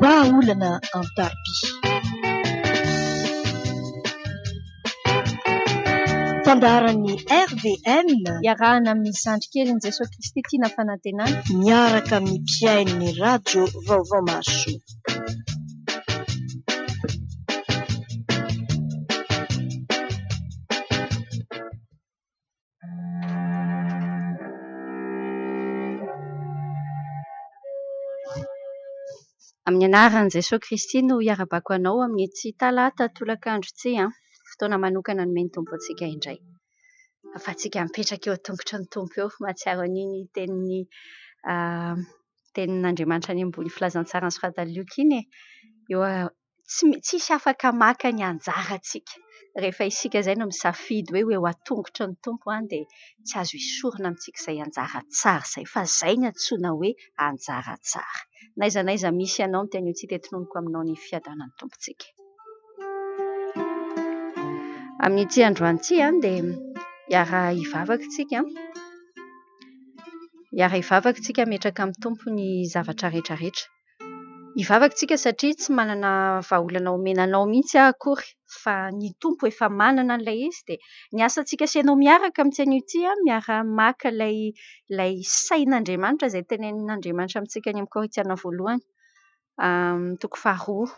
VAHAOLANA AN-TAROBY. Fandaharany RVM iarahana amin'ny sandrikelin'i Jesosy Kristy Tiana Fanantenana miaraka amin'ny mpiain'ny Radio Vaovao mahasoa. Amin'ny anaran'i Jesosy Kristy no iarabako anao amin'ny tsy talata tolakandro tsy fotoana manokana nomeny tompo antsika indray. Fa antsika mipetraka eo an-tongotry ny tompo eo, mahatsiaro an'iny tenin'Andriamanitra any ambony filazantsarany sy fahataliloka iny eo tsisy afaka maka ny anjarantsika. Rehefa isika izay no misafidy hoe eo an-tongotry ny tompo dia tsy azo isorina amintsika izay anjara tsara izay, fa izay ny antsoina hoe anjara tsara. N'aiza n'aiza misy ianao miteny ho tsy tetinoniko aminao ny fiadanan'ny tompontsika. Amin'ity androany ity dia hiara hivavaka tsika metraka amin'ny tompo ny zavatra rehetra rehetra. Hivavaka tsika satria tsy manana vahaolana omenanao mihitsy akory, fa ny tompo efa manana an'ilay izy dia ny asantsika sy ianao miaraka amin'ity ity miara maka ilay sain'Andriamanitra izay tenenin'Andriamanitra amintsika any amin'ny Korintiana voalohany. Toko 2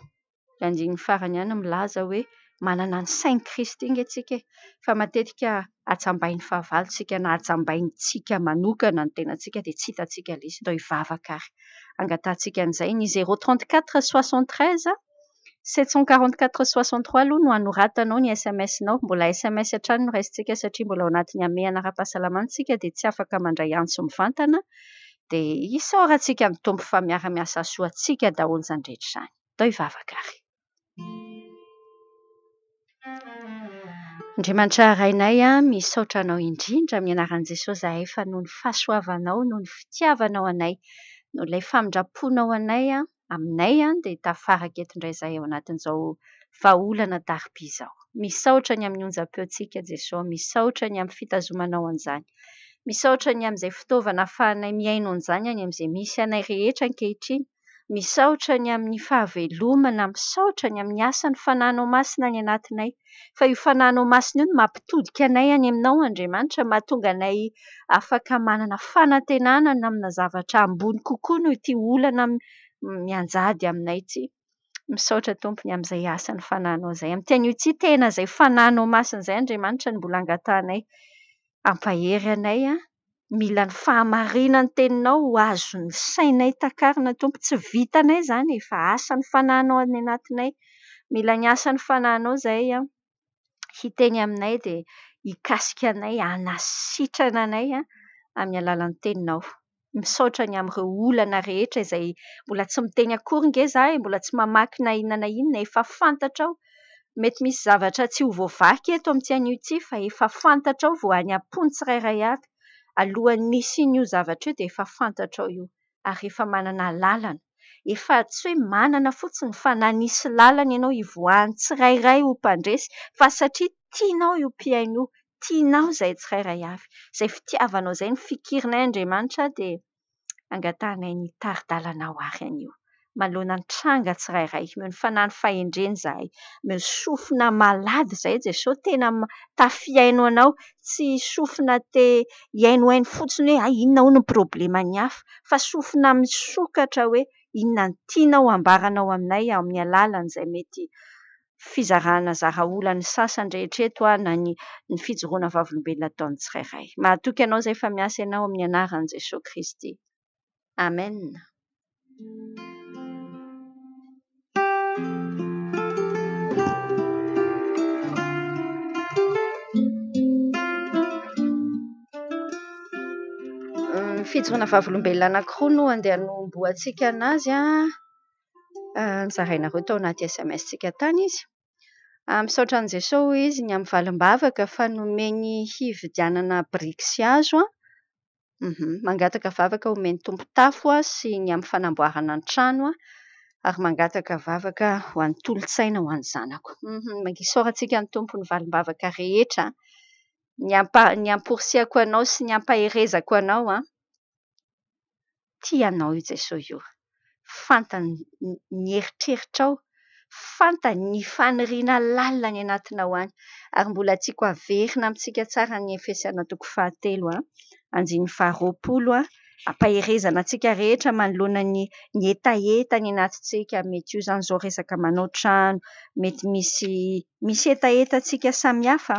andiny farany ihany milaza hoe manana ny sain'i Kristy ingy antsika, fa matetika atsambain'ny fahavalontsika na atsambaintsika manokana ny tenantsika dia tsy hitantsika ilay izy. Ndao hivavaka ary angatantsika an'izay ny 034 73 744 63 aloha no anoratanao ny SMS-nao. Mbola SMS hatrany no raisintsika satria mbola ao anatin'ny amehana ara-pahasalamantsika dia tsy afaka mandray antso mivantana. Dia isaorantsika amin'ny tompo fa miara-miasa soa antsika daholo izany rehetra izany. Ndao hivavaka ary. Andriamanitra Arahinay, misaotra anao indrindra amin'ny anaran'i Jesosy izahay fa noho ny fahasoavanao, noho ny fitiavanao anay, noho ilay famindraponao anay aminay dia tafaraka eto indray izahay ao anatin'izao vahaolana taroby izao. Misaotra ny amin'ny onjampeontsika Jesosy, misaotra ny amin'ny fitazomanao an'izany, misaotra ny amin'izay fitaovana ahafahanay miaino an'izany any amin'izay misy anay rehetra ankehitriny, misaotra ny amin'ny fahavelomana, misaotra ny amin'ny asan'ny fananao masina any anatinay. Fa io fananao masina io no mampitodika anay any aminao Andriamanitra, mahatonga anay afaka manana fanantenana amina zavatra ambony kokoa noho ity olana mianjady aminay ity. Misaotra tompony amin'izay asan'ny fananao izay. Amin'ny teny ity tena izay fananao masina izay Andriamanitra no mbola angatanay. Ampahery anay, mila ny fahamarinan'ny teninao ho azon'ny sainay takarina tompo. Tsy vitanay izany efa asan'ny fananao any anatinay. Mila ny asan'ny fananao izay hiteny aminay dia hikasika anay, hanasitrana anay amin'ny alalan'ny teninao. Misaotra ny amin'ireo olana rehetra izay mbola tsy miteny akory nge izahay, mbola tsy mamaky na inona na inona, efa fantatrao. Mety misy zavatra tsy ho voavaky eto amin'ity anio ity fa efa fantatrao vao any am-pony tsirairay avy. Alohan'ny nisy io zavatra io dia efa fantatrao io ary efa manana lalana. Efa tsy hoe manana fotsiny fa nanisy lalana ianao hivoahan'ny tsirairay ho mpandresy, fa satria tianao io mpiaino io, tianao izay tsirairay avy. Izay fitiavanao izay ny fikirinay Andriamanitra dia angatanay ny tari-dalanao ary anio. Maloana ny tranga tsirairay, meo ny fanahy fahendreny izahay, meo sofina malady izay Jesosy, tena tafiaino anao, tsy sofina te hiainohaino fotsiny hoe inona hono ny probleman'ny hafa, fa sofina misokatra hoe inona ny tianao ambaranao aminay amin'ny alalan'izay mety fizarana zaraolana sasany rehetreto na ny fijoroana vavolombelona ataon'ny tsirairay. Mahatoky ianao izay fa miasa ianao amin'ny anaran'i Jesosy Kristy. Amen. Fijoroana vavolombelona anankiroa no andeha hanomboantsika anazy nizarainareo tao anaty SMS-tsika tany izy. Misaotra an'i Jesosy izy ny amin'ny valim-bavaka fa nomeny hividianana biriky sy hazo mangataka vavaka homeny tompo-tafo sy ny amin'ny fanamboarana ny trano ary mangataka vavaka ho an'ny tolotsaina ho an'ny zanako. Isaorantsika ny tompo ny valim-bavaka rehetra, ny amporisihako anao sy ny ampaherezako anao tianao io Jesosy io. fantany ny eritreritrao, fantany ny faniriana lalina ny anatinao any. Ary mbola tiako averina amintsika tsara ny Efesiana 4:7 andiny 20 ampaherezana antsika rehetra manoloana ny etaeta ny anatintsika. Mety io zany zao resaka manao trano, mety misy etaeta antsika samihafa.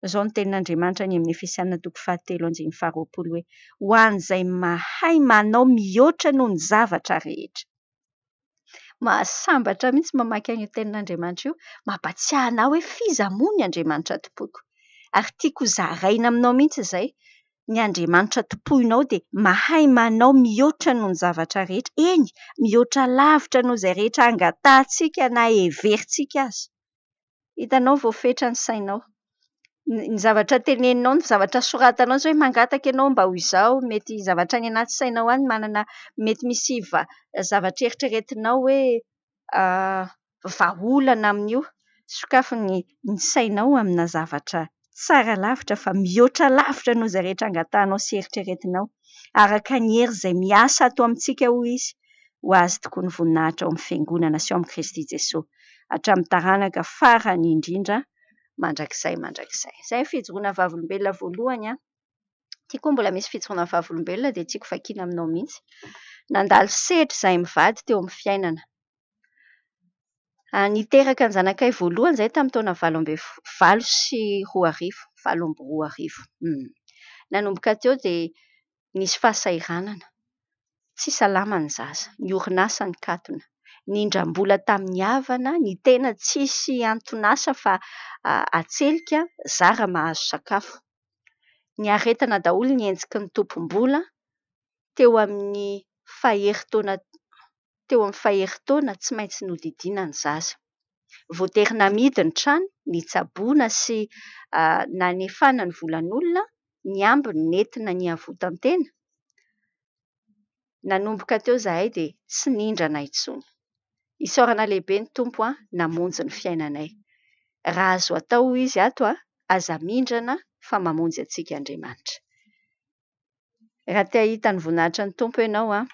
Zao ny tenin'Andriamanitra ny amin'ny Efesiana 4:7 andiny 20 hoe ho an'izay mahay manao mihoatra noho ny zavatra rehetra. Mahasambatra mihitsy mamaky an'io tenin'Andriamanitra io, mampatsiahy anao hoe fizamony Andriamanitra tompoko. Ary tiako zaraina aminao mihitsy izay, ny Andriamanitra tompoinao dia mahay manao mihoatra noho ny zavatra rehetra. Eny, mihoatra lavitra noho izay rehetra angatantsika na heverintsika azy. Hitanao voafetra ny sainao. Ny zavatra teneninao, ny zavatra soratanao zao hoe mangataka ianao mba ho izao, mety zavatra any anaty sainao any manana, mety misy zavatra eritreretinao hoe vahaolana amin'io. Sokafy ny sainao amina zavatra tsara lavitra fa mihoatra lavitra noho izay rehetra angatanao sy eritreretinao. Araka ny hery izay miasa ato amintsika hoy izy, ho azy tokoa ny voninahitra ao amin'ny fiangonana sy ao amin'ny Kristy Jesosy. Hatramin'ny taranaka farany indrindra mandrakizay. Izay fijoroana vavolombelona voalohany. Tiako mbola misy fijoroana vavolombelona dia tiako vakiana aminao mihitsy. Nandalo sehatra izahay mivady teo amin'ny fiainana. Niteraka ny zanakay voalohany izay tamin'ny taona 2024. Nanomboka teo dia nisy fahasairanana. Tsy salama ny zaza, ny orinasa ny katona. Nindram-bola tamin'ny havana, ny tena tsisy antonasa fa atselika zara mahazo sakafo. Ny aretana daholo ny enjiky ny tompom-bola teo amin'ny faheritaona tsy maintsy nodidiana ny zaza. Voatery namidy ny trano, nitsaboana sy nanefana ny volan'olona, ny ambiny nentina ny havotantena. Nanomboka teo izahay dia tsy nindrana intsony. Isaorana lehibe ny tompo namonjy ny fiainanay. Raha azo atao izy ato aza mindrana fa mamonjy antsika Andriamanitra. Raha te hahita ny voninahitra ny tompo ianao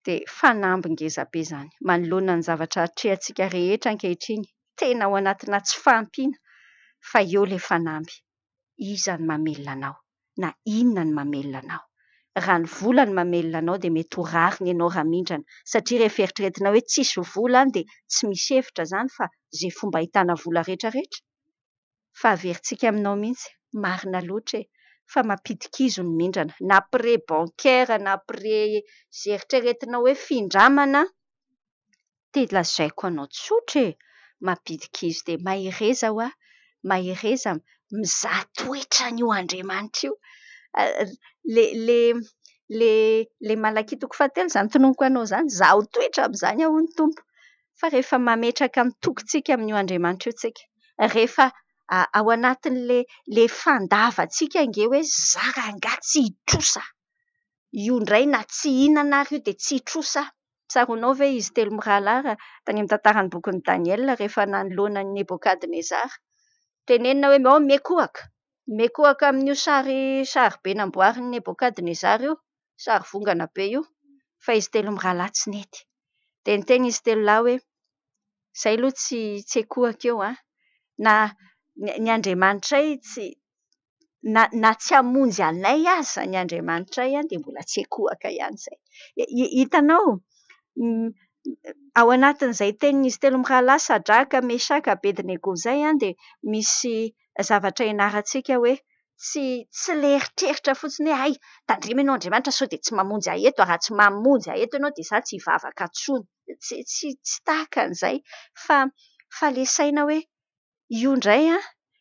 dia fanamby ngeza be izany. Manoloana ny zavatra atrehantsika rehetra ankehitriny, tena ao anatina tsy fahampiana fa eo ilay fanamby. Iza ny mamelona anao? Na inona ny mamelona anao? Raha ny vola ny mamelona anao dia mety ho rariny ianao raha mindrana. Satria rehefa eritreretinao hoe tsisy vola dia tsy misy hevitra izany fa izay fomba ahitana vola rehetrarehetra. Fa averintsika aminao mihitsy, marina loatra fa mampidi-kizo ny mindrana. Na pré bancaire, na pré izay eritreretinao hoe findramana, dia lazaiko anao tsotra mampidi-kizo. Dia mahireza mizaha toetra an'io Andriamanitra io. Le malakitoko fahatelo izany tononoko anao izany, zaho toetra amin'izany aho ny tompo. Fa rehefa mametraka ny tokontsika amin'io Andriamanitra io tsika, rehefa ao anatin'le fandavantsika ange hoe zara anga tsy hitrosa. Io indray na tsy hinana ary io dia tsy hitrosa. Tsaronao ve izy telo mirahalahy tany amin'ny tantaran'ny bokin'i Daniel rehefa nanoloana ny Nebokadnezara. Tenenina hoe mekohaka amin'io sary be namboarin'ny Nebokadnezara io, sary vongana be io, fa izy telo mirahalahy tsy nety. Dia niteny izy telo lahy hoe izay aloha tsy ekohaka eo na ny Andriamanitray na tsy hamonjy anay aza ny Andriamanitray dia mbola tsy ekohaka ihany izay. Hitanao ao anatin'izay tenin'izy telo mirahalahy Sadraka, Mesaka, Abednego izay dia misy zavatra ianarantsika hoe tsy le eritreritra fotsiny hoe tandremo ianao Andriamanitra sao dia tsy mamonjy aheto, raha tsy mamonjy aheto ianao dia izaho tsy hivavaka intsony. Tsy tahaka an'izay fa le saina hoe io indray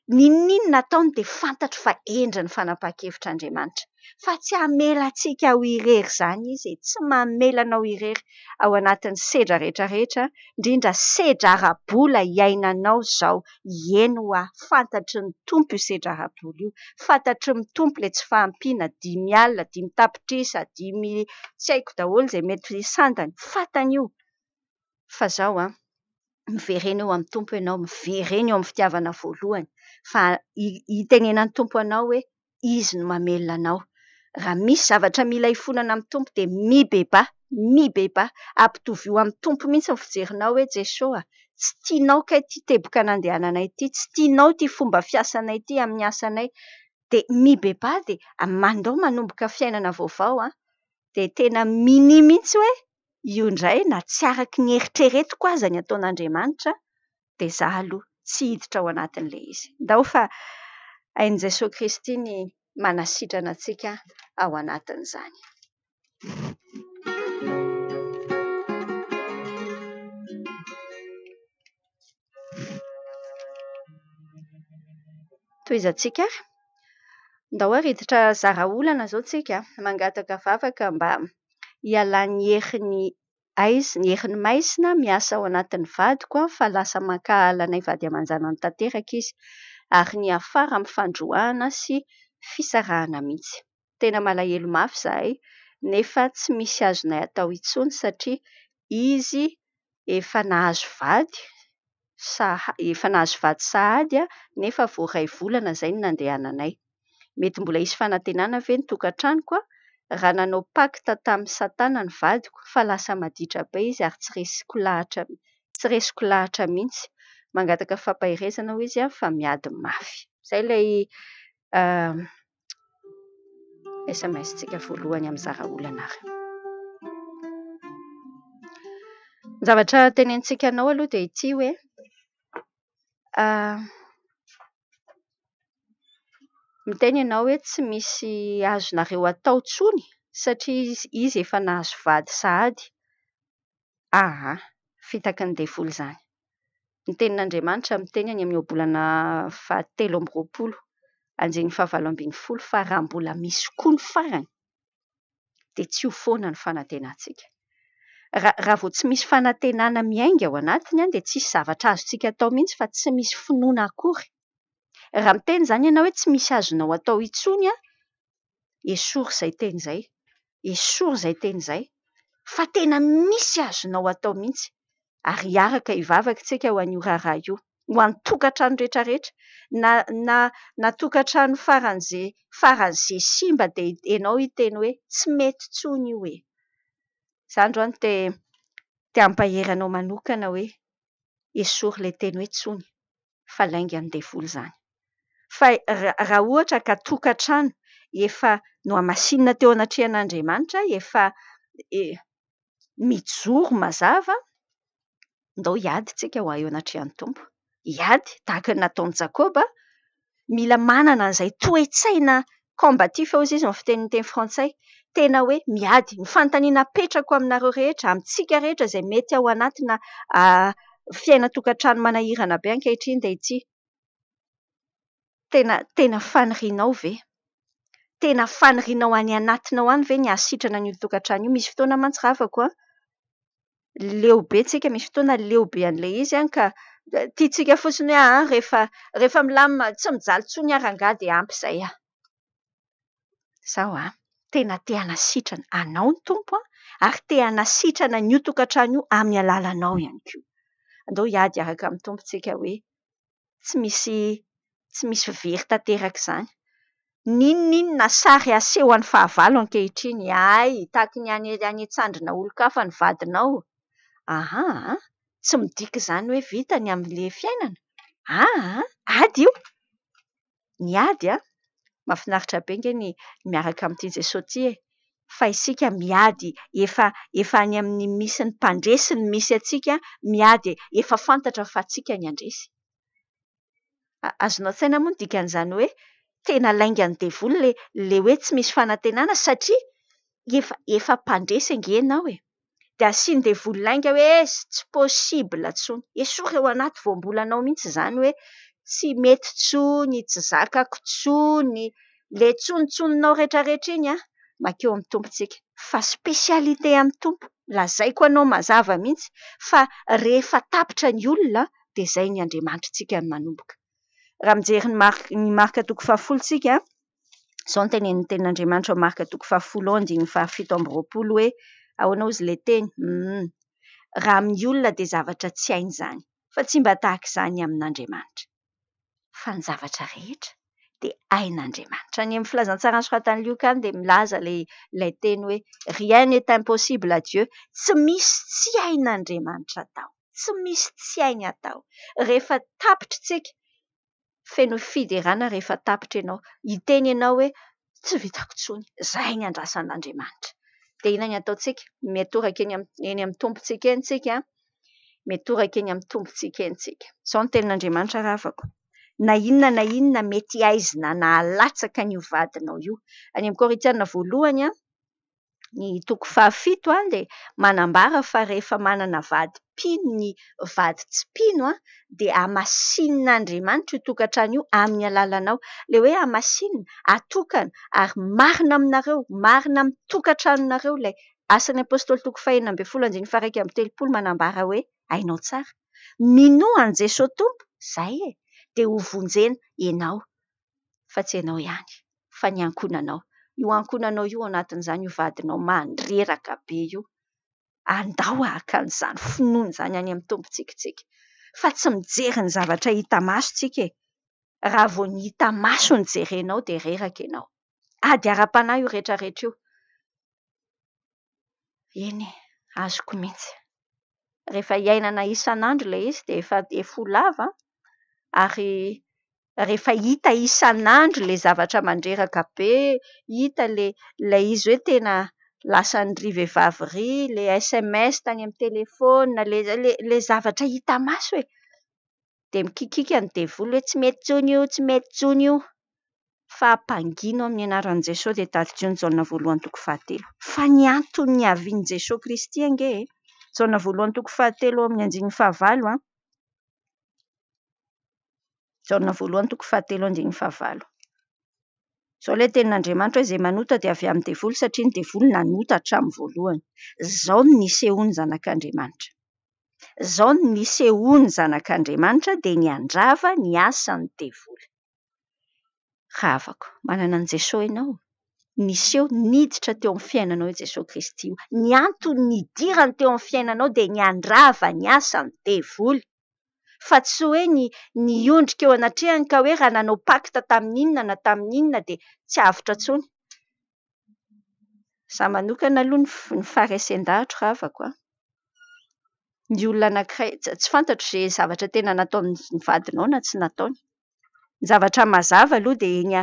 n'inona ataony dia fantatro fa endriny fanapahan-kevitr'Andriamanitra. Fa tsy hamela antsika ho irery izany izy, tsy mamela anao irery ao anatin'ny sedra rehetrarehetra, indrindra sedra ara-bola iainanao izao. Hieno fantatry ny tompo io sedra ara-bola io, fantatry ny tompo ilay tsy fahampiana, 5 alina, 5 tapitrisa, 5 tsy haiko daholo izay mety sandany, fantany io. Fa izao miverena eo amin'ny tompo ianao, miverena eo amin'ny fitiavana voalohany, fa hitenenan'ny tompo anao hoe izy no mamelona anao. Raha misy zavatra mila hifonana amin'ny tompo dia mibeba, mibeba ampitovy io amin'ny tompo mihitsy ny fijerinao hoe Jesosy tsy tianao kay ty teboka nandehananay ty, tsy tianao ty fomba fiasanay ty amin'ny asanay, de mibeba de mandao manomboka fiainana vaovao de tena mini mihitsy hoe io indray na tsy araky ny eritreretiko aza ny ataon'Andriamanitra de za aloha tsy hiditra ao anatin'ilay izy. Ndao fa hain' Jesosy Kristy ny manasitrana antsika ao anatin'izany. Toizantsika ndao ariditra zara-olana zao tsika mangataka vavaka mba hialany herin'ny ny herin'ny maisina miasa ao anatin'ny vadiko fa lasa mankahalanay vady aman-janany tanteraka izy ary ny afara amin'ny fandroahana sy fisarahana mihitsy. Tena malahelo mafy zahay nefa tsy misy azonay atao intsony satria izy efa nahazo vady sahady nefa vao 2 volana zay ny nandehananay. Mety mbola hisy fanantenana ve ny tokantranoko raha nanao pakta tamin'ny Satana ny vadiko fa lasa maditra be izy ary tsy resiko lahatra mihitsy. Mangataka fampahirezana ho izy fa miady mafy. Zay ilay SMS tsika voalohany amin'ny zara-olana ary. Zavatra tenentsika anao aloha dia ity hoe miteny ianao hoe tsy misy azonareo atao tsony satria izy efa nahazo vady sahady. Fitaky ny devoly izany. Ny tenin'Andriamanitra miteny any amin'ny obolana 27 anjeny 7:12 fa raha mbola misy koa ny farany dia tsy ho foana ny fanantenantsika. Raha vao tsy misy fanantenana miainga ao anatiny dia tsisy zavatra azontsika atao mihitsy fa tsy misy finoana akory. Raha miteny izany ianao hoe tsy misy azonao atao intsony esory izay teny izay. Esory izay teny izay. Fa tena misy azonao atao mihitsy. Ary hiaraka hivavaka tsika ho an'io raharaha io. Ho an'ny tokantrano rehetra rehetra. Na tokantrano faran'izay simba dia ianao hiteny hoe tsy mety tsony io e. Izany androany te hampaheranao manokana hoe esory ilay teny hoe tsony. Fa laingan'ny devoly izany. Fa raha ohatra ka tokantrano efa nohamasinina teo anatrehan'Andriamanitra, efa mijoro mazava, ndao hiady tsika ho eo anatrehan'ny Tompo. Hiady, tahaka ny nataon'i Jakoba, mila manana an'izay toe-tsaina combatif hozy izy amin'ny fitenin'ny teny frantsay. Tena hoe miady, ny fanontaniana apetrako aminareo rehetra, amintsika rehetra izay mety ao anatina fiaina tokantrano manahirana be ankehitriny dia ity. Tena fanirianao ve? Tena fanirianao any anatinao any ve ny hasitrana an'io tokantrano io? Misy fotoana mantsy ravako leo be tsika, misy fotoana leo be an'ilay izy ka tiantsika fotsiny hoe rehefa milamina tsy mijaly tsony rangahy dia ampy izay Zao tena te hanasitrana anao ny Tompo ary te hanasitrana n'io tokantrano io amin'ny alalanao ihany koa. Andao hiady araka amin'ny Tompo tsika hoe tsy misy very tanteraka izany. Ninona sary aseho an'ny fahavalo ankehitriny? Tahaky ny any Antsandrina olon-kafa ny vadinao. Tsy midika izany hoe vita ny amin'ilay fiainana. Ady io. Ny ady mahafinaritra be nge ny miaraka amin'ity Jesosy ity fa isika miady efa any amin'ny misy ny mpandresy ny misy atsika miady efa fantatra fa atsika ny andresy. Azonao tsaina moa ny dikan'izany hoe tena laingan'ny devoly le hoe tsy misy fanantenana satria efa mpandresy ange ianao dia asiany devoly lainga hoe tsy possible tsony. Esory eo anaty voambolanao mihitsy izany hoe tsy mety tsony, tsy zakako tsony, le tsonotsoninao rehetrarehetra iny makeo amin'ny tompontsika. Fa spesialite amin'ny Tompo. Lazaiko anao mazava mihitsy fa rehefa tapitra ny olona dia izay ny Andriamanitrantsika ny manomboka. Raha mijery ny marika 10 tsika, izao ny tenin'Andriamanitra ao marika 10:7 hoe ahoana izy le teny? Raha amin'ny olona dia zavatra tsy hainy izany, fa tsy mba tahaka izany amin'Andriamanitra. Fa ny zavatra rehetra dia ain'Andriamanitra. Ny amin'ny filazantsara ny soratany Liokany dia milaza ilay teny hoe rien n'est impossible à Dieu. Tsy misy tsy ain'Andriamanitra atao. Tsy misy tsy hainy atao. Rehefa tapitra tsika, feno fiderana rehefa tapitra ianao, hiteny ianao hoe tsy vitako intsony, izay ny andrasan'Andriamanitra. Dia inona ny ataontsika? Miatoraka eny amin'ny tompontsika eny tsika, miatoraka eny amin'ny tompontsika eny tsika. Izao ny tenin'Andriamanitra ravako. Na inona mety aizina na halatsaka an'io vadinao io. Any amin'ny Korinthiana voalohany, ny toko 7 dia manambara fa rehefa manana vady mpino ny vady tsy mpino dia hamasin'Andriamanitra io tokantrano io amin'ny alalanao. Ilay hoe hamasinina, atokana ary marina aminareo, marina amin'ny tokantranonareo. Ilay asan'ny apôstôly toko 1:1-3:30 manambara hoe hainao tsara. Minoa an' Jesosy Tompo, izay e, dia ho vonjena ianao, fa tsy ianao ihany, fa ny ankonanao. Io ankonanao io anatin'izany io vadinao mandreraka be io. Andao haka an'izany finoana izany any amin'ny tompontsika. Fa tsy mijery ny zavatra hita maso tsika e. Raha vao ny hita maso ny jerenao dia reraka ianao. Ady ara-panahy io rehetrarehetra io. Eny e, azoko mihitsy. Rehefa hiainana isan'andro ilay izy dia efa folava, ary rehefa hita isan'andro ilay zavatra mandreraka be, hita ilay izy hoe tena lasa ny vehivavy ry, ilay SMS tany amin'ny telefona, ilay zavatra hita maso e. Dia mikikika ny devoly hoe tsy mety intsony io, tsy mety intsony io. Fa ampangino amin'ny anaran'i Jesosy dia tadidio ny Jaona 1:7. Fa ny antony avian'i Jesosy Kristy ange e. Jaona 1:7-9. Jaona 1:7-9. Izao ilay tenin'Andriamanitra hoe izay manota dia avy amin'ny devoly satria ny devoly nanota hatramin'ny voalohany. Izao no nisehoany zanak'Andriamanitra. Izao no nisehoany zanak'Andriamanitra dia niandrava ny asan'ny devoly. Ravako, manana an' Jesosy ianao. Niseho niditra teo amin'ny fiainanao i Jesosy Kristy io. Ny antony nidirany teo amin'ny fiainanao dia niandrava ny asan'ny devoly. Fa tsy hoe niondrika eo anatrehany ka hoe raha nanao pakta tamin'inona na tamin'inona dia tsy avotra intsony. Izaho manokana aloha ny faresen-dahatra ravako. Ny olona anankiray tsy fantatro izay zavatra tena nataony vadinao na tsy nataony. Ny zavatra mazava aloha dia eny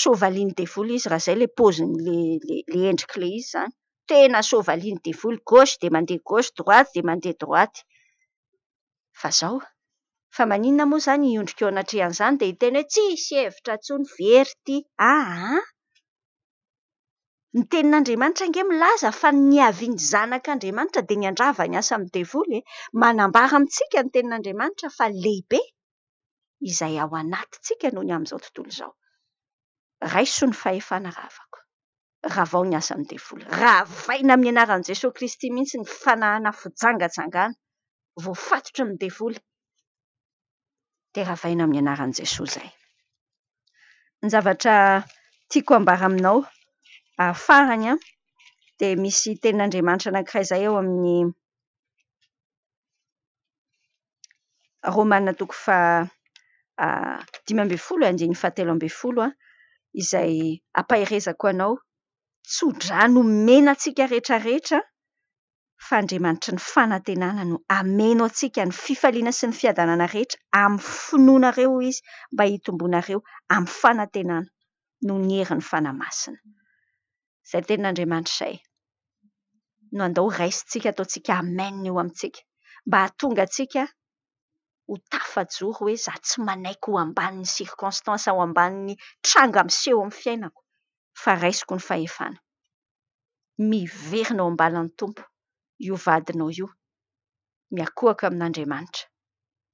sôvalian'ny devoly izy, raha izay ilay paoziny ilay endrik'ilay izy izany. Tena sôvalian'ny devoly, gauche dia mandeha gauche, droite dia mandeha droite. Fa izao, fa maninona moa izany hiondrika eo anatrehan'izany dia hiteny hoe tsisy hevitra intsony very ity. Ny tenin'Andriamanitra ange milaza fa ny avian'ny zanak'Andriamanitra dia niandrava ny asa amin'ny devoly. Manambara amintsika ny tenin'Andriamanitra fa lehibe izay ao anatintsika noho ny amin'izao tontolo izao. Raiso ny fahefana ravako. Ravao ny asa amin'ny devoly. Ravaina amin'ny anaran'i Jesosy Kristy mihitsy ny fanahana fijangajangana. Voafatotry ny devoly. Dia ravaina amin'ny anaran'i Jesosy izay. Ny zavatra tiako ambara aminao farany dia misy tenin'Andriamanitra anankiray izay ao amin'ny Romana toko 5:17 izay ampaherezako anao. Tsodrano mena antsika rehetrarehetra fa Andriamanitra ny fanantenana no ameno antsika ny fifaliana sy ny fiadanana rehetra amin'ny finoanareo izy mba hitombonareo amin'ny fanantenana no ny herin'ny fanamasina. Izay tenin'Andriamanitra izay. No andao raisintsika ataontsika amen eo amintsika mba hahatonga antsika ho tafajoro hoe za tsy manaiky ho ambanin'ny circonstance ao ambanin'ny tranga miseho amin'ny fiainako fa raisiko ny fahefana. Miverina ao ambalan'ny tompo io vadinao io, miakohaka amin'Andriamanitra.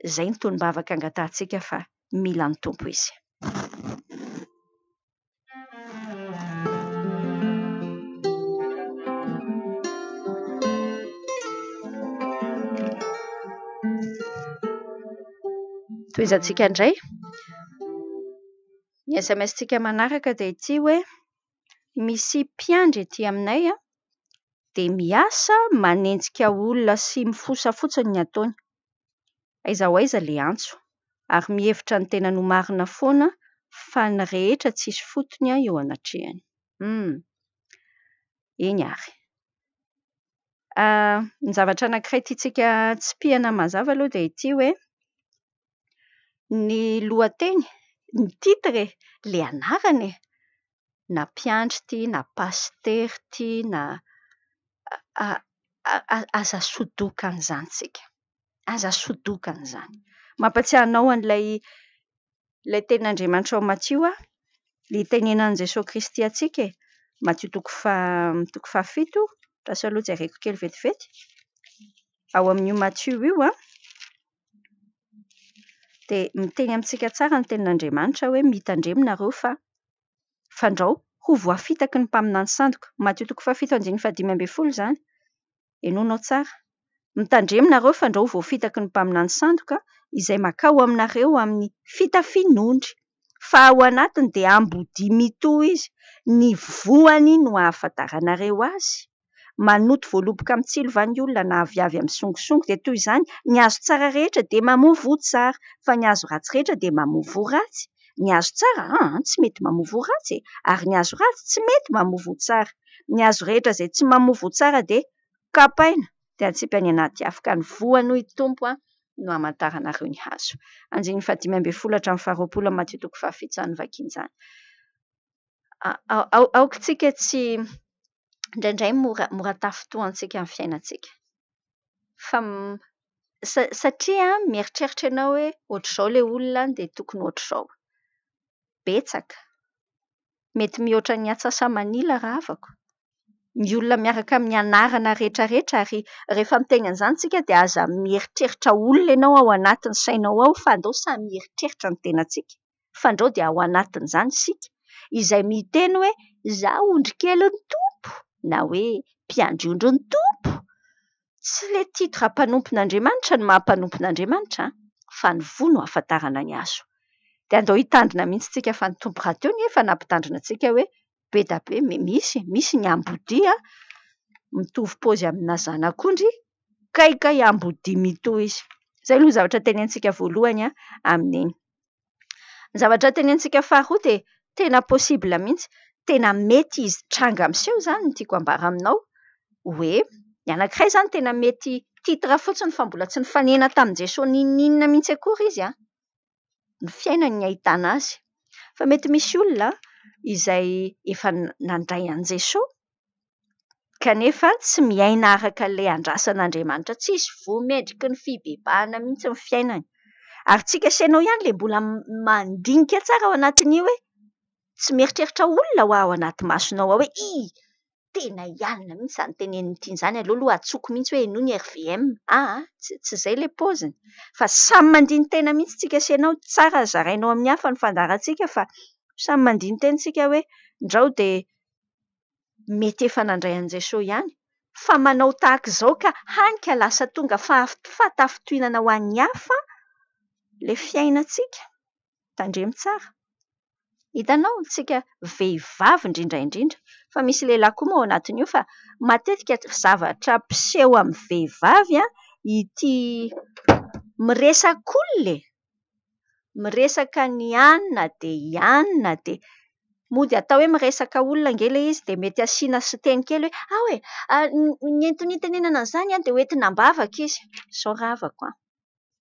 Izay ny tonom-bavaka angatantsika fa mila ny tompo izy. Toizantsika indray. Ny SMS-tsika manaraka dia ity hoe misy mpiandry ety aminay dia miasa manenjika olona sy mifosafotsiny ny ataony. Aiza ho aiza ilay antso ary mihevitra ny tena no marina foana fa ny rehetra tsisy fotony eo anatrehany. Eny ary. Ny zavatra anankiray tiantsika tsipihana mazava aloha dia ity hoe ny lohateny, ny titre, le anarany na mpiandry ity, na paster ity, na aza sodokan'izany tsika. Aza sodokan'izany. Mampatsiahy anao an'ilay tenin'Andriamanitra ao Matio ny tenenan'i Jesosy Kristy antsika Matio toko 7 raha aloha jereko kely vetivety. Ao amin'io Matio io dia miteny amintsika tsara ny tenin'Andriamanitra hoe mitandreminareo fa fandrao ho voafitaky ny mpaminany sandoka. Matio toko 7:15 izany. Enonao tsara. Mitandreminareo fandrao ho voafitaky ny mpaminany sandoka izay makao aminareo amin'ny fitafian'ondry. Fa ao anatiny dia ambodi mitoa izy. Ny voany no ahafantaranareo azy. Manoto voaloboka amin'ny tsilovà ny olona na aviavy amin'ny songosongo dia toy izany. Ny azo tsara rehetra dia mamovo tsara, fa ny azo ratsy rehetra dia mamovo ratsy. Ny azo tsara tsy mety mamovo ratsy, ary ny azo ratsy tsy mety mamovo tsara. Ny azo rehetra izay tsy mamovo tsara dia kapaina, dia atsipany anaty afo. Ka ny voany hoy Tompo no hamantaranareo ny hazo. Andiny 15-20 Matio toko 7 vakian'izany. Aokantsika tsy indraindray mora tafitoantsika amin'ny fiainantsika. Satria mieritreritra ianao hoe ohatr'izao ilay olona dia tokony ohatr'izao. Betsaka. Mety mihoatra ny atsasa-manila raha avako. Ny olona miaraka amin'ny anarana rehetrarehetra ary rehefa miteny an'izany tsika dia aza mieritreritra olona ianao ao anatin'ny sainao ao fa andao samy mieritreritra ny tenantsika. Fa andao dia ao anatin'izany isika izay miteny hoe izaho ondry kelin'ny Tompo na hoe mpiandry ondrin'ny Tompo. Tsy ilay titra mpanompon'Andriamanitra no mampanompon'Andriamanitra fa ny voa no ahafantarana ny azo. Dia andao hitandrina mihitsy tsika fa ny Tompo raha teo nefa nampitandrina antsika hoe be da be misy ny ambody mitovy paozy amina zanak'ondry kaikay ambody mitoa izy. Izay aloha zavatra tenentsika voalohany amin'iny. Ny zavatra tenentsika faharoa dia tena possible mihitsy, tena mety izy tranga amin'seho izany no tiako ambara aminao hoe ny anankiray izany tena mety titra fotsiny fa mbola tsy nifanena tamin'i Jesosy ninninona mihitsy akory izy ny fiainany ny ahitana azy. Fa mety misy olona izay efa nandray an'i Jesosy kanefa tsy miaina araka ilay andrasan'Andriamanitra, tsisy voamendriky ny fibebahana mihitsy ny fiainany. Ary tsika sy ianao ihany ilay mbola mandinika tsara ao anatin'io hoe tsy mieritreritra olona ho ao anaty masonao ao hoe tena ialina mihitsy izany teneniny tian'izany, aloha atsoko mihitsy hoe noho ny RVM. Tsy izay ilay paoziny. Fa samy mandiny tena mihitsy tsika sy ianao, tsara zarainao amin'ny hafa ny fandaharantsika fa samy mandiny tena tsika hoe ndrao dia mety efa nandray an'i Jesosy ihany. Fa manao tahaka izao ka hany ka lasa tonga fahatafitoinana ho an'ny hafa ilay fiainantsika. Tandremo tsara. Hitanao tsika vehivavy indrindra fa misy lehilahy koa moa ao anatin'io fa matetika zavatra mpiseho amin'ny vehivavy ity miresaka olona miresaka ny anina dia mody atao hoe miresaka olona ngele izy dia mety asiana siteny kely hoe ny tenenana an'izany dia hoentina ambavaka izy. Sao raha avako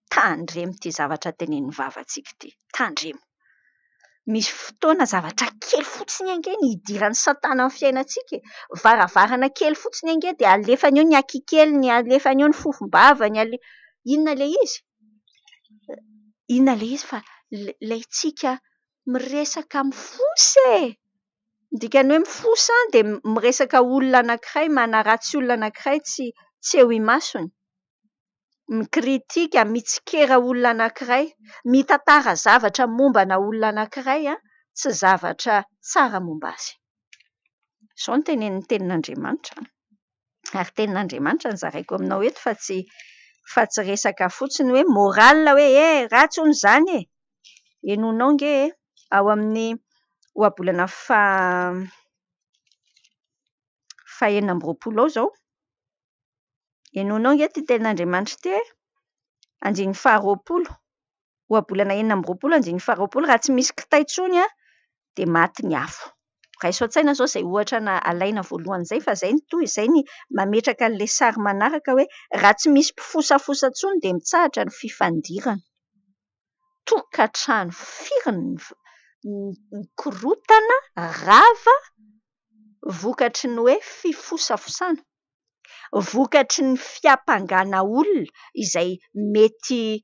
tandremo ity zavatra tenenin'ny vavantsika ity. Tandremo. Misy fotoana zavatra kely fotsiny ange ny hidiran'ny Satana amin'ny fiainantsika. Varavarana kely fotsiny ange dia alefany eo ny akikeliny, alefany eo ny fofom-bavany, inona ilay izy? Inona ilay izy fa ilay tsika miresaka mifosy dikany hoe mifosy dia miresaka olona anankiray, manaratsy olona anankiray tsy eo imasony. Mikritika, mitsikera olona anankiray, mitantara zavatra mombana olona anankiray tsy zavatra tsara momba azy. Izao ny tenin'Andriamanitra. Ary tenin'Andriamanitra ny zaraiko aminao eto fa tsy resaka fotsiny hoe moral hoe ratsy hono izany enonao nge ao amin'ny ohabolana faha-enina amby roapolo ao izao. Enonao nge ty tenin'Andriamanitra ity andiny faha-20 ohabolana 2020 raha tsy misy kitay intsony dia maty ny afo. Raiso an-tsaina zao izay ohatra na alaina voalohan'izay fa izay ny toy izay ny mametraka an'ilay sary manaraka hoe raha tsy misy mpifosafosa intsony dia mitsahatra ny fifandirana. Tokantrano firiny korotana rava vokatry ny hoe fifosafosana, vokatry ny fiampangana olona izay mety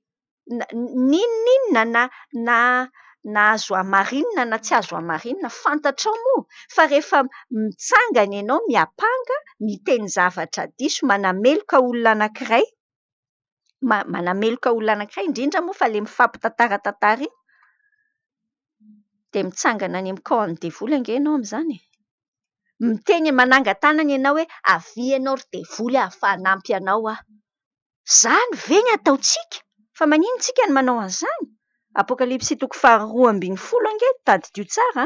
ninona na azo amarinina na tsy azo amarinina fantatrao moa fa rehefa mitsangana ianao miapanga miteny zavatra diso manameloka olona anankiray indrindra moa fa le mifampitantara dia mitsangana any amin'ny kao devoly ange ianao amin'izany miteny manangan-tanana ianao hoe avy ianao ry devoly ahafanampy anao zany ve ny ataontsika fa manino tsika ny manao an'izany. Apokalipsy 2:20 ange tadidio tsara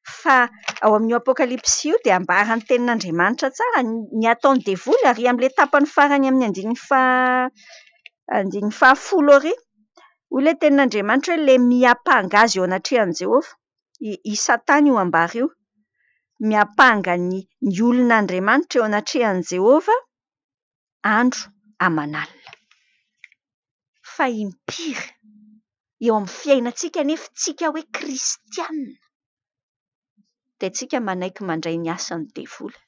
fa ao amin'io apokalipsy io dia ambaran'ny tenin'Andriamanitra tsara ny ataon'ny devoly ary amin'ilay tapany farany amin'ny 10 ary ho ilay tenin'Andriamanitra hoe le miapanga azy eo anatrehan'i Jehovah. I Satana io ambara io miapanga ny olon'Andriamanitra eo anatrehan'i Jehovah andro aman'alina. Fa impiry eo amin'ny fiainantsika nefa tsika hoe kristianina dia tsika manaiky mandray ny asan'ny devoly.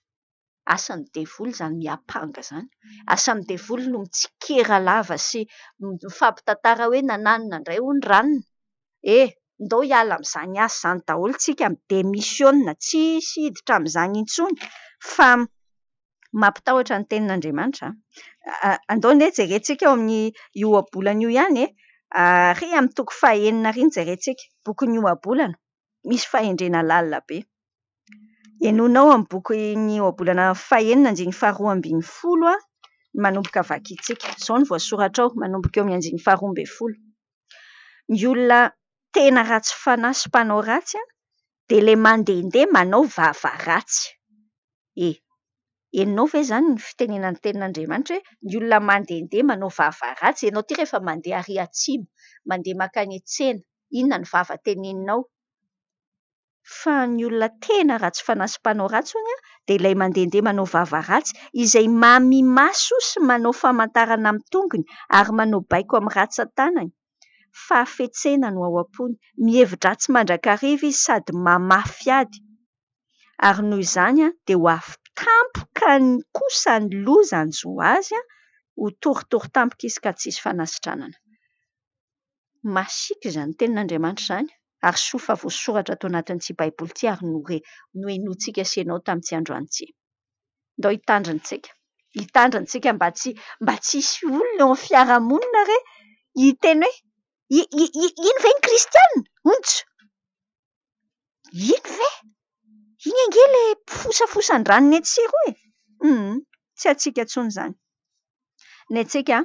Asan'ny devoly izany miapanga izany. Asan'ny devoly no mitsikera lava sy mifampitantara hoe nananina indray hono ranona. Ndao hiala amin'izany asa izany daholo tsika midemisiona tsy hiditra amin'izany intsony fa mampitahotra ny tenin'Andriamanitra. Andao anie jerentsika eo amin'ny io ohabolana io ihany ary amin'ny 9 jerentsika boky ny ohabolana misy fahendrena lalina be. Enonao amin'ny boky ny ohabolana 9:2 manomboka vakitsika. Izao ny voasoratra ao manomboka eo amin'ny 12. Ny olona tena ratsy fanahy sy mpanao ratsy dia ilay mandehandeha manao vava ratsy. Enonao ve izany ny fitenenan'ny tenin'Andriamanitra hoe ny olona mandehandeha manao vava ratsy. Ianao ty rehefa mandeha ary atsimo, mandeha makany an-tsena, inona ny vava teneninao? Fa ny olona tena ratsy fanahy sy mpanao ratsy hono dia ilay mandehandeha manao vava ratsy izay mamimaso sy manao famantarana amin'ny tongony ary manao baiko amin'ny ratsan-tanany. Fahafetsena no ao am-pony, mihevin-dratsy mandrakariva izy sady mamafy ady. Ary noho izany dia ho tampoka ny kosa ny loza ny zo azy ho toritory tampoka izy ka tsisy fanasitranana. Masiaka izany tenin'Andriamanitra izany ary soa fa voasoratra ato anatin'ity baiboly ity ary noenontsika sy ianao tamin'ity androany ity. Ndao hitandrintsika mba tsy hisy olona eo amin'ny fiarahamonina re hiteny hoe ino ve ny kristianina? Ontso! Ino ve? Iny ange le mpifosafosan-drano ny etsiro e? Tsy atsika intsony izany. Ny antsika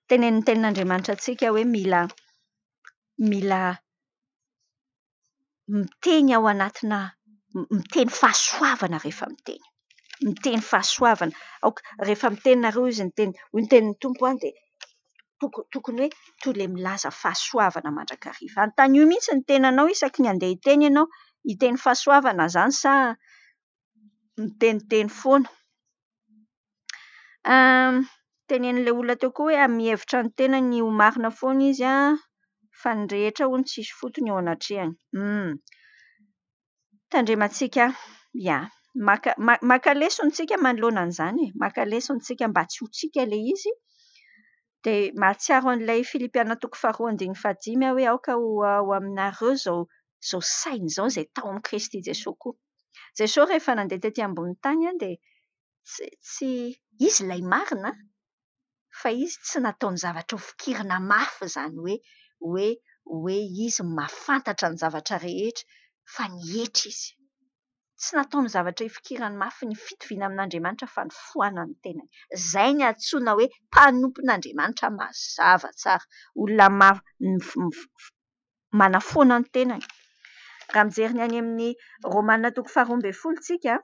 tenenin'ny tenin'Andriamanitra antsika hoe mila miteny ao anatina miteny fahasoavana rehefa miteny. Miteny fahasoavana. Rehefa mitenareo izy ny tenin'ny tompo dia tokony hoe toy milaza fahasoavana mandrakariva. Anontany io mihitsy ny tenanao isaky ny andeha hiteny ianao, hiteny fahasoavana izany sa miteniteny foana. Tenen'ilay olona teo koa hoe amin'ny hevitra ny tenany ho marina foana izy fa ny rehetra hono tsisy fotony ao anatrehany. Tandremantsika maka lesontsika manoloana an'izany maka lesontsika mba tsy ho tsika ilay izy. Dia mahatsiaro an'ilay Filipiana 2:15 hoe aoka ho aminareo izao saina izao izay tao amin'ny Kristy Jesosy koa. Jesosy rehefa nandeha tetỳ ambonin'ny tany dia tsy izy ilay marina fa izy tsy nataony zavatra ho fikirana mafy izany hoe izy mahafantatra ny zavatra rehetra fa nihetra izy. Tsy nataony zavatra hifikirany mafy ny fitoviana amin'Andriamanitra fa ny foanany tenany. Izay ny antsoina hoe mpanompon'Andriamanitra mazava tsara. Olona manafoana ny tenany. Raha mijery ny any amin'ny Romanina 12 tsika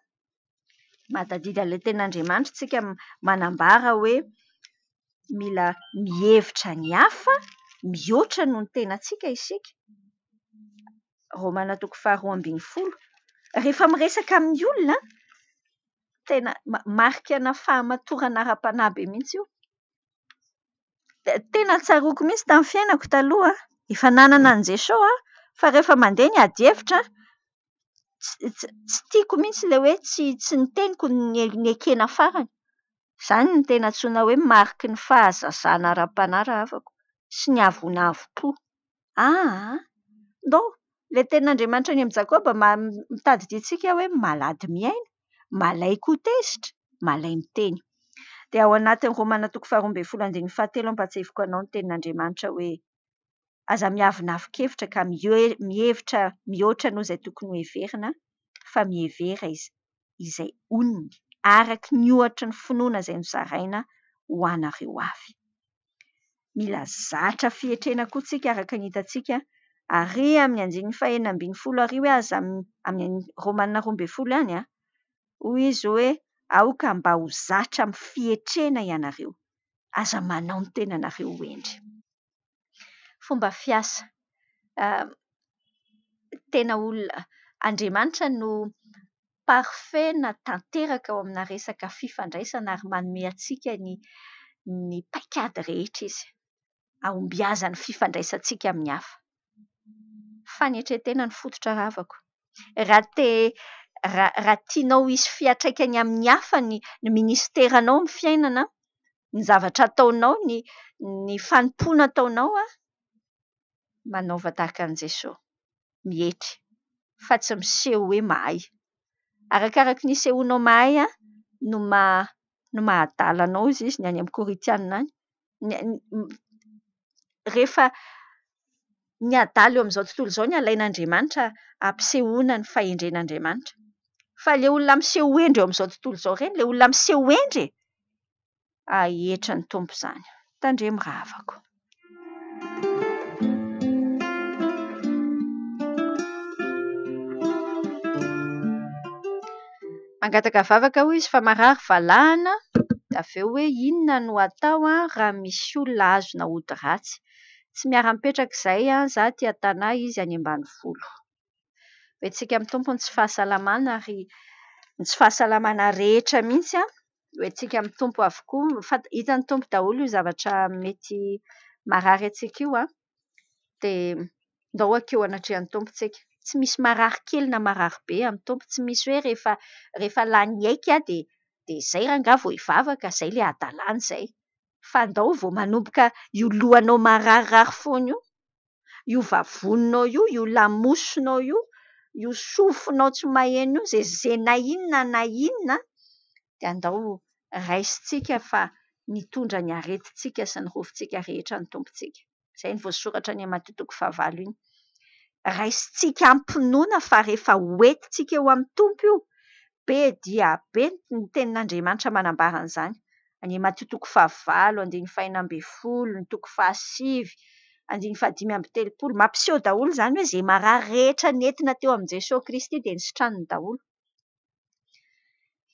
mahatadidy an'ilay tenin'Andriamanitra tsika manambara hoe mila mihevitra ny hafa mihoatra noho ny tenantsika isika. Romana toko 12:20. Rehefa miresaka amin'ny olona tena marikana fahamatorana ara-panahy be mihitsy io. Tena tsaroako mihitsy tamin'ny fiainako taloha, efa nanana an' Jesao fa rehefa mandeha ny ady hevitra tsy tiako mihitsy ilay hoe tsy niteniko ny ekena farany. Izany ny tena antsoina hoe mariky ny fahazazana ara-panahy raha havako sy ny avonavo-po. Ndao ilay tenin'Andriamanitra any amin'ny Jakoba mitadidiantsika hoe malady miaina, malay koa tezitra, malay miteny. Dia ao anatin'ny Romana toko 12:17 ampatsefiko anao ny tenin'Andriamanitra hoe aza miavonavo-kevitra ka mihevitra mihoatra noho izay tokony ho heverina fa mihevera izay onony araka ny ohatra ny finoana izay nozaraina ho anareo avy. Mila zatra fihetrena koa tsika araka ny hitantsika ary amin'ny 9:12 hoe aza amin'ny Romana 12 ihany hoy izy hoe aoka mba ho zatra amin'ny fihetrena ianareo, aza manao ny tenanareo endry. Fomba fiasa tena olona Andriamanitra no parfait na tanteraka ao amina resaka fifandraisana ary manome antsika ny paikady rehetra izy. Ahombiaza ny fifandraisantsika amin'ny hafa. Fanetretena ny fototra ravako. Raha tianao hisy fiatraikany amin'ny hafa ny ministeranao amin'ny fiainana, ny zavatra ataonao, ny fanompoana ataonao manaova tahaka an'i Jesao. Mihetry fa tsy miseho hoe mahay. Arakaraka ny sehoanao mahay no mahadala anao izy ny any amin'ny Koritianina any. Rehefa ny adala eo amin'izao tontolo izao ny alain'Andriamanitra ampisehoana ny fahendren'Andriamanitra. Fa ilay olona miseho endry eo amin'izao tontolo izao ireny, ilay olona miseho endry hihetra ny tompo izany. Tandremo raha havako. Mangataka vavaka hoy izy fa marary valahana, avy eo hoe inona no atao raha misy olona azona ody ratsy. Tsy miara-mipetraka izay za aty an-tanahy izy any ambanivolo. Hoentsika amin'ny tompony tsy fahasalamana ary ny tsy fahasalamana rehetra mihitsy hoentsika amin'ny tompo avokoa. Hitan'ny tompo daholo io zavatra mety marary antsika io dia ndao akeo anatrehan'ny tompontsika. Tsy misy marary kely na marary be amin'ny tompo. Tsy misy hoe rehefa lany aiky dia izay ranga vao hivavaka, izay ilay adalàna izay. Fa ndao vao manomboka io lohanao mararirary foana io vavononao io lamosonao io sofinao tsy maheno io, izay na inona dia andao raisintsika fa nitondra ny aretintsika sy ny rovintsika rehetra ny tompontsika. Izay ny voasoratra any amin'ny Matteo toko 9 iny. Raisintsika ampinoana fa rehefa hoentintsika eo amin'ny tompo io, be dia be ny tenin'Andriamanitra manambara an'izany. Any Matteo toko 9, 14, ny toko 7, 15:30 mampiseho daholo izany hoe izay marary rehetra nentina teo amin'i Jesao Kristy dia nisitraniny daholo.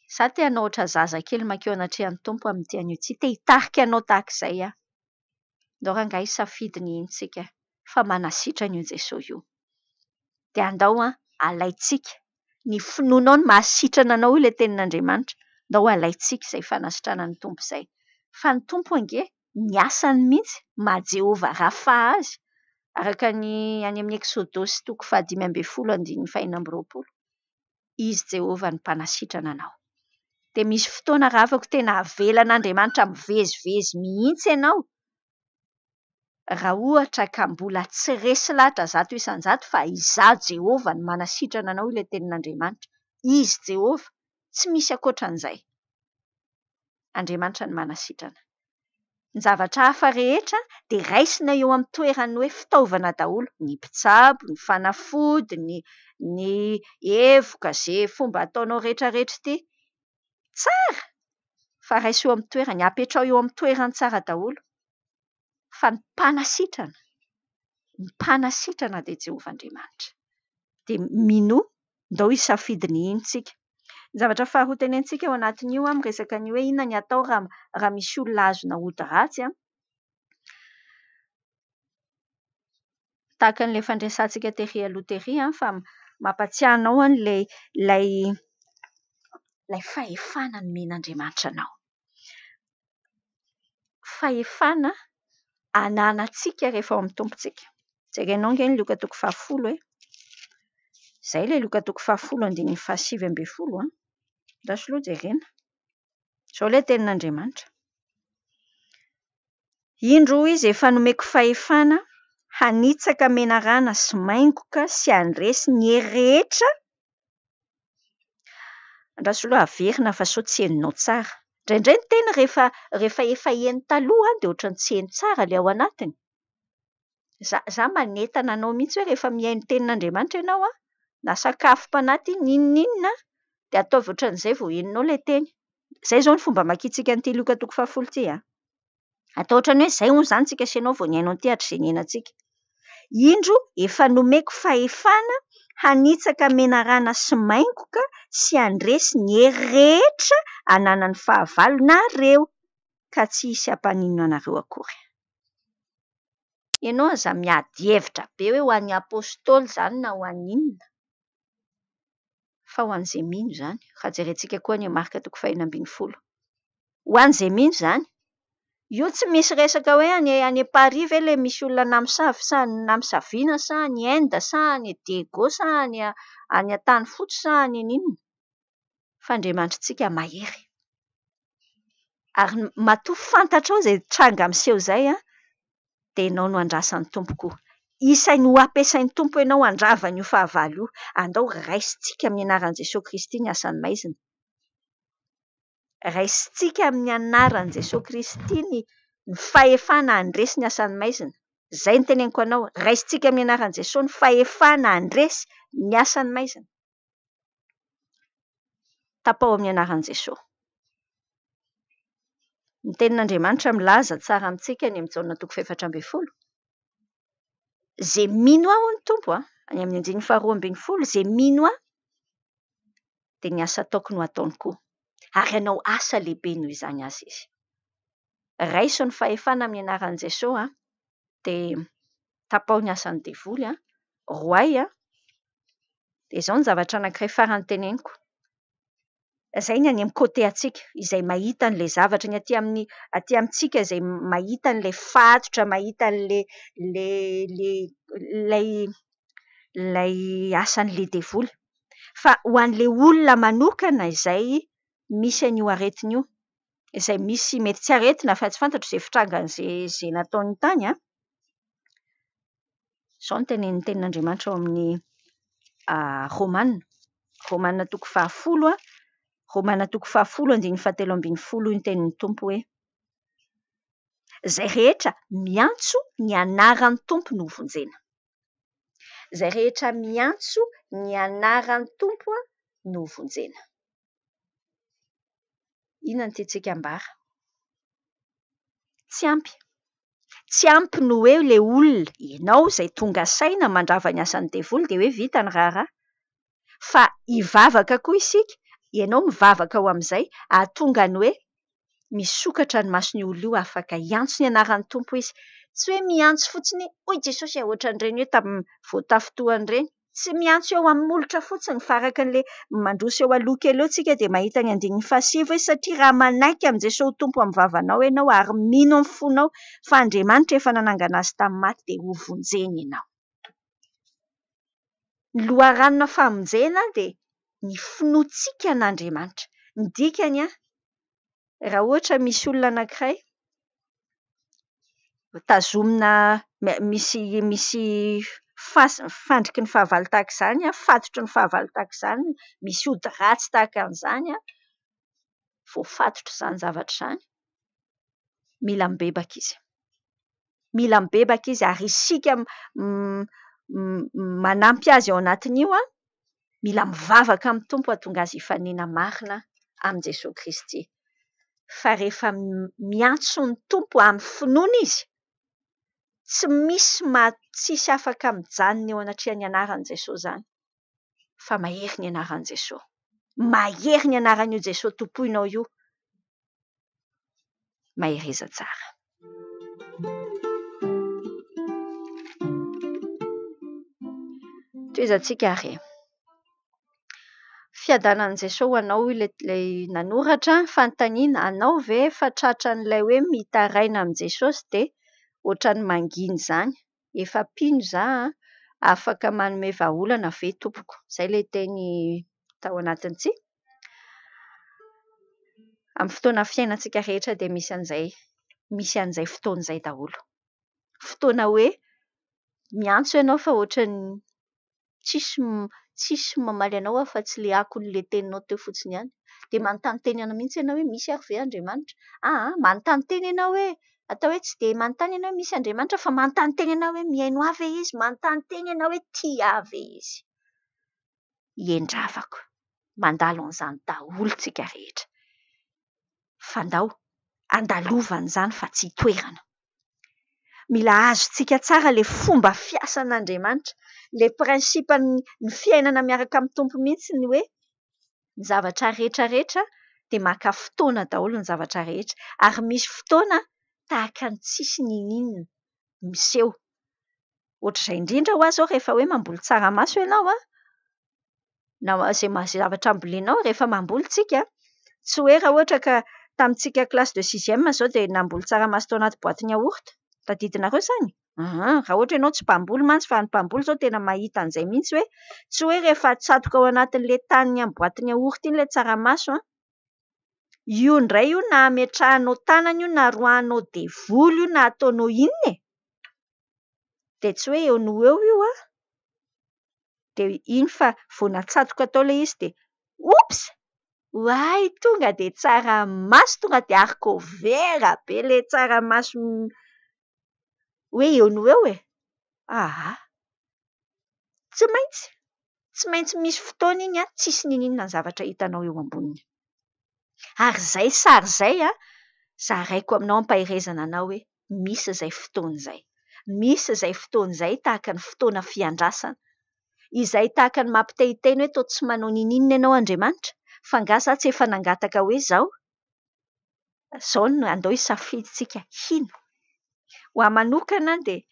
Izaho te hanao ohatra zaza kely mankeo anatrehan'ny tompo amin'ity anio tsy te hitarika anao tahaka izay Andao rangahy hisafidy ny intsika fa manasitrana io Jesao io. Dia andao alaitsika ny finoanao ny mahasitrana anao ilay tenin'Andriamanitra. Andao alaitsika izay fanasitranan'ny tompo izay. Fa ny tompo ange ny asany mihitsy Jehova rafa azy araka ny any amin'ny Eksodosy toko 15:20. Izy Jehova ny mpanasitrana anao. Dia misy fotoana raha havako tena avelan'Andriamanitra mivezivezy mihitsy ianao. Raha ohatra ka mbola tsy resy lahatra 100 isan-100 fa izaho Jehova ny manasitrana anao ilay tenin'Andriamanitra. Izy Jehova tsy misy ankoatran'izay. Andriamanitra ny manasitrana. Ny zavatra hafa rehetra dia raisina eo amin'ny toerany hoe fitaovana daholo. Ny mpitsabo, ny fanafody, ny evoka, izay fomba ataonao rehetrarehetra ity. Tsara! Fa raisy eo amin'ny toerany, apetrao eo amin'ny toerany tsara daholo. Fa ny mpanasitrana dia Jehova Andriamanitra. Dia mino ndao hisafidy ny intsika. Ny zavatra faharoa tenentsika ao anatin'io miresaka ny hoe inona ny atao raha misy olona azona ody ratsy tahaka an'ilay fandraisantsika tery aloha tery fa mampatsiahy anao ilay fahefana nomen'Andriamanitra anao. Fahefana ananantsika rehefa ao amin'ny tompontsika. Jerenao nge ny Luka 10 Zay ilay Luka 10:27 Ndasoloha jerena. Zao ilay tenin'Andriamanitra. Indro izy efa nomeko fahefana hanitsaka menarana sy maingoka sy handresy ny hery rehetra. Ndasoloha averina fa sao tsy heninao tsara. Indraindray ny tena rehefa efa heny taloha dia ohatran'ny tsy heny tsara ilay ao anatiny. Za manentana anao mihitsy hoe rehefa mihaino tenin'Andriamanitra ianao na sakafo mpanaty ninninna dia ataovy ohatran'izay vao heninao ilay teny. Zay zao ny fomba makitsika an'ity Luka 10 ity. Atao ohatran'ny hoe zay hono izany tsika sy ianao vao nihaino an'ity hatrizay niainantsika. Indro efa nomeko fahefana hanitsaka menarana sy maingoka sy handresy ny hery rehetra hananany fahavalonareo ka tsy hisy hampaninona anareo akory. Ianao aza miady hevitra be hoe ho an'ny apôstôly izany na ho an'inona. Fa ho an'izay mino izany. Raha jerentsika koa ny Marika 5:20. Ho an'izay mino izany. Io tsy misy resaka hoe any Paris ve ilay misy olona namisavy sa namisaviana sa any Inde sa any Diego sa any an-tany fotsy sa any ninona. Fa Andriamanitrantsika mahery. Ary matoa fantatra ao izay tranga miseho izay dia ianao no andrasan'ny tompoko. Isainy ho ampiasain'ny tompo ianao handravana io fahavalo io. Andao raisintsika amin'ny anaran'i Jesosy Kristy ny asan'ny maizina. Raisintsika amin'ny anaran'i Jesosy Kristy ny fahefana handresy ny asan'ny maizina. Izay ny teneniko anao. Raisintsika amin'ny anaran'i Jesosy ny fahefana handresy ny asan'ny maizina. Tapao amin'ny anaran'i Jesosy. Ny tenin'Andriamanitra milaza tsara amintsika ny amin'ny Jaona 4:12. Zay mino aho ny tompo any amin'ny 2:12 zay mino aho dia ny asa ataoko no ataony koa. Ary ianao asa lehibe noho izany azy izy. Raiso ny fahefana amin'ny anaran'i Jesosy dia tapao ny asan'ny devoly roay dia izao ny zavatra anankiray farany teneniko. Izay ny any amin'ny côté atsika izay mahita an'ilay zavatra ny aty amintsika izay mahita an'ilay fatotra, mahita an'ilay asan'ilay devoly. Fa ho an'ilay olona manokana izay misy an'io aretina io, izay misy mety tsy aretina fa tsy fantatro izay fitrangan'izay nataony tany Izao ny tenin'Andriamanitra ao amin'ny Romanina 10:10 Romanina 10:17 ny tenin'ny tompo hoe izay rehetra miantso ny anaran'ny tompo no vonjena. Izay rehetra miantso ny anaran'ny tompo no vonjena. Inona ny tiantsika ambara? Tsy ampy. Tsy ampy no hoe ilay olona ianao izay tonga saina mandrava ny asan'ny devoly dia hoe vita ny raharaha. Fa hivavaka koa isika, ianao mivavaka ho amin'izay ahatonga ny hoe misokatra ny mason'io olona io afaka hiantso ny anaran'ny tompo izy. Tsy hoe miantso fotsiny hoy Jesosy ohatran'ireny hoe tamin'ny voatafotoan'ireny. Tsy miantso eo amin'ny molotra fotsiny faraka an'ilay mandroso eo aloha kely eo tsika dia mahita ny 5:7 satria raha manaiky amin'ny Jesosy tompo amin'ny vavanao ianao ary mino amin'ny fonao fa Andriamanitra efa nanangana azy tamin'ny maty dia ho vonjeny ianao. Ny loharanona famonjena dia ny finoantsika an'Andriamanitra. Ny dikany raha ohatra misy olona anankiray tazomina misy fandriky ny fahavalo tahaka izany, fatotry ny fahavalo tahaka izany, misy ody ratsy tahaka an'izany, voafatotra izany zavatra izany, mila mibebaka izy. Mila mibebaka izy ary isika manampy azy ao anatin'io mila mivavaka amin'ny tompo hahatonga azy hifanena marina amin'i Jesosy Kristy. Fa rehefa miantso ny tompo amin'ny finoana izy, tsy misy tsisy afaka mijanona eo anatrihan'ny anaran'i Jesosy izany. Fa mahery ny anaran'i Jesosy. Mahery ny anaran'io Jesosy tompoinao io. Mahereza tsara. Toezantsika re. Fiadanan'i Jesosy ho anao ilay nanoratra fanontaniana, anao ve efa tratran'ilay hoe mitaraina amin'i Jesosy dia ohatran'ny mangina izany. Efa pino za afaka manome vahaolana ve tompoko. Izay ilay teny tao anatin'ity. Amin'ny fotoana fiainantsika rehetra dia misy an'izay fotoana izay daholo. Fotoana hoe miantso ianao fa ohatran'ny tsisy mamaly anao fa tsy le akon'ilay teninao teo fotsiny ihany. Dia manontany teny ianao mihitsy ianao hoe misy ary ve Andriamanitra? Manontany teny ianao hoe atao hoe tsy dia manontany ianao hoe misy Andriamanitra fa manontany teny ianao hoe mihaino avy izy, manontany teny ianao hoe tia avy izy. Hiendravako mandalo an'izany daholo tsika rehetra. Fandao andalovana izany fa tsy hitoerana. Mila azontsika tsara le fomba fiasan'Andriamanitra, le prinsipa ny fiainana miaraka amin'ny tompo mihitsy ny hoe ny zavatra rehetra dia maka fotoana daholo ny zavatra rehetra. Ary misy fotoana tahaka ny tsisy ninina miseho. Ohatr'izay indrindra ho azy rehefa hoe mamboly tsaramaso ianao na izay zavatra ambolenao rehefa mamboly tsika, tsy hoe raha ohatra ka tamintsika classe de 6e zao dia namboly tsaramaso tao anaty boatin'ny yaourt. Tadidinareo izany? Raha ohatra ianao tsy mpamboly mantsy fa ny mpamboly zao tena mahita an'izay mihitsy hoe tsy hoe rehefa atsatoka ao anatin'ilay taniny amin'ny boatin'ny yaourt iny ilay tsaramaso, io indray io na ametrahanao tanana io na roahanao devoly io na ataonao inona e. Dia tsy hoe eo no eo io dia iny fa vao natsatoka tao ilay izy dia ops! Hoay tonga dia tsaramaso, tonga dia haricot-vert be ilay tsaramaso hoe eo no eo e. Tsy maintsy misy fotoana iny tsisy ninina ny zavatra hitanao eo amboniny. Ary izay sary izay zaraiko aminao ampahirezana anao hoe misy izay fotoana izay. Misy izay fotoana izay tahaka ny fotoana fiandrasana. Izay tahaka ny mampitehiteny hoe toa tsy manao ninina ianao Andriamanitra, fa angaha za tsy efa nangataka hoe izao no andao hisafiditsika ino. Ho ahy manokana dia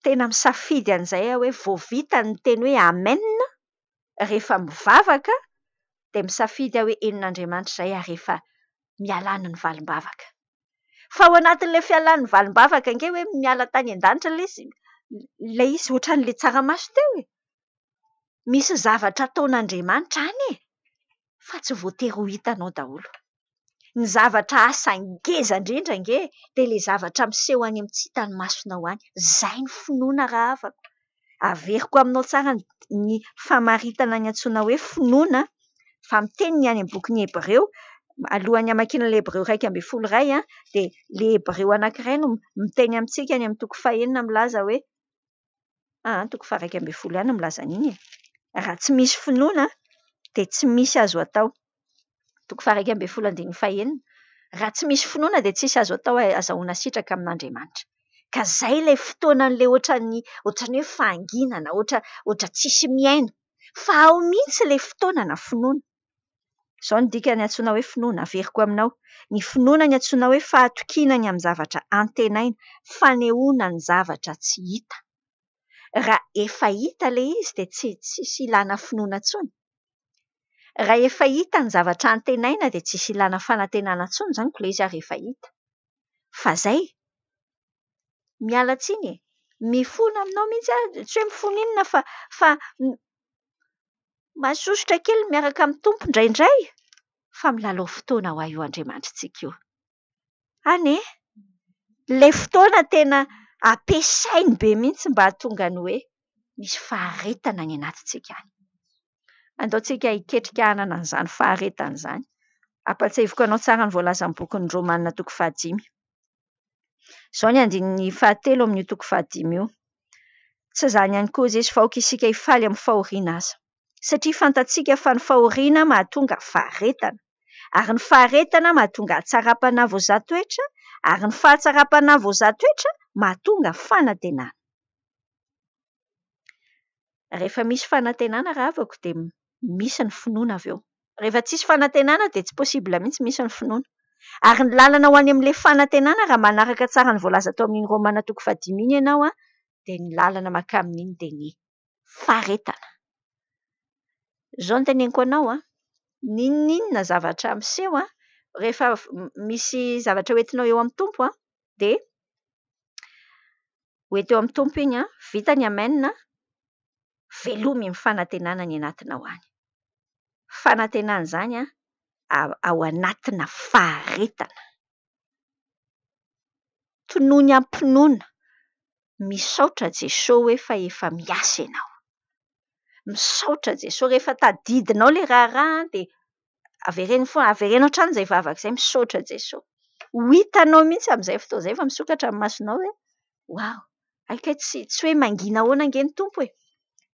tena misafidy an'izay hoe vao vita ny teny hoe amen rehefa mivavaka dia misafidy hoe henon'Andriamanitra izay rehefa mialana ny valim-bavaka. Fa ao anatin'ilay fialan'ny valim-bavaka ange hoe miala tany an-danitra ilay izy ohatran'ilay tsaramaso teo e. Misy zavatra ataon'Andriamanitra any e, fa tsy voatery ho hitanao daholo. Ny zavatra asa ngeza indrindra ange dia ilay zavatra miseho any amin'ny tsy hitan'ny masonao any. Izay ny finoana raha afaka. Averiko aminao tsara ny famaritana ny antsoina hoe finoana fa miteny ny any amin'ny bokin'ny Hebreo, alohan'ny hamakiana ilay Hebreo 1:12 dia ilay Hebreo anankiray no miteny amintsika any amin'ny toko 9 milaza hoe toko 1:12 ihany milaza an'iny e. Raha tsy misy finoana dia tsy misy azo atao. Toko 1:12 raha tsy misy finoana dia tsisy azo atao azahoana sitraka amin'Andriamanitra. Ka izay ilay fotoanan'ilay ohatran'ny hoe fahanginana, ohatra tsisy miaino. Fa ao mihitsy ilay fotoana na finoana. Izao ny dikany antsoina hoe finoana, averiko aminao. Ny finoana ny antsoina hoe fahatokinany amin'ny zavatra antenaina, fanehoana ny zavatra tsy hita. Raha efa hita ilay izy dia tsisy ilana finoana intsony. Raha efa hita ny zavatra antenaina dia tsisy ilana fanantenana intsony izany koa ilay izy rehefa hita. Fa izay miala tsiny e. Mifono aminao mihitsy tsy hoe mifono inona fa masosotra kely miaraka amin'ny tompo indraindray fa milalao fotoana ho ahy io Andriamanitrantsika io. Anie ilay fotoana tena ampiasainy be mihitsy mba hahatonga ny hoe misy faharetana any anatintsika any. Andaontsika hiketrika hanana an'izany faharetana izany. Ampatsahiviko anao tsara ny voalazan'ny bokin'ny Romanina toko 5. Izao ny andininy 7 amin'io toko 5 io. Tsy izany ihany koa Jesosy vahoaka isika hifaly amin'ny fahoriana aza. Satria fantatsika fa ny fahoriana mahatonga faharetana. Ary ny faharetana mahatonga hatsarapanavo zatoetra, ary ny fahatsarapanavo zatoetra mahatonga fanantenana. Rehefa misy fanantenana raha avako dia misy ny finoana avy eo. Rehefa tsisy fanantenana dia tsy possible mihitsy misy ny finoana. Ary ny lalana ho any amin'ilay fanantenana raha manaraka tsara ny voalaza tao amin'iny Romana toko 5 iny ianao dia ny lalana maka amin'iny dia ny faharetana. Zao no teneniko anao n'inona zavatra miseho rehefa misy zavatra hoentinao eo amin'ny tompo dia hoety eo amin'ny tompo iny vita ny amainina, velomy ny fanantenana ny anatinao any. Fanantenana izany ao anatina faharetana. Tonoany ampinoana, misaotra Jesosy hoe fa efa miasa ianao. Misaotra Jesosy rehefa tadidinao ilay raharaha dia averenao hatrany izay vavaka izay misaotra Jesosy. Ho hitanao mihitsy amin'izay fotoana izay fa misokatra amin'ny masonao hoe wow, aika tsy hoe mangina ahoana ange ny tompo e.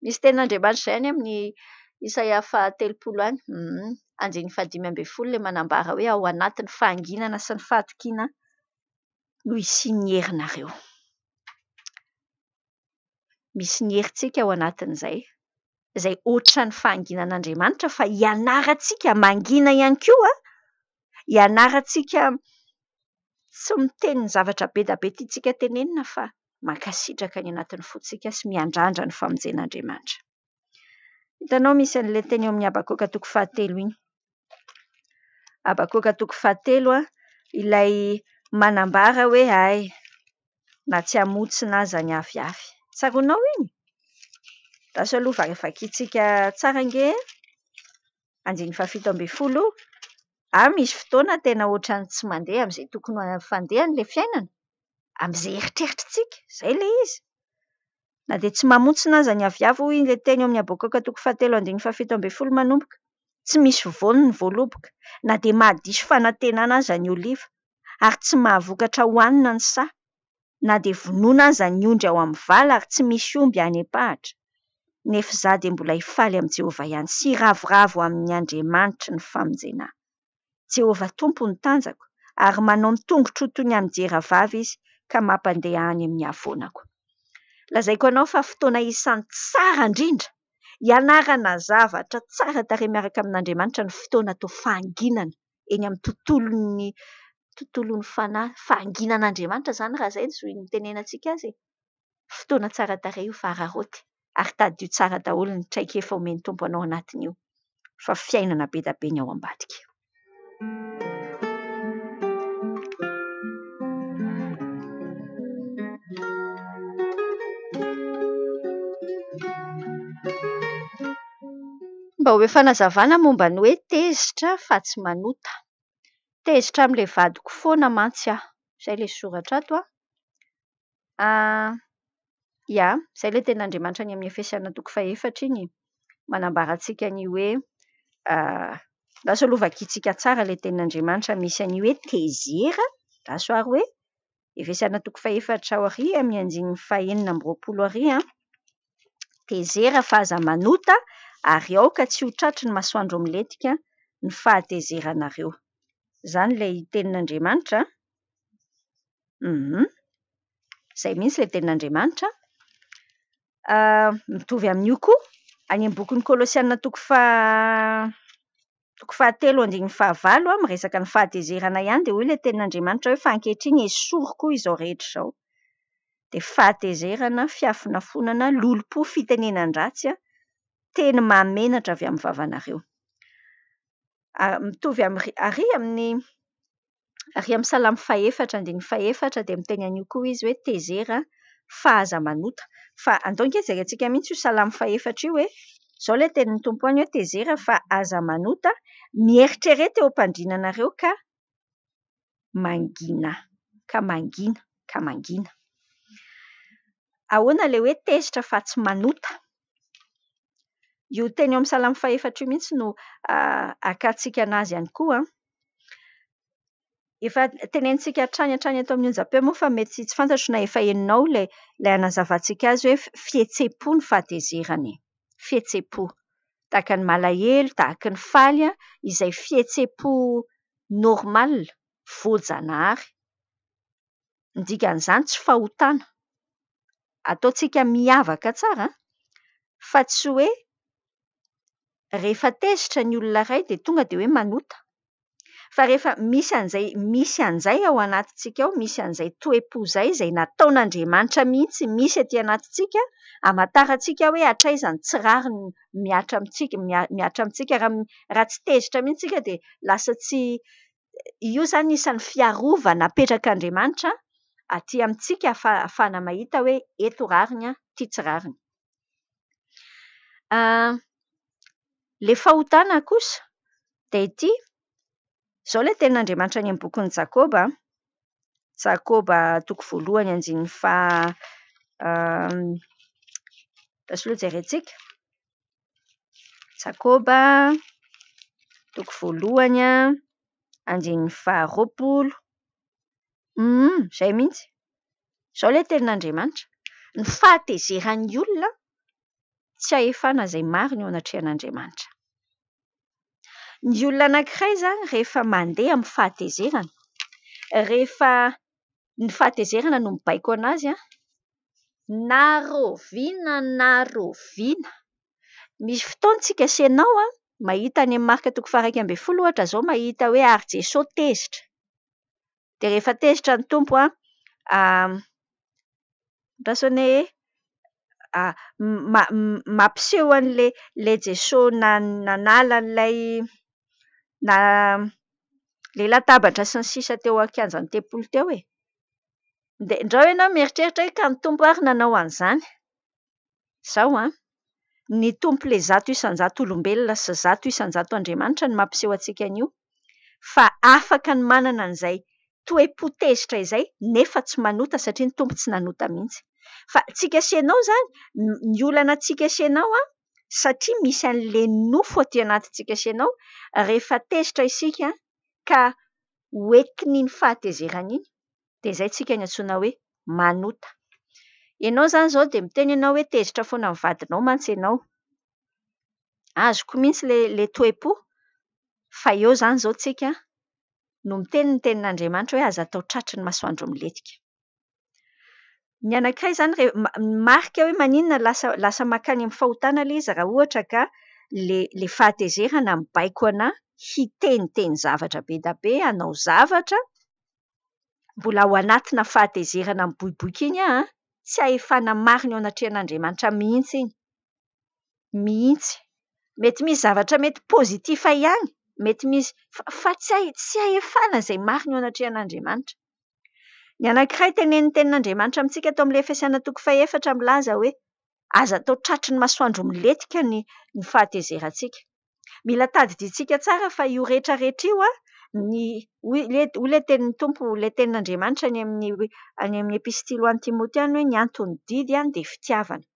Misy tenin'Andriamanitra izay any amin'ny Isaia 30 any, 5:12 ilay manambara hoe ao anatin'ny fahanginana sy ny fahatokiana no isiany ny herinareo. Misy ny herintsika ao anatin'izay, izay ohatra ny fahanginan'Andriamanitra fa hianarantsika mangina ihany koa, hianarantsika tsy miteny ny zavatra be da be tiantsika tenenina fa mankasitraka ny anatin'ny fontsika sy miandrandra ny famonjen'Andriamanitra. Hitanao misy an'ilay teny eo amin'ny Habakoka 3:7 iny. Habakoka 3:7 ilay manambara hoe ay, na tsy hamotsina aza ny aviavy. Tsaronao iny? Raso aloha vakiantsika tsara ange 7:12. Misy fotoana tena ohatran'ny tsy mandeha amin'izay tokony fandehany ilay fiainana, amin'izay eritreritrintsika, izay ilay izy. Na dia tsy mamotsina aza ny aviavy hoy ilay teny eo amin'ny Habakoka 3:7 manomboka. Tsy misy voany ny voaloboka, na dia mahadiso fanantenana aza ny oliva, ary tsy mahavokatra hohanina ny saha, na dia vonoina aza ny ondry ao amin'ny vala ary tsy misy omby any am-pahatra. Nefa izaho dia mbola hifaly amin'ny Jehovah ihany, sy ravoravo amin'ny Andriamanitra ny famonjenahy. Jehovah tompo ny tanjako, ary manao mitongotro toy ny amin'ny jeravavy izy, ka mampandeha any amin'ny havoanako. Lazaiko anao fa fotoana isan'ny tsara indrindra, hianarana zavatra tsara tarehy miaraka amin'Andriamanitra ny fotoana atao fahanginana eny amin'ny tontolon'ny fahanginan'Andriamanitra izany raha izay no tenenantsika azy. Fotoana tsara tarehy io fa hararoty, ary tadio tsara daholo ny traikefa omeny tompo anao anatin'io, fa fiainana be da be ny ao ambadika. Mba hoe fanazavana momba ny hoe tezitra fa tsy manota. Tezitra amin'ilay vadiko foana mantsy aho. Izay ilay soratra ato izay ilay tenin'Andriamanitra ny amin'ny Efesiana 4:4 iny. Manambara antsika ny hoe raso aloha vakiantsika tsara ilay tenin'Andriamanitra misy any hoe tezera, raso ary hoe Efesiana 4:4 amin'ny 9:20. Tezera fa aza manota ary aoka tsy ho tratry ny masoandro milentika ny fahatezeranareo. Izany ilay tenin'Andriamanitra. Izay mihitsy ilay tenin'Andriamanitra. Mitovy amin'io koa any amin'ny bokin'ny Kolosiana 3:7 miresaka ny fahatezerana ihany dia hoy ilay tenin'Andriamanitra hoe fa ankehitriny esoriko izao rehetra izao. Dia fahatezerana, fiafinafonana, lolo-po, fitenenan-dratsy, teny mahamenatra avy amin'ny vavanareo. Mitovy ary amin'ny Salamy 4:4 dia miteny an'io koa izy hoe tezera fa aza manota. Fa andao ange jerentsika mihitsy io Salamy 4 io hoe izao ilay tenin'ny tompo any hoe tezera fa aza manota, mieritrerety eo am-pandrinanareo ka mangina. Ahoana ilay hoe tezitra fa tsy manota? Io teny eo amin'ny Salamy 4 io mihitsy no akantsika anazy ihany koa. Efa tenenitsika hatrany ato amin'ny onjampeo moa fa mety tsy fantatro na efa heninao ilay anazavantsika azy hoe fihetsem-po ny fahatezerany. Fihetsem-po. Tahaka ny malahelo, tahaka ny faly, izay fihetsem-po normal, voajanahary. Ny dikan'izany tsy fahotana. Ataontsika miavaka tsara, fa tsy hoe rehefa tezitra ny olona iray dia tonga dia hoe manota. Fa rehefa misy an'izay ao anatintsika ao, misy an'izay toe-po izay nataon'Andriamanitra mihitsy misy etỳ anatintsika, hamantarantsika hoe hatraizany tsy rary miatra amintsika raha tsy tezitra mihitsy tsika dia lasa tsy, io zany isan'ny fiarovana apetrak'Andriamanitra aty amintsika ahafahana mahita hoe eto rariny, ity tsy rariny. Le fahotana kosa dia ity, izao ilay tenin'Andriamanitra any amin'ny bokin'ny Jakoba, toko voalohany andininy tasoloha jerentsika. Jakoba toko voalohany andininy 20. Izay mihitsy. Izao ilay tenin'Andriamanitra. Ny fahatezeran'ny olona tsy ahefana izay marina eo anatrehan'Andriamanitra. Ny olona anankiray izany rehefa mandeha amin'ny fahatezerana, rehefa ny fahatezerana no mibaiko anazy, naroviana. Misy fotoana tsika sy ianao mahita any amin'ny marika toko 1:10 ohatra izao, mahita hoe ary Jesosy tezitra. Dia rehefa tezitra ny tompo mampiseho an'ilay Jesosy nanala an'ilay le latabatra sy ny sisa teo an-kianjan'ny tempolo teo e. Dia indray ianao mieritreritra hoe ka ny tompo ary nanao an'izany. Izao ny tompo ilay 100 isan-jato olombelona sy 100 isan-jato Andriamanitra no mampiseho antsika an'io, fa afaka ny manana an'izay toe-po tezitra izay nefa tsy manota satria ny tompo tsy nanota mihitsy. Fa tsika sy ianao izany, ny olana tsika sy ianao satria misy an'ilay nofo aty anatintsika sy ianao, rehefa tezitra isika ka hoentin'iny fahatezerana iny, dia izay tsika no antsoina hoe manota. Ianao izany izao dia miteny ianao hoe tezitra foana amin'ny vadinao mantsy ianao. Azoko mihitsy le toe-po, fa eo izany izao tsika no miteny ny tenin'Andriamanitra hoe aza atao tratry ny masoandro miletika. Ny anankiray izany marika hoe maninona lasa mankany amin'ny fahotana ilay izy raha ohatra ka le fahatezerana mibaiko anahy hiteniteny zavatra be da be, hanao zavatra mbola ao anatina fahatezerana miboiboika iny tsy ahefana marina eo anatrehan'Andriamanitra mihitsy iny. Mihitsy. Mety misy zavatra mety pozitiva ihany, mety misy fa tsy ahefana izay marina eo anatrehan'Andriamanitra. Ny anankiray tenenin'ny tenin'Andriamanitra amintsika tao amin'ilay Efesiana 4 milaza hoe aza atao tratry ny masoandro miletika ny fahatezerantsika. Mila tadidintsika tsara fa io rehetrarehetra io ilay tenin'ny tompo, ilay tenin'Andriamanitra any amin'ny epistily ho an'ny Timothée hoe ny antony didy dia fitiavana.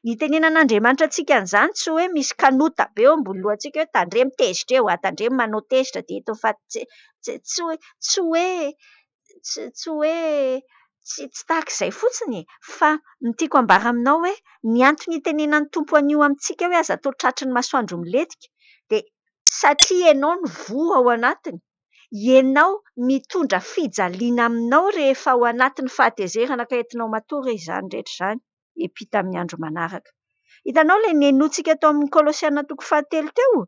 Ny tenenan'Andriamanitra antsika an'izany tsy hoe misy kanota be eo ambony lohantsika hoe tandremo tezitra eo, tandremo manao tezitra dia eto tsy tahak'izay fotsiny, fa ny tiako ambara aminao hoe ny antony itenenan'ny tompo an'io amintsika hoe aza atao tratry ny masoandro miletika dia satria ianao no voa ao anatiny, ianao mitondra fijaliana aminao rehefa ao anatin'ny fahatezerana ka entinao matory izany rehetra izany hiampita amin'ny andro manaraka. Hitanao ilay nenoantsika tao amin'ny Kolosiana 3 teo,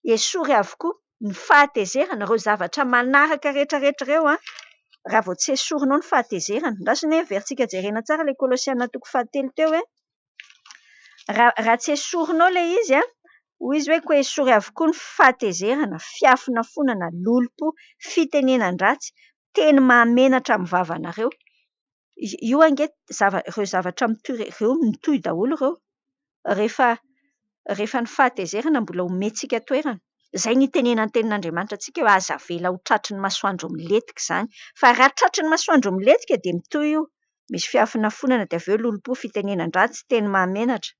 esory avokoa ny fahatezerana, ireo zavatra manaraka rehetrarehetra ireo raha vao tsy esorinao ny fahatezerana. Andrasony hoe versika jerena tsara ilay Kolosiana 3 teo raha tsy esorinao ilay izy hoy izy hoe koa esory avokoa ny fahatezerana, fiafina fonana, lolo-po, fitenenan-dratsy, teny mahamenatra amin'ny vavanareo. Io ange ireo zavatra mitohy daholo ireo rehefa ny fahatezerana mbola omentsika toerana. Izay ny tenenan'ny tenin'Andriamanitra antsika hoe aza avela ho tratry ny masoandro miletika izany. Fa raha tratry ny masoandro miletika dia mitohy io. Misy fiafina fonana dia avy eo lolo-po, fitenenan-dratsy, teny mahamenatra.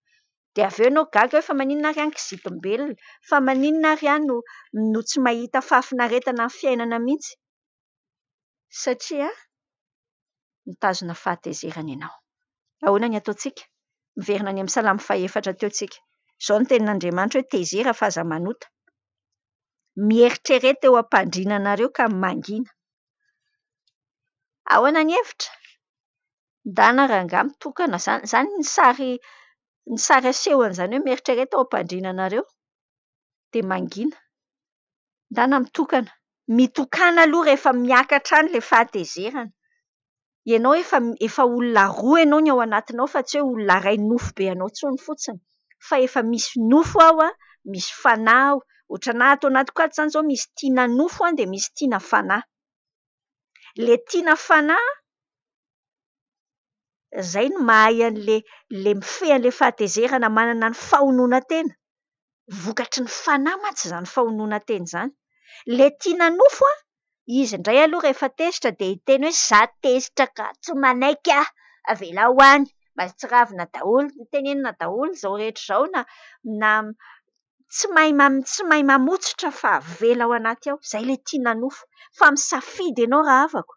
Dia avy eo ianao gaga hoe fa maninona ary any kizitim-belona, fa maninona ary any no tsy mahita fahafinaretana amin'ny fiainana mihitsy. Satria mitazona fahatezerana ianao. Ahoana ny ataontsika? Miverina any amin'ny Salamy 4 teo tsika. Izao ny tenin'Andriamanitra hoe tezera fa aza manota. Mieritrereta eo am-pandrinanareo ka mangina. Ahoana ny hevitra? Ndana ranga mitokana izany ny sary asehon'izany hoe mieritrereta ao am-pandrinanareo dia mangina. Ndana mitokana, mitokana aloha rehefa miakatra any le fahatezerana. Ianao efa olona roa ianao ny ao anatinao fa tsy hoe olona ray nofo be anao tsony fotsiny. Fa efa misy nofo ao misy fanahy ao. Ohatrana ato anaty quadre zany zao misy tiana nofo dia misy tiana fanahy. Le tiana fanahy zay no mahay an'le mifehy an'le fahatezerana manana ny fahonoana tena. Vokatry ny fanahy mantsy izany fahonoana tena izany. Le tiana nofo izy indray aloha rehefa tezitra dia hiteny hoe za tezitra ka tsy manaiky avela ho any. Mba tsy ravina daholo tenenina daholo izao rehetra izao na tsy mahay mamotsotra fa avela ao anaty ao. Izay le tiana nofo. Fa misafidy ianao raha avako.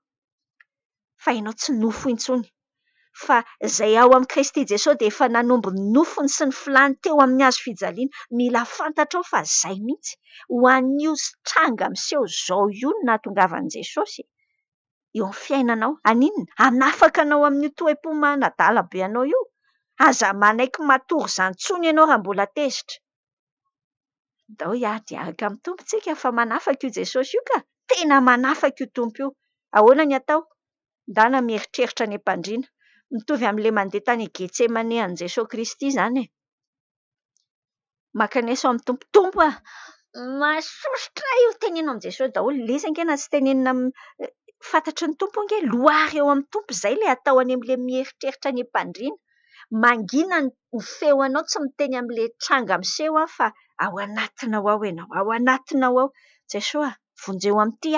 Fa ianao tsy nofo intsony. Fa izay ao amin'i Kristy Jesosy dia efa nanombo ny nofony sy ny filany teo amin'ny hazo fijaliana. Mila fantatrao fa izay mihitsy. Ho an'io tranga miseho izao io no nahatongavan'i Jesosy eo amin'ny fiainanao. Aninona? Hanafaka anao amin'io toe-po manadala be anao io. Aza manaiky matory izany tsony ianao raha mbola tezitra. Dao hiady araka amin'ny tompontsika fa manafaka io Jesosy io ka. Tena manafaka io tompo io. Ahoana ny atao? Ndana mieritreritra ny Mpandriana. Mitovy amin'ilay mandeha tany Getsemane an'i Jesosy Kristy izany e. Makanesa amin'ny tompo. Tompo masosotra io tenenina amin'i Jesosy daholo. Leza ankena tsy tenenina fantatry ny tompo ange. Loary eo amin'ny tompo izay le atao any amin'ilay mieritreritra ny Mpandriana. Mangina ny feonao tsy miteny amin'ilay tranga miseho fa ao anatinao ao ianao. Ao anatinao ao. Jesosy vonjeo amin'ity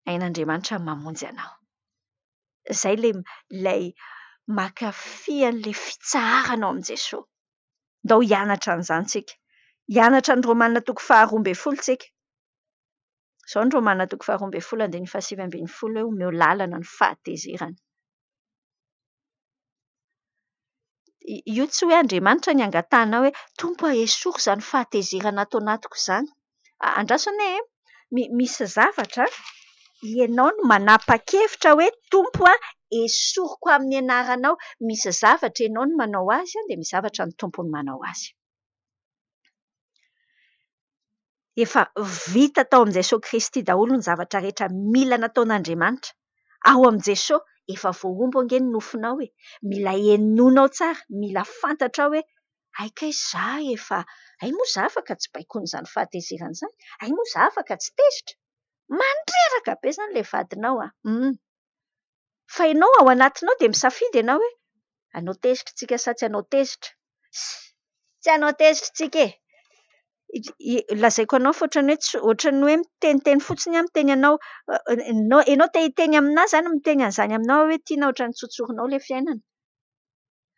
Ain'Andriamanitra mamonjy anao. Izay ilay mankafy an'ilay fitsaharanao amin'i Jesosy. Ndao hianatra an'izany tsika. Hianatra ny Romanina toko 12 tsika. Izao ny Romanina toko 12 andiny 7:20 hoe omeo lalana ny fahatezerana. Io tsy hoe Andriamanitra ny angatanao hoe tompo esory izany fahatezerana atao anatiko izany. Andrasana misy zavatra ianao no manapa-kevitra hoe tompo esoriko amin'ny anaranao. Misy zavatra ianao no manao azy dia misy zavatra ny tompo no manao azy. Efa vita tao amin'i Jesosy Kristy daholo ny zavatra rehetra mila nataon'Andriamanitra. Ao amin'i Jesosy efa voaombo ange ny nofinao e. Mila henonao tsara, mila fantatrao hoe aika izaho efa moa izaho afaka tsy baikony izany fahatezerana izany. Moa izaho afaka tsy tezitra. Mandreraka be izany ilay vadinao Fa ianao ao anatinao dia misafidy ianao hoe anao tezitra tsika sa tsy anao tezitra. Tsy anao tezitra tsika e. Lazaiko anao fa ohatran'ny hoe miteniteny fotsiny miteny anao ianao te hiteny aminahy izany miteny an'izany aminao hoe tiana ohatran'ny tsotsorinao ilay fiainana.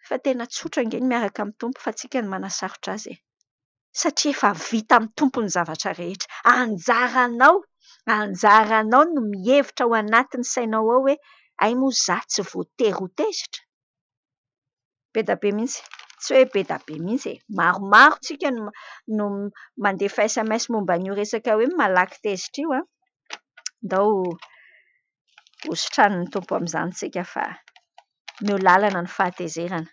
Fa tena tsotra angeny miaraka amin'ny tompo fa tsika ny manasarotra azy. Satria efa vita amin'ny tompo ny zavatra rehetra. Anjaranao no mihevitra ao anatin'ny sainao ao hoe moa izaho tsy voatery ho tezitra. Be da be mihitsy. Tsy hoe be da be mihitsy e. Maromaro tsika no mandefa SMS momba an'io resaka hoe malaky tezitra io Ndao hositranin'ny tompo amin'izany tsika fa omeo lalana ny fahatezerana.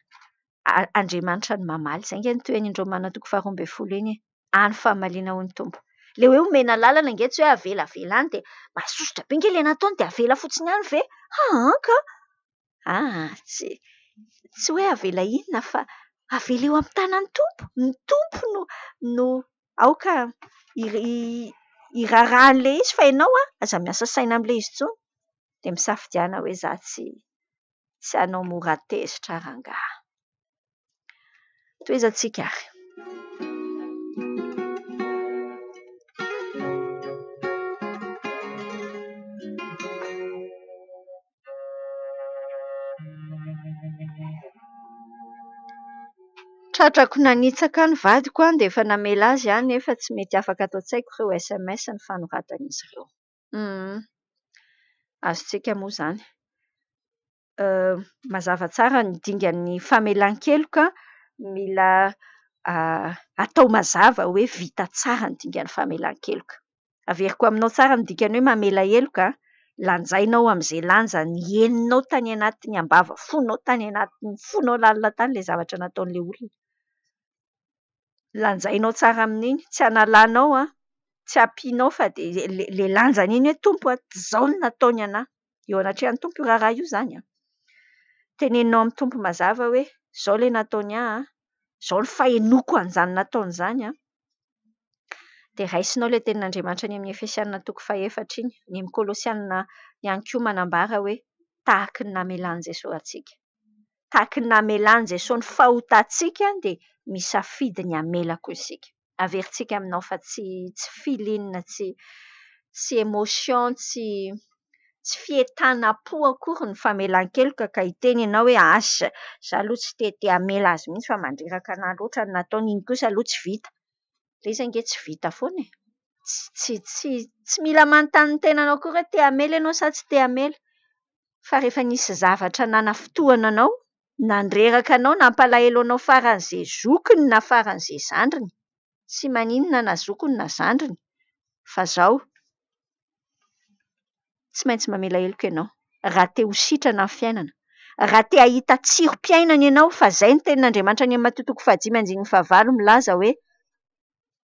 Andriamanitra ny mamaly. Izay nge ny toen'ny Romanina toko 12 iny any fahamaliana ho ny tompo. Le hoe omena lalana nge tsy hoe avelavela any dia masosotra be nge le nataony dia avela fotsiny any ve? Tsy hoe avela inona fa avela eo amin'ny tanan'ny tompo. Ny tompo no aoka irarahan'ilay izy fa ianao aza miasa saina amin'ilay izy tsony. Dia misafidiana hoe za tsy hanao mora tezitra rangaha. Toezantsika ary. Tratrako nanitsaka ny vadiko dia efa namela azy nefa tsy mety afaka atao tsaiko ireo SMS ny fanoratan'izy ireo. Azontsika moa izany. Mazava tsara ny dingan'ny famelan-keloka mila atao mazava hoe vita tsara ny dingan'ny famelan-keloka. Averiko aminao tsara ny dikany hoe mamela heloka. Lanjainao amin'izay lanja ny heninao tany anatin'ny ambava fonao tany anatin'ny fonao lalina tany ilay zavatra nataon'ilay olona. Lanjainao tsara amin'iny, tsy analanao tsy ampianao fa dia le lanjany iny hoe tompo zao no nataony anahy. Eo anatrehan'ny tompo io raharaha io zany a. Teneninao amin'ny tompo mazava hoe zao le nataony ahy, zao ny fahenoko an'izany nataony izany a. Dia raisinao le tenin'Andriamanitra ny amin'ny Efesianina 4:4 iny, ny amin'ny Kolosianina ihany koa manambara hoe tahaky ny namelan'i Jesosy antsika. Tahaky ny namelan'i Jesosy ny fahotantsika dia misafidy ny hamelako isika. Averintsika aminao fa tsy feeling, tsy émotion, tsy fientanam-po akory ny famelan-keloka ka hiteny ianao hoe asa za aloha tsy te hamela azy mihitsy fa mandreraka anahy loatra ny nataony, iny kosa aloha tsy vita. Le izy ange tsy vita foana e. Tsy mila manontany ny tenanao akory hoe te hamela ianao sa tsy te hamela. Fa rehefa nisy zavatra nanafotoana anao, nandreraka anao, nampalahelo anao faran'izay zokiny na faran'izay zandriny. Tsy maninona na zokiny na zandriny. Fa zao tsy maintsy mamela heloka ianao. Raha te ho sitrana amin'ny fiainana, raha te hahita tsirom-piainana ianao, fa izay ny tenin'Andriamanitra ny amin'ny Matotoko 5:5 milaza hoe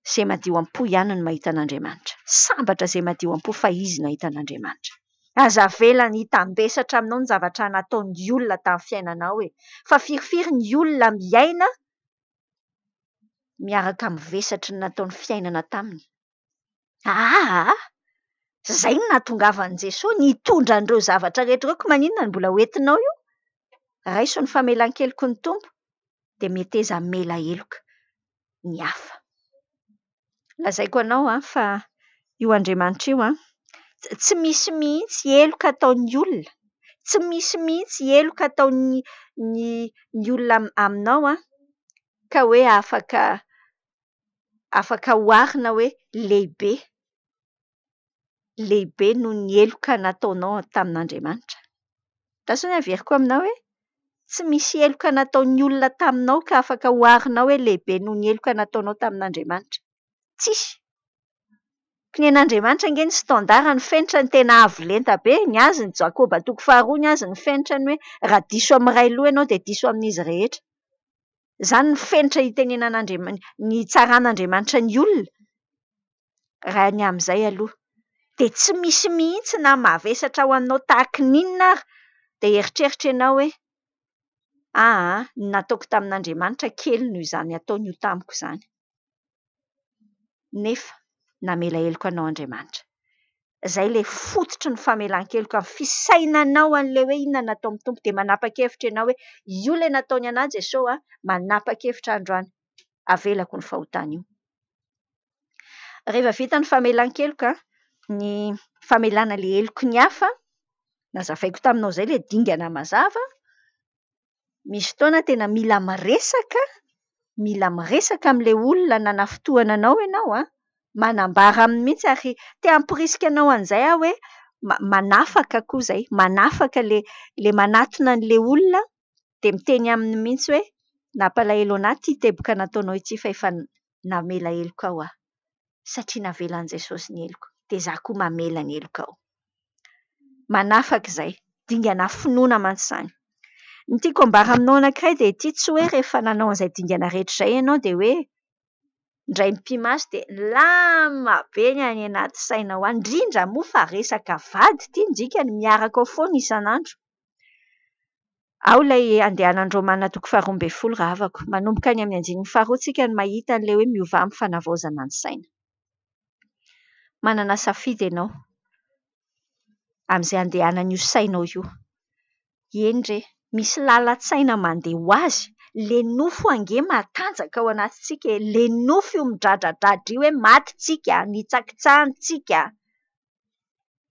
izay madio am-po ihany no mahita an'Andriamanitra. Sambatra izay madio am-po fa izy no ahita an'Andriamanitra. Aza velany hitambesatra aminao ny zavatra nataon'ny olona tamin'ny fiainanao e. Fa firifiry ny olona miaina miaraka mivesatry ny nataon'ny fiainana taminy. Zay no nahatongavan'i Jesosy nitondra an'ireo zavatra rehetra ireo, ko maninona no mbola hoentinao io? Raiso ny famelan-keloko ny tompo dia meteza mela heloka ny hafa. Lazaiko anao fa io Andriamanitra io tsy misy mihitsy heloka ataon'ny olona, tsy misy mihitsy heloka ataon'ny olona aminao ka hoe afaka hoarina hoe lehibe noho ny heloka nataonao tamin'Andriamanitra. Tasy ny averiko aminao hoe tsy misy heloka nataon'ny olona taminao ka afaka hoarinao hoe lehibe noho ny heloka nataonao tamin'Andriamanitra. Tsisy. Ny an'Andriamanitra ange ny standard ny fenitra ny tena avo lenta be, ny azy ny Jakoba 2:2 ny azy ny fenitra ny hoe raha diso amin'ny iray loha ianao dia diso amin'izy rehetra. Izany ny fenitra hitenenan'Andriamanitra, ny tsaran'Andriamanitra ny olona. Raha ny amin'izay aloha dia tsy misy mihitsy na mavesatra ho aminao tahaka n'inona ary dia eritreritra ianao hoe ny nataoko tamin'Andriamanitra kely noho izany ataony io tamiko izany. Nefa namela heloka anao Andriamanitra. Izay le fototry ny famelan-keloka, fisainanao an'ilay hoe inona natao amin'ny tompo dia manapa-kevitra ianao hoe io le nataony anahy Jesosy, manapa-kevitra androany avelako ny fahotana io. Rehefa vita ny famelan-keloka, ny famelana le heloko ny hafa, nazavaiko taminao izay le dingana mazava, misy fotoana tena mila miresaka amin'ilay olona nanafotoana anao ianao manambara aminy mihitsy ary te hamporisika anao an'izay hoe manafaka koa izay, manafaka le manatona an'ilay olona dia miteny aminy mihitsy hoe nampalahelo anahy ity teboka nataonao ity fa efa namela heloka aho satria navelan'i Jesosy ny heloko dia izaho koa mamela ny heloka aho. Manafaka izay, dingana finoana mantsy izany. Ny tiako ambara aminao anankiray dia ity, tsy hoe rehefa nanao an'izay dingana rehetra izay ianao dia hoe indray mpimaso dia lama be ny any anaty sainao, indrindra moa fa resaka vady ity ndikany miaraka ao foana isan'andro. Ao ilay andehanan'ny Rômanina 2:12 raha avako, manomboka any amin'ny 9:2 tsika ny mahita an'ilay hoe miova amin'ny fanavaozana ny saina. Manana safidy ianao amin'izay andehanan'io sainao io. Eny re, misy lalan-tsaina mandeha ho azy, le nofo ange matanjaka ao anatintsika, le nofo io midradradratra io hoe matitsika, nitsakitsahantsika.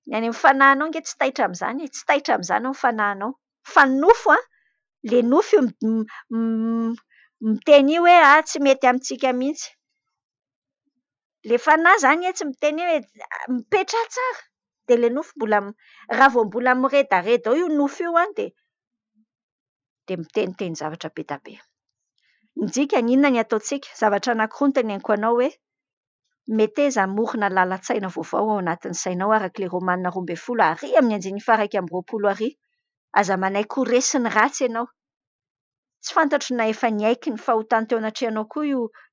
Ny any amin'ny fanahinao ange tsy taitra amin'izany, tsy taitra amin'izany amin'ny fanahinao. Fa nofo le nofo io miteny io hoe tsy mety amintsika mihitsy. Le fanahy izany tsy miteny hoe mipetra tsara. Dia le nofo raha vao mbola miredareda ao io nofo io dia miteniteny zavatra be da be. Ndika inona ny ataontsika? Zavatra anankiroa no teneniko anao hoe meteza morona lalan-tsaina vaovao ao anatin'ny sainao arak'ilay Rômanina 12 ary amin'ny 9:20. Aza manaiky ho resy ny ratsy ianao. Tsy fantatro na efa niaiky ny fahotany teo anatrehanao koa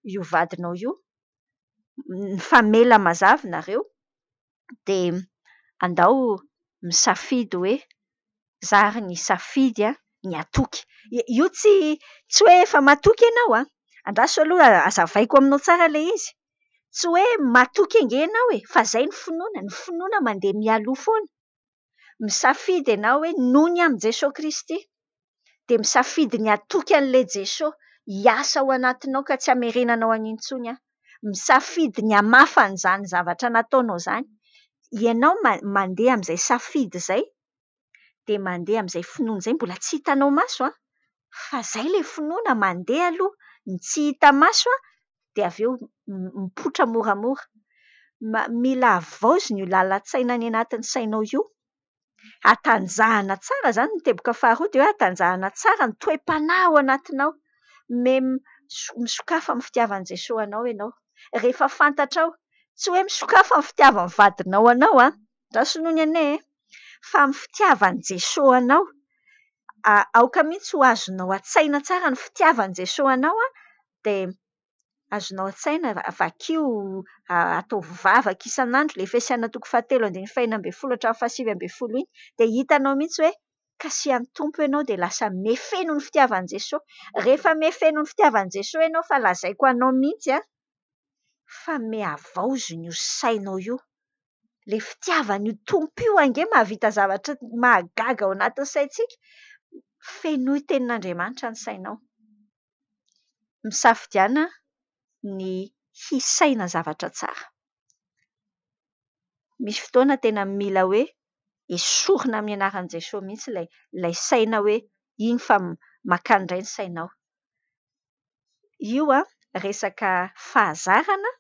io vadinao io. Mifamela mazava nareo dia andao misafidy hoe zary ny safidy ny atoky. Io tsy hoe efa matoky ianao andraso aloha azavaiko aminao tsara ilay izy. Tsy hoe matoky ange ianao fa izay ny finoana mandeha mialoha foana. Misafidy ianao hoe noho ny amin'i Jesosy Kristy dia misafidy ny atoky an'ilay Jesosy hiasa ao anatinao ka tsy hamerenanao an'intsony misafidy ny hamafa an'izany zavatra nataonao izany. Ianao mandeha amin'izay safidy izay dia mandeha amin'izay finoana izay mbola tsy hitanao maso fa izay ilay finoana mandeha aloha ny tsy hita maso dia avy eo mipoitra moramora. Mila havaozina io lalan-tsaina any anatin'ny sainao io. Hatanjahana tsara izany ny teboka faharoa dia hoe hatanjahana tsara ny toe-panahy ao anatinao. Misokafa amin'ny fitiavan'i Jesosy anao ianao. Rehefa fantatrao tsy hoe misokafa amin'ny fitiavan'ny vadinao anao andraso noho ny anay fa amin'ny fitiavan'i Jesosy anao. Aoka mihitsy ho azonao an-tsaina tsara ny fitiavan'i Jesosy anao dia azonao an-tsaina vakio atao vavaka isan'andro ilay Efesiana 7:1-7 iny dia hitanao mihitsy hoe kasihan'ny tompo ianao dia lasa mihafeno ny fitiavan'i Jesosy. Rehefa mihafeno ny fitiavan'i Jesosy ianao fa lazaiko anao mihitsy fa mihavaozina io sainao io. Ilay fitiavan'io tompo io ange mahavita zavatra mahagaga ao anatin'ny saintsika. Fenoy tenin'Andriamanitra ny sainao. Misafidiana ny hisaina zavatra tsara. Misy fotoana tena mila hoe esorina amin'ny anaran'i Jesosy mihitsy ilay saina hoe iny fa makandray ny sainao. Io resaka fahazarana.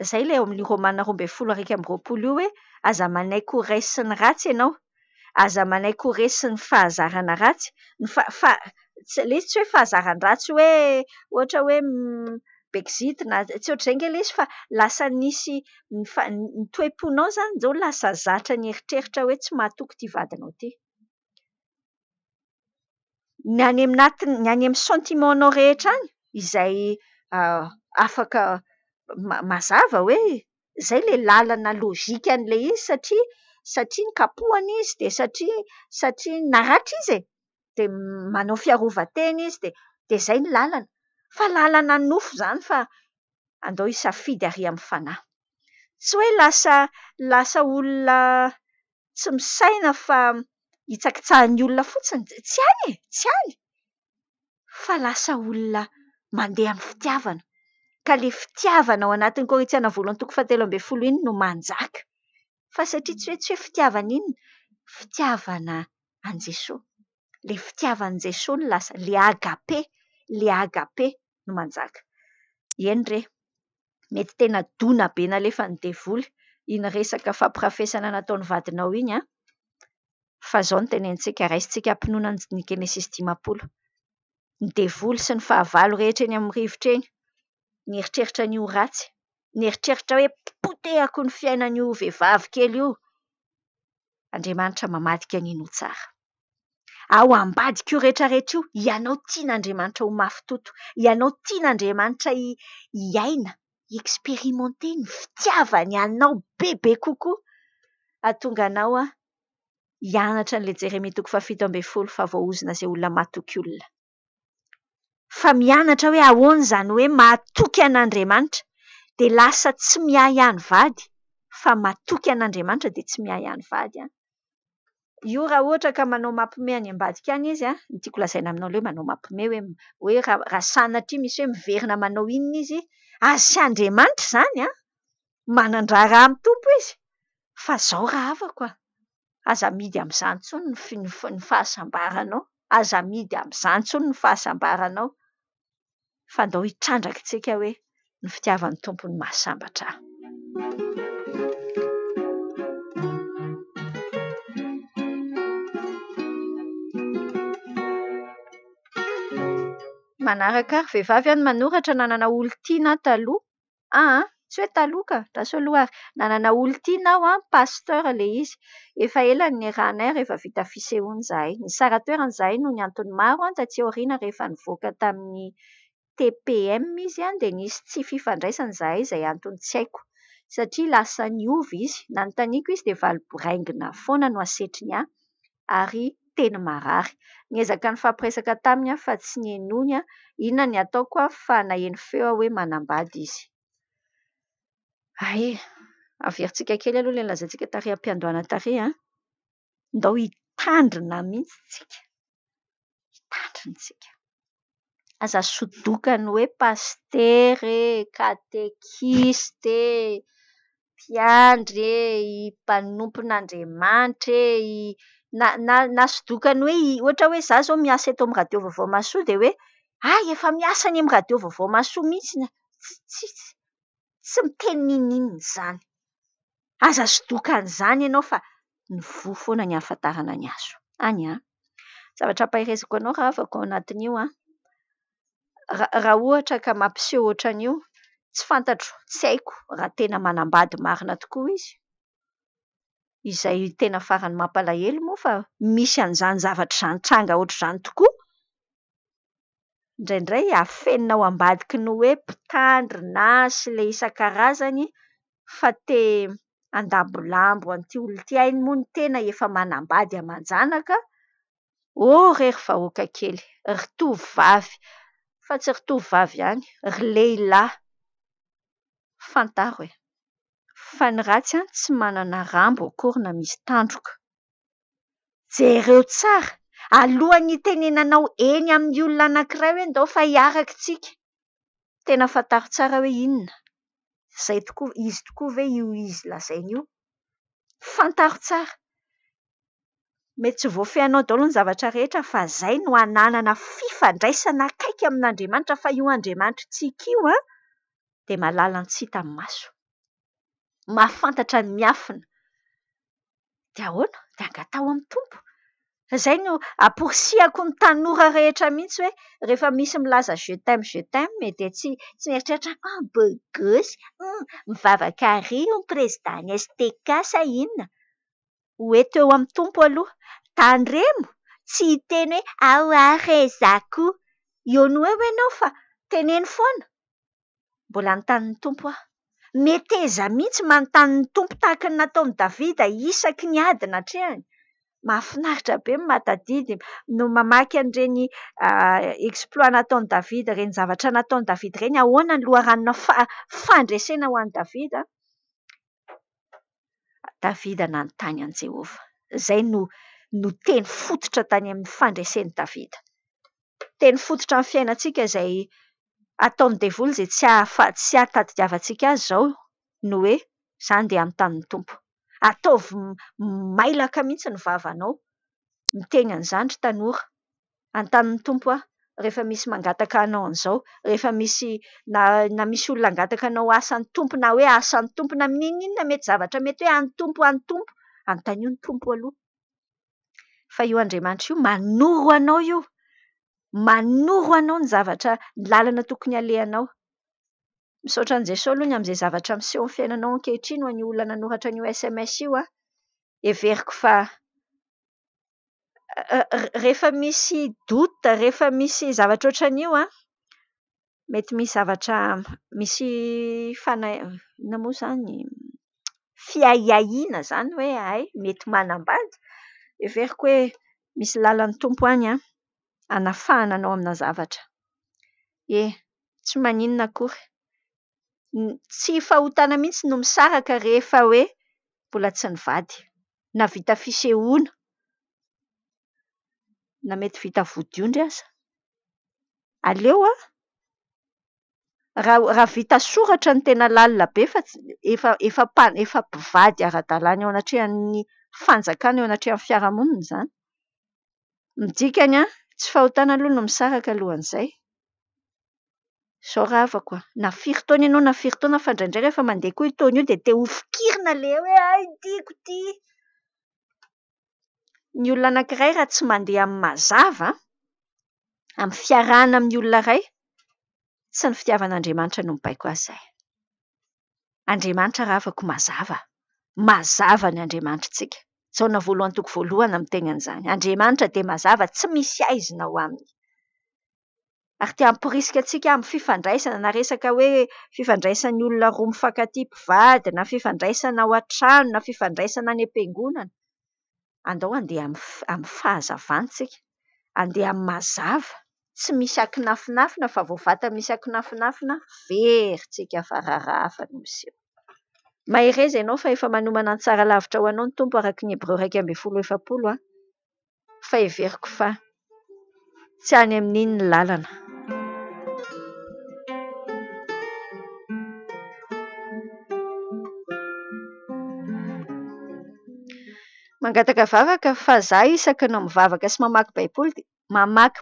Izay ilay ao amin'ny Romana 12:1-20 io hoe aza manaiky ho resy ny ratsy ianao. Aza manaiky ho resy ny fahazarana ratsy. Ilay tsy hoe fahazaran-dratsy hoe ohatra hoe Brexit na tsy ohatr'izay nge ilay izy fa lasa nisy ny toe-ponao izany izao lasa zatra ny eritreritra hoe tsy mahatoky ity vadinao ity. Ny any amin'ny sentimentanao rehetra any izay afaka mazava hoe izay ilay lalana lôjika an'ilay izy satria nikapohana izy dia satria naratra izy dia manao fiarovan-tena izy dia izay ny lalana. Fa lalana nofo izany fa andao hisafidy ary amin'ny fanahy. Tsy hoe lasa olona tsy misaina fa hitsakitsahan'ny olona fotsiny. Tsy any. Fa lasa olona mandeha amin'ny fitiavana. Ka ilay fitiavana ao anatin'ny Korintiana 1:7 iny no manjaka. Fa satria tsy hoe fitiavana iny, fitiavana an Jesosy. Ilay fitiavan'i Jesosy no lasa ilay agape no manjaka. Eny re, mety tena dona be nalefa ny devoly iny resaka fampirafesana nataon'ny vadinao iny fa izao no tenenitsika raisintsika ampinoana ny Genesis 10. Ny devoly sy ny fahavalo rehetra eny amin'ny rivotra eny. Ny eritreritra an'io ratsy. Ny eritreritra hoe potehako ny fiainan'io vehivavy kely io. Andriamanitra mamadika an'iny ho tsara. Ao ambadika io rehetrarehetra io, ianao tian'Andriamanitra ho mafy toto. Ianao tian'Andriamanitra hiaina, hi-expérimenter ny fitiavany anao bebe kokoa. Ahatonga anao hianatra an'ilay Jeremia 7:10 fa voaozina izay olona matoky olona. Fa mianatra hoe ahoana izany hoe matoky an'Andriamanitra dia lasa tsy miahy ihany vady fa matoky an'Andriamanitra dia tsy miahy ihany vady. Io raha ohatra ka manao mampiomehy any ambadika any izy ny tiako lazaina aminao ilay manao mampiomehy hoe raha sanatria misy hoe miverina manao inona izy azy sy Andriamanitra izany manandraha raha amin'ny tompo izy. Fa izao raha afaka aza midy amin'izany intsony ny fahasambaranao. Aza midy amin'izany intsony ny fahasambaranao. Fa andao hitrandraka tsika hoe ny fitiavan'ny tompo ny mahasambatra. Manaraka ary vehivavy any manoratra nanana olon-tiana taloha. Tsy hoe taloha ka, raso aloha nanana olon-tiana aho pasteur ilay izy. Efa ela ny niarahanay rehefa vita fisehoana izahay. Ny saratoerana izahay no ny antony maro taty aoriana rehefa nivoaka tamin'ny TPM izy dia nisy tsy fifandraisana zahay izay antony tsy haiko satria lasa niova izy nanontaniako izy dia valibораingina foana no asetriny ary tena marary niezaka nifampiresaka taminy fa tsy nienoiny inona ny ataoko fa naheno feo hoe manambady izy. Averintsika kely aloha ilay lazaintsika tary am-piandohana tary ndao hitandrina mihitsy tsika. Hitandrina aza sodokany hoe pastery, katekisty, mpiandry, mpanompon'Andriamanitra na sodokany hoe ohatra hoe za zao miasa eto amin'ny radio vaovao mahasoa dia hoe efa miasa any amin'ny radio vaovao mahasoa mihitsy tsy miteny ninona izany. Aza sodokan'izany ianao fa nivoha foana ny ahafantarana ny azo. Zavatra ampahiriziko anao raha avako ao anatin'io raha ohatra ka mampiseho ohatran'io tsy fantatro, tsy haiko raha tena manambady marina tokoa izy. Izay tena farany mampalahelo moa fa misy an'izany zavatra izany tranga ohatr'izany tokoa. Indraindray afenina ao ambadiky ny hoe mpitandrina sy ilay isan-karazany fa te andambolambo an'ity olona ity. Ainy moa ny tena efa manambady aman-janaka. Rery vahoaka kely, ry tovovavy, fa tsy ry tovovavy ihany, ry lehilahy. Fantaro fa ny ratsy tsy manana rambo akory na misy tandroka. Jereo tsara alohan'ny tenenanao eny amin'ny olona anankiray hoe ndao fa hiaraka tsika. Tena fantaro tsara hoe inona. Izay tokoa izy tokoa ve io izy lazainy io? Fantaro tsara. Mety tsy voafehinao daholo ny zavatra rehetra fa izay no hananana fifandraisana akaiky amin'Andriamanitra fa io Andriamanitra tsika io dia mahalala ny tsy hitan'ny maso. Mahafantatra ny miafina. Dia ahoana? Dia angatao amin'ny tompo. Izay no aporisihako ny tanora rehetra mihitsy hoe rehefa misy milaza je t'aime dia tsy mieritreritra bogosy, mivavaka ary ny président STK sa inona. Hoeto eo amin'ny tompo aloha. Tandremo tsy hiteny hoe rezako. Eo no hoe ianao fa teneny foana. Mbola anontany ny tompo meteza mihitsy manontany ny tompo tahaka ny nataon'i Davida isaky ny adina hatrehany. Mahafinaritra be ny matadidy no mamaky an'ireny exploit nataon'i Davida, ireny zavatra nataon'i Davida ireny. Ahoana ny loharanona fandresena ho an'i Davida? Davida nanontany an'i Jehovah. Izay no teny fototra tany amin'ny fandresen'i Davida. Teny fototra amin'ny fiainantsika izay ataon'ny devoly izay tsy ahatadidiavantsika azy izao no hoe izany dia anontany ny tompo. Ataovy mailaka mihitsy ny vavanao. Miteny an'izany ry tanora. Anontany ny tompo rehefa misy mangataka anao an'izao, rehefa misy na misy olona angataka anao asan'ny tompo na hoe asan'ny tompo na ninona mety zavatra mety hoe an'ny tompo, anontany io ny tompo aloha. Fa io Andriamanitra io manoro anao io. Manoro anao ny zavatra, ny lalana tokony alehanao. Misaotra an'i Jesosy aloha ny amin'izay zavatra miseho amin'ny fiainanao ankehitriny ho an'ny olona nanoratra an'io SMS io heveriko fa rehefa misy doute, rehefa misy zavatra ohatran'io mety misy zavatra misy inona moa izany fiahiahiana izany hoe mety manambady. Heveriko hoe misy lalan'ny tompo any hanafahana anao amina zavatra. Tsy maninona akory. Tsy fahotana mihitsy no misaraka rehefa hoe mbola tsy nivady. Na vita fisehoana. Na mety vita vodiondry aza. Aleo raha vita soratra ny tena lalina be fa efa mpivady ara-dalàna eo anatrehan'ny fanjakana eo anatrehan'ny fiarahamonina izany. Midikany tsy fahotana aloha no misaraka alohan'izay. Izao raha avako na firy taona ianao na firy taona fa indraindray rehefa mandeha koa io taona io dia te hofokirina ilay hoe tiako ity. Ny olona anankiray raha tsy mandeha amin'ny mazava amin'ny fiarahana amin'ny olona iray, tsy ny fitiavan'Andriamanitra no mibaiko azy izay. Andriamanitra raha avako mazava. Mazava ny Andriamanitrantsika. Jaona voalohany toko voalohany amin'ny teny an'izany. Andriamanitra dia mazava, tsy misy aizina ho aminy. Ary tia hampirisika antsika amin'ny fifandraisana na resaka hoe fifandraisan'ny olona roa mifankatia mpivady na fifandraisana ao an-trano na fifandraisana any am-piangonana. Andao andeha amin'ny fahazavantsika, andeha amin'ny mazava, tsy misy akinafinafina fa vao vata misy akinafinafina veritsika fa raharaha fa no miseho. Mahireza ianao fa efa manomana ny tsara lavitra ho anao ny tompo araka ny Hebreo 1:7 fa heveriko fa tsy any amin'iny ny lalana. Mangataka vavaka fa za isaky no mivavaka sy mamaky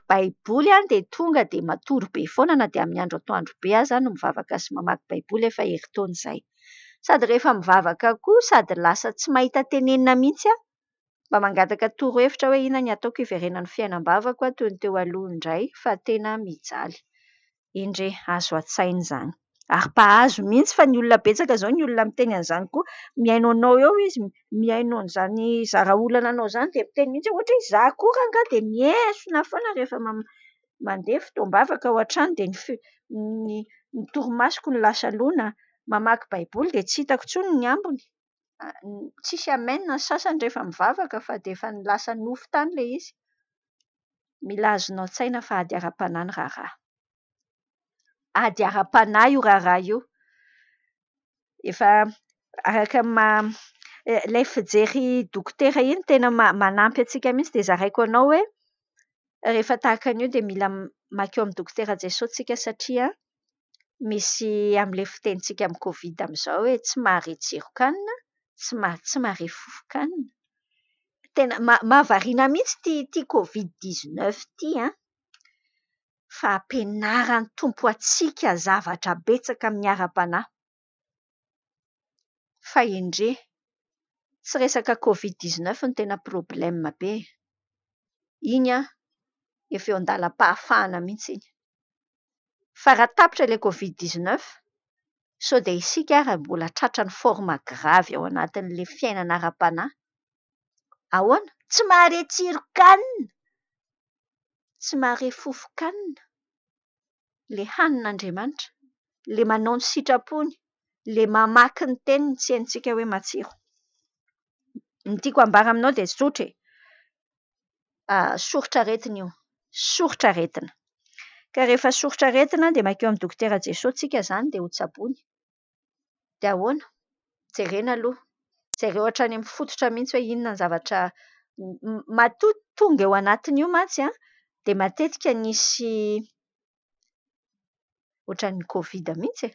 baiboly dia tonga dia matory be foana na dia amin'ny andro atoandro be aza no mivavaka sy mamaky baiboly efa herintaona izay. Sady rehefa mivavaka koa sady lasa tsy mahita tenenina mihitsy mba mangataka torohevitra hoe inona ny ataoko hiverenan'ny fiainam-bavako toy ny teo aloha indray fa tena mijaly. Indre azo an-tsaina izany. Ary mpahazo mihitsy fa ny olona betsaka izao ny olona miteny an'izany koa mihaino anao eo izy, mihaino an'izany zara-olana anao izany dia miteny mihitsy ohatra hoe izaho koa rangaha dia miesona foana rehefa mandeha fotoam-bavaka ao an-trano dia ny torimasoko ny lasa loana, mamaky baiboly dia tsy hitako intsony ny ambiny. Tsisy amen ny sasany rehefa mivavaka fa dia efa lasa nofo tany ilay izy. Mila azonao tsaina fa ady ara-panahy ny raharaha. Ady ara-panahy io raharaha io. Efa araka ilay fijery dokotera iny tena manampy antsika mihitsy dia zaraiko anao hoe rehefa tahaka an'io dia mila mankeo amin'ny dokotera Jesosy tsika satria misy amin'ilay fitenitsika amin'ny Covid amin'izao hoe tsy mahare tsiron-kanina, tsy mahare fofon-kanina. Tena mahavariana mihitsy ity Covid-19 ity fa ampianaran'ny tompo antsika zavatra betsaka amin'ny ara-panahy. Fa indre tsy resaka Covid-19 no tena problème be. Iny efa eo andalam-pahafahana mihitsy iny. Fa raha tapitra ilay Covid-19 sao dia isika ary mbola tratran'ny forme grave ao anatin'ilay fiainana ara-panahy. Ahoana? Tsy mahare tsiron-kanina, tsy mahare fofon-kanina. Ilay hanin'Andriamanitra, ilay manao ny sitrapony, ilay mamaky ny teniny tsy haintsika hoe matsiro. Ny tiako ambara aminao dia tsotra soritra aretina io. Soritra aretina. Ka rehefa soritra aretina dia mankeo amin'ny dokotera Jesosy tsika izany dia ho tsaboiny. Dia ahoana? Jerena aloha. Jereo hatrany amin'ny fototra mihitsy hoe inona ny zavatra matoa tonga eo anatiny io mantsy dia matetika nisy ohatran'ny Covid mihitsy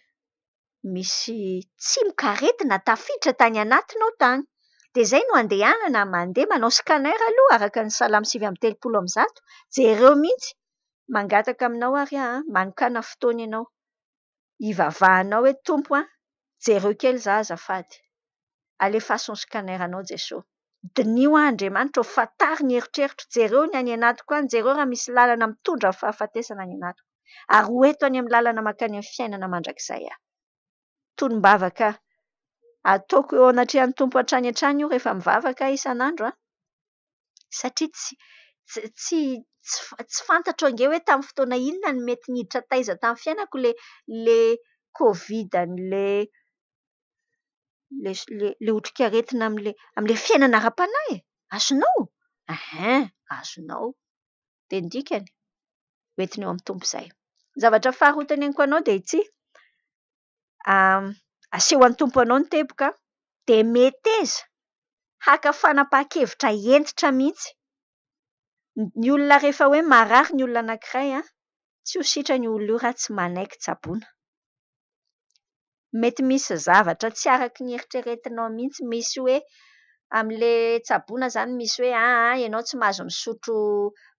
misy tsimoka aretina tafiditra tany anatiny ao tany. Dia izay no andehanana mandeha manao scanner aloha araka ny Salamo 7:30 jereo mihitsy mangataka aminao ary manokana fotoana ianao. Hivavahanao hoe tompo jereo kely za azafady. Alefaso ny scanner anao Jesosy. Dinio Andriamanitra ho fatary ny eritreritra, jereo ny any anatiko any, jereo raha misy lalana mitondra fahafatesana any anatiko. Ary ho eto any amin'ny lalana mankany amin'ny fiainana mandrakizay Tolombavaka ataoko eo anatrehan'ny tompo hatrany hatrany io rehefa mivavaka isan'andro satria tsy fantatro ange hoe tamin'ny fotoana inona ny mety niditra taiza tamin'ny fiainako le Covid le otrikaretina amin'ilay fiainana ara-panahy. Azonao? Azonao. Dia ny dikany hoentiny eo amin'ny tompo izay. Zavatra faharoteneniko anao dia ity. Aseho an'ny tompo anao ny teboka dia meteza haka fanapahan-kevitra entitra mihitsy. Ny olona rehefa hoe marary ny olona anankiray tsy ho sitra ny olona io raha tsy manaiky tsaboana. Mety misy zavatra tsy araky ny eritreretinao mihitsy, misy hoe amin'ilay tsaboana izany misy hoe ianao tsy mahazo misotro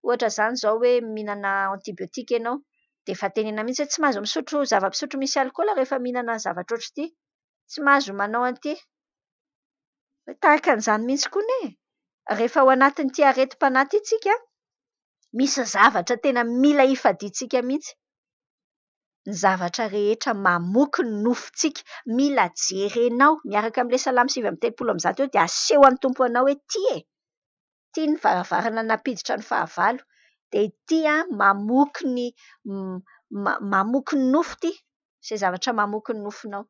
ohatra izany izao hoe mihinana antibiotika ianao dia efa tenena mihitsy hoe tsy mahazo misotro zava-pisotro misy alikaola rehefa mihinana zavatra ohatr'ity, tsy mahazo manao an'ity. Tahaka an'izany mihitsy koa ne. Rehefa ao anatin'ity areti-panahy itsika misy zavatra tena mila hifadiantsika mihitsy. Ny zavatra rehetra mamoky ny nofontsika mila jerenao miaraka amin'ilay Salamo 7:30 eo dia aseho an'ny tompo anao hoe ty ny varavarana napiditra ny fahavalo. dia ity mamoky ny mamoky ny nofo ity, izay zavatra mamoky ny nofonao.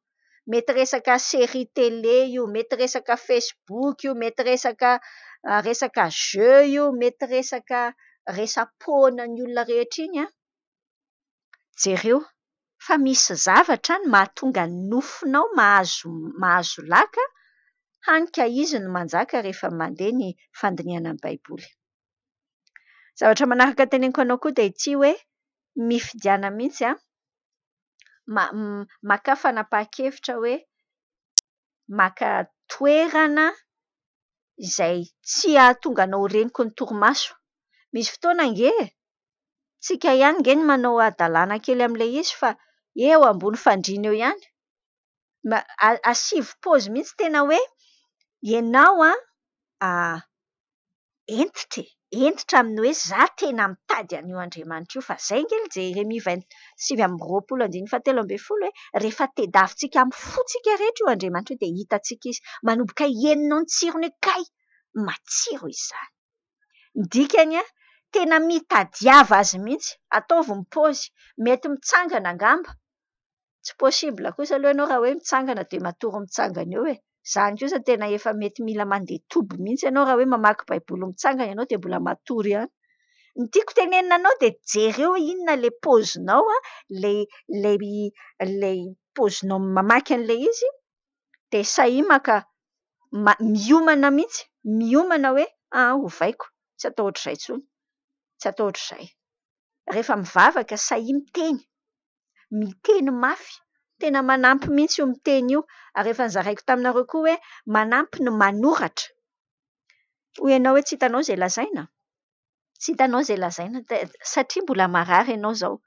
Mety resaka série télé io, mety resaka Facebook io, mety resaka jeu io, mety resaka resam-pônan'ny olona rehetra iny jereo fa misy zavatra ny mahatonga ny nofonao mahazo laka, hany ka izy no manjaka rehefa mandeha ny fandiniana ny baiboly. Zavatra manaraka teneniko anao koa dia ity hoe mifidiana mihitsy maka fanapahan-kevitra hoe maka toerana izay tsy ahatonga anao reniky ny torimaso. Misy fotoana tsika ihany nge ny manao adalàna kely amin'ilay izy fa eo ambony fandriana eo ihany. Asivy paozy mihitsy tena hoe ianao entitra amin'ny hoe za tena mitady an'io Andriamanitra io fa izay nge Jeremia 27:27-27 hoe rehefa tedavintsika amin'ny fontsika rehetra io Andriamanitra io dia hitantsika izy manomboka henonao ny tsirony kay matsiro izany. Ny dikany tena mitadiava azy mihitsy. Ataovy ny paozy, mety mitsangana angamba. Tsy possible kosa aloha ianao raha hoe mitsangana dia matory mitsangana eo izany kosa tena efa mety mila mandeha toby mihitsy ianao raha hoe mamaky baiboly mitsangana ianao dia mbola matory ihany. Ny tiako tenenina anao dia jereo inona ilay paozinao ilay paozinao mamaky an'ilay izy dia sahia maka miomana mihitsy, miomana hoe ovaiko tsy atao ohatr'izay intsony, tsy atao ohatr'izay. Rehefa mivavaka sahia miteny mafy, tena manampy mihitsy io miteny io. Ary efa nizaraiko taminareo koa hoe manampy ny manoratra. Hoy ianao hoe tsy hitanao izay lazaina? Tsy hitanao izay lazaina satria mbola marary ianao izao.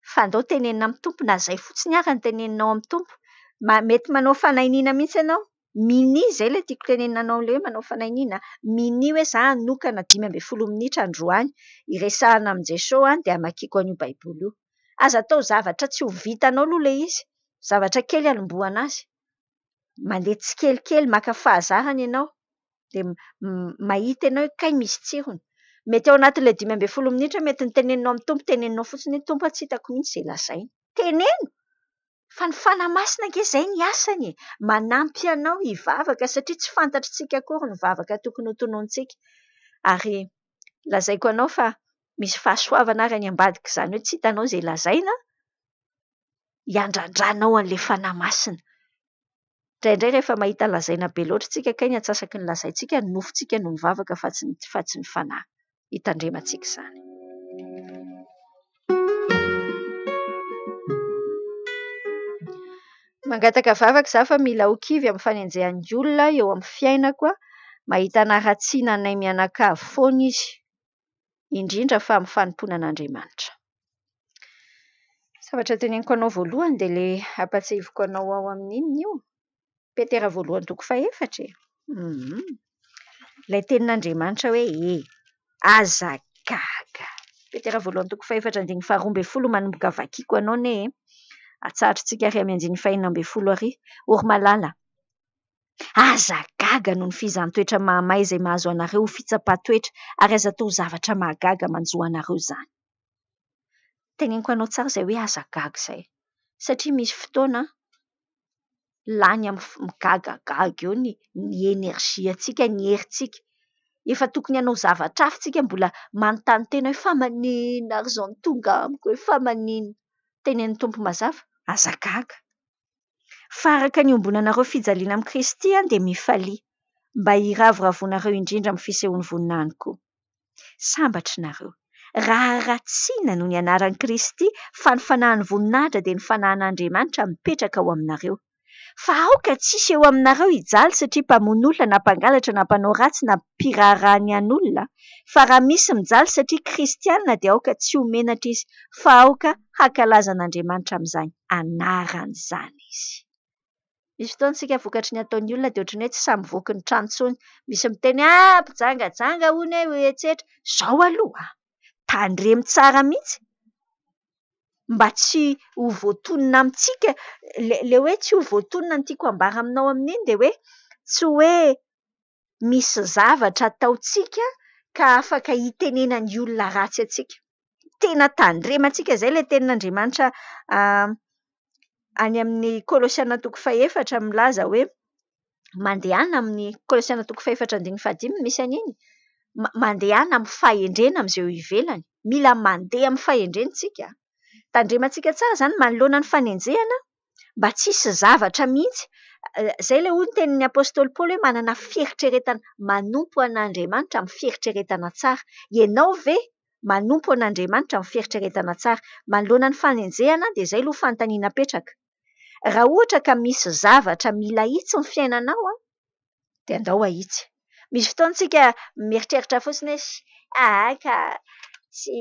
Fa andao tenenina amin'ny tompo na izay fotsiny ary ny teneninao amin'ny tompo. Mety manao fanahiniana mihitsy ianao. Mini izay ilay tiako tenenina anao ilay manao fanahiniana. Mini hoe za hanokana 15 minitra androany iresahana amin'i Jesosy dia hamakiako an'io baiboly io. Aza atao zavatra tsy ho vitanao aloha ilay izy. Zavatra kely alomboana azy. Mandeha tsikelikely maka fahazarana ianao dia mahita ianao hoe kay misy tsirony. Mety ao anatin'ilay 15 minitra mety ny teneninao amin'ny tompo, teneninao fotsiny tompo tsy hitako mihitsy izay lazaina. Teneno! Fa ny fanahy masina ange izay ny asany, manampy anao hivavaka satria tsy fantatritsika akory ny vavaka tokony ho tonointsika. Ary lazaiko anao fa misy fahasoavana ary any ambadika izany hoe tsy hitanao izay lazaina, hiandrandranao an'ilay fanahy masina. Indraindray rehefa mahita lazaina be loatra tsika kay ny antsasaky ny lazaintsika ny nofontsika no mivavaka fa tsy ny fanahy. Hitandremantsika izany. Mangataka vavaka za fa mila ho kivy amin'ny fanenjehan'ny olona eo amin'ny fiainako mahita anaratsiana anay mianakavy foana izy, indrindra fa amin'ny fanompona an'Andriamanitra. Zavatra teneniko anao voalohany dia ilay ampatsahiviko anao ao amin'inona io? Petera 1:4. Ilay tenin'Andriamanitra hoe aza gaga. Petera 1:4 manomboka vakiako anao ne atsahatritsika ary amin'ny 5:12 Ory malala. Aza gaga noho ny fizahn-toetra mahamay izay mahazo anareo ho fitsapatoetra ary aza atao zavatra mahagaga manjoa anareo izany. Teneniko anao tsara izay hoe aza gaga izay. Satria misy fotoana lany amin'ny migagagaga eo ny enerziantsika, ny herintsika. Efa tokony hanao zavatra hafa tsika mbola manontany tena hoe fa maninona ary izao ny tonga amiko hoe fa maninona. Tenenin'ny tompo mazava, aza gaga. Fa araka ny ombonanareo fijaliana amin'ny Kristy dia mifalia mba hiravoravoanareo indrindra amin'ny fisehoany voninahiny koa. Sambatrinareo, raha ratsiana noho ny anaran'i Kristy fa ny fanahiny voninahitra dia ny fanahin'Andriamanitra mipetraka ao aminareo. Fa aoka tsisy eo aminareo hijaly satria mpamono olona na mpangalatra na mpanao ratsy na mpiraharaha an'olona. Fa raha misy mijaly satria kristianina dia aoka tsy ho menatra izy, fa aoka hankalaza an'Andriamanitra amin'izany anarany izany izy. Misy fotoana tsika vokatry ny ataon'ny olona dia ohatrany hoe tsy samy voky ny trano intsony. Misy miteny mpijangajanga hono hoe etsetra. Izao aloha tandremo tsara mihitsy mba tsy ho voatonona amintsika. Le hoe tsy ho voatonona ny tiako ambara aminao amin'iny dia hoe tsy hoe misy zavatra ataontsika ka afaka hitenena ny olona ratsy atsika. Tena tandremantsika izay ilay tenin'Andriamanitra any amin'ny Kolosiana 4:4 milaza hoe mandehana amin'ny Kolosiana 4:5 misy an'iny. Mandehana amin'ny fahendrena amin'izay eo ivelany. Mila mandeha amin'ny fahendrentsika. Tandremantsika tsara izany manoloana ny fanenjehana mba tsy hisy zavatra mihitsy. Izay ilay hoy ny tenin'ny apôstôly Paoly hoe manana fieritreretana manompo an'Andriamanitra amin'ny fieritreretana tsara. Ianao ve manompo an'Andriamanitra amin'ny fieritreretana tsara? Manoloana ny fanenjehana dia izay aloha fanontaniana petraka. Raha ohatra ka misy zavatra mila hitsy ny fiainanao dia andao ahitsy. Misy fotoana tsika mieritreritra fotsiny hoe ka tsy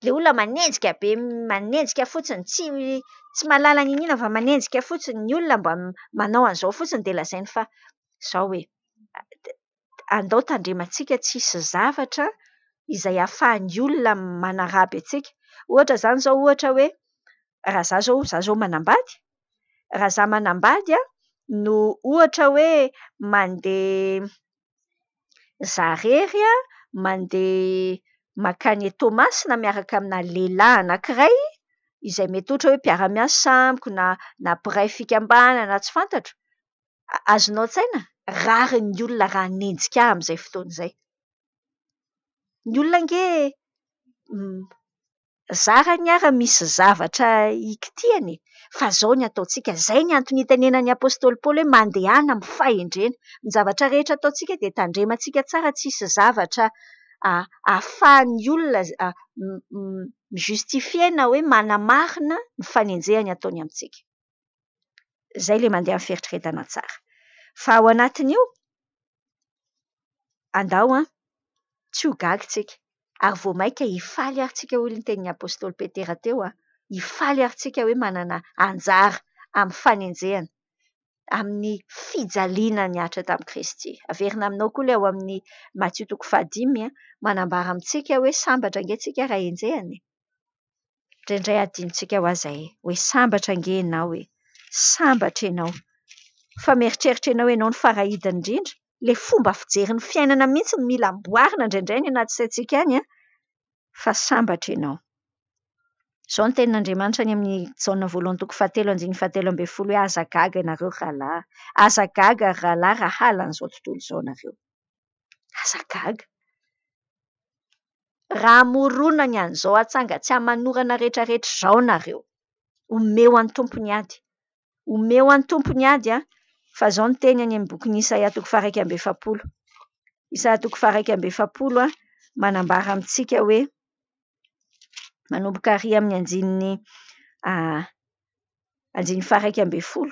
ilay olona manenjika be, manenjika fotsiny tsy mahalala n'inona fa manenjika fotsiny ny olona mba manao an'izao fotsiny dia lazainy fa izao hoe andao tandremantsika tsy hisy zavatra izay ahafahan'ny olona manaraby antsika. Ohatra izany izao ohatra hoe raha izaho zao manambady. Raha izaho manambady no ohatra hoe mandeha zarery mandeha makany Tomasina miaraka amina lehilahy anankiray izay mety ohatra hoe mpiara-miasa amiko na mpiray fikambanana na tsy fantatro. Azonao tsaina rary ny olona raha nenjika amin'izay fotoana izay. Ny olona nge zarany ara misy zavatra ikitiany fa izao ny ataontsika. Izay ny antony itenenan'ny apôstôly Paoly hoe mandehana amin'ny fahendrena. Ny zavatra rehetra ataontsika dia tandremantsika tsara tsy hisy zavatra ahafahan'ny olona mijustifiena hoe manamarina ny fanenjehany ataony amintsika. Izay ilay mandeha amin'ny fieritreretana tsara. Fa ao anatin'io andao tsy ho gaga tsika. Ary vao maika hifaly ary tsika hoy ny tenin'ny apôstôly Petera teo hifaly ary tsika hoe manana anjara amin'ny fanenjehana, amin'ny fijaliana ny atra tamin'i Kristy. Averina aminao koa ilay ao amin'ny Matthieu 5:5 manambara amintsika hoe sambatra ange tsika raha enjehana. Indraindray adinontsika ho azy hoe sambatra ange ianao sambatra ianao. Fa mieritreritra ianao ianao ny farahidiny indrindra. Ilay fomba fijery ny fiainana mihitsy mila amboarina indraindray ny anaty saintsika any fa sambatra ianao. Izao ny tenin'Andriamanitra ny amin'ny Jaona 1:7-7 hoe aza gaga ianareo rahalahy. Aza gaga rahalahy raha halan'izao tontolo izao nareo. Aza gaga. Raha moronana an'izao atsangatsiahy manorana rehetrarehetra izao nareo. Omeo an'ny tompony ady. Omeo an'ny tompony ady fa izao ny teny any amin'ny bokin'ny Isaia 1:7. Isaia 1:7 manambara amintsika hoe manomboka ary amin'ny andinin'ny 1:10.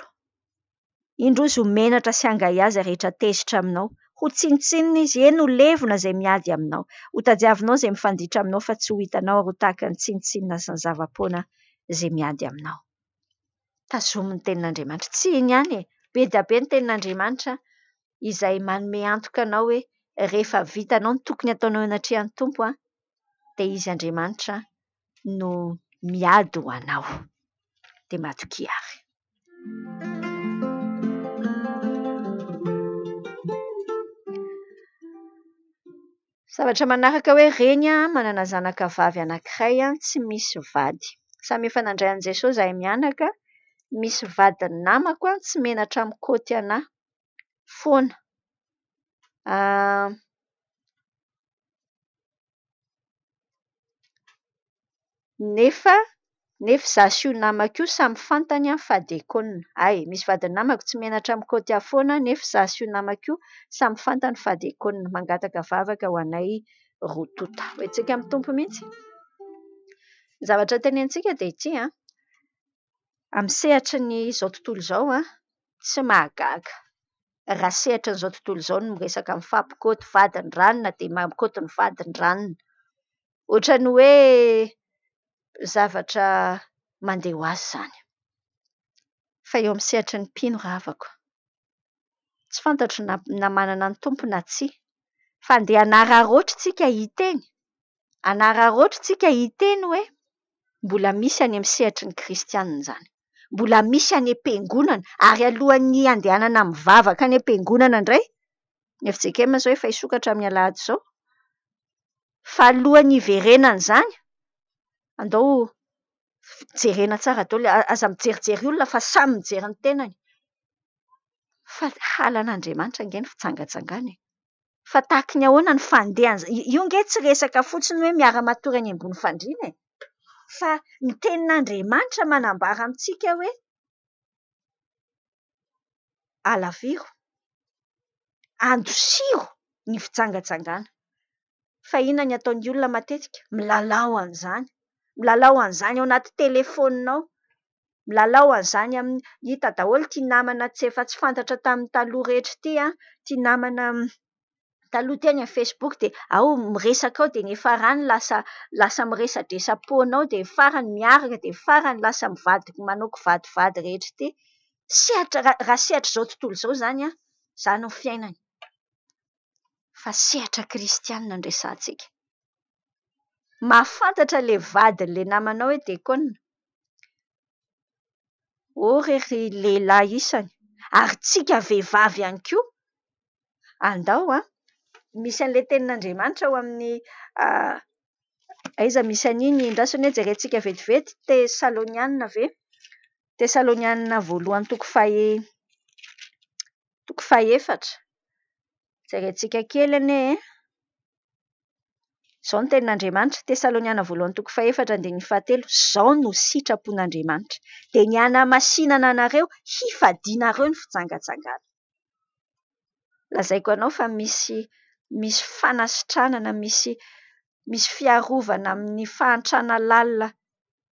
Indrozy ho menatra sy angaiaza rehetra tezitra aminao. Ho tsinitsinina izy eny ho levona izay miady aminao. Ho tadiavinao izay mifanditra aminao fa tsy ho hitanao ary ho tahaka ny tsinitsinina sy ny zava-poana izay miady aminao. Tazomy ny tenin'Andriamanitra. Tsy iny ihany be dia be ny tenin'Andriamanitra izay manome antoka anao hoe rehefa vitanao ny tokony ataonao anatrehan'ny tompo dia izy Andriamanitra no miady ho anao. Dia matokia ary. Zavatra manaraka hoe reny manana zanaka vavy anankiray tsy misy vady. Samy efa nandray an'i Jesosy zahay mianaka. Misy vadiny namako tsy menatra amin'ny kaoty anahy foana. Nefa izaho sy io namako io samy fantany fa diakonina. Ay, misy vadiny namako tsy menatra amin'ny kaoty foana nefa izaho sy io namako io samy fantany fa diakonina mangataka vavaka ho anay rotota. Hoentsika amin'ny tompo mihitsy. Ny zavatra tenentsika dia ity amin'ny sehatry ny izao tontolo izao tsy mahagaga. Raha sehatry n'izao tontolo izao no miresaka mifampikaoty vadiny ranona dia mamikaoty ny vadiny ranona. Ohatran'ny hoe zavatra mandeha ho azy izany. Fa eo amin'ny sehatry ny mpino ravako. Tsy fantatro na manana ny tompo na tsia. Fa andeha hanararoatra tsika hiteny. Hanararoatra tsika hiteny hoe mbola misy any amin'ny sehatry ny kristianina izany. Mbola misy any am-piangonana ary alohan'ny andehanana mivavaka any am-piangonana indray Ny fijekema zao efa hisokatra amin'ny alahady zao. Fa alohan'ny iverenana izany, andao jerena tsara daholo, aza mijerijery olona fa samy mijery ny tenany. Fa halan'Andriamanitra nge ny fitsangatsangana. Fa tahaka ny ahoana ny fandehana, io nge tsy resaka fotsiny hoe miara-matory any ambony fandriana e. Fa ny tenin'Andriamanitra manambara amintsika hoe alaviro, andosiro ny fitsangatsangana. Fa inona ny ataon'ny olona matetika? Milalao an'izany. Milalao an'izany ao anaty telefoninao. Milalao an'izany amin'ny hita daholo tia namana tsy efa tsy fantatra tamin'ny taloha rehetra ity tia namana taloha teny amin'ny Facebook dia ao miresaka ao dia ny farany lasa miresadresam-ponao dia farany miaraka dia farany lasa manao kivadivady rehetra ity. Raha sehatra izao tontolo izao izany izany ny fiainany. Fa sehatra kristianina no resahantsika. Mahafantatra le vadin'le namanao hoe diakonina. Rery lehilahy isany. Ary tsika vehivavy ihany koa. Andao misy an'ilay tenin'Andriamanitra ao amin'ny aiza misy an'iny indrasany hoe jerentsika vetivety Tesalonianina ve? Tesalonianina voalohany toko faha-4. Jerentsika kely anie. Izao ny tenin'Andriamanitra, Tesalonianina voalohany toko faha-4 dia ny 7. Izao no sitrapon'Andriamanitra. Dia ny hanamasinana anareo hifadianareo ny fitsangatsangana. Lazaiko anao fa misy fanasitranana, misy fiarovana amin'ny fahantrana lalina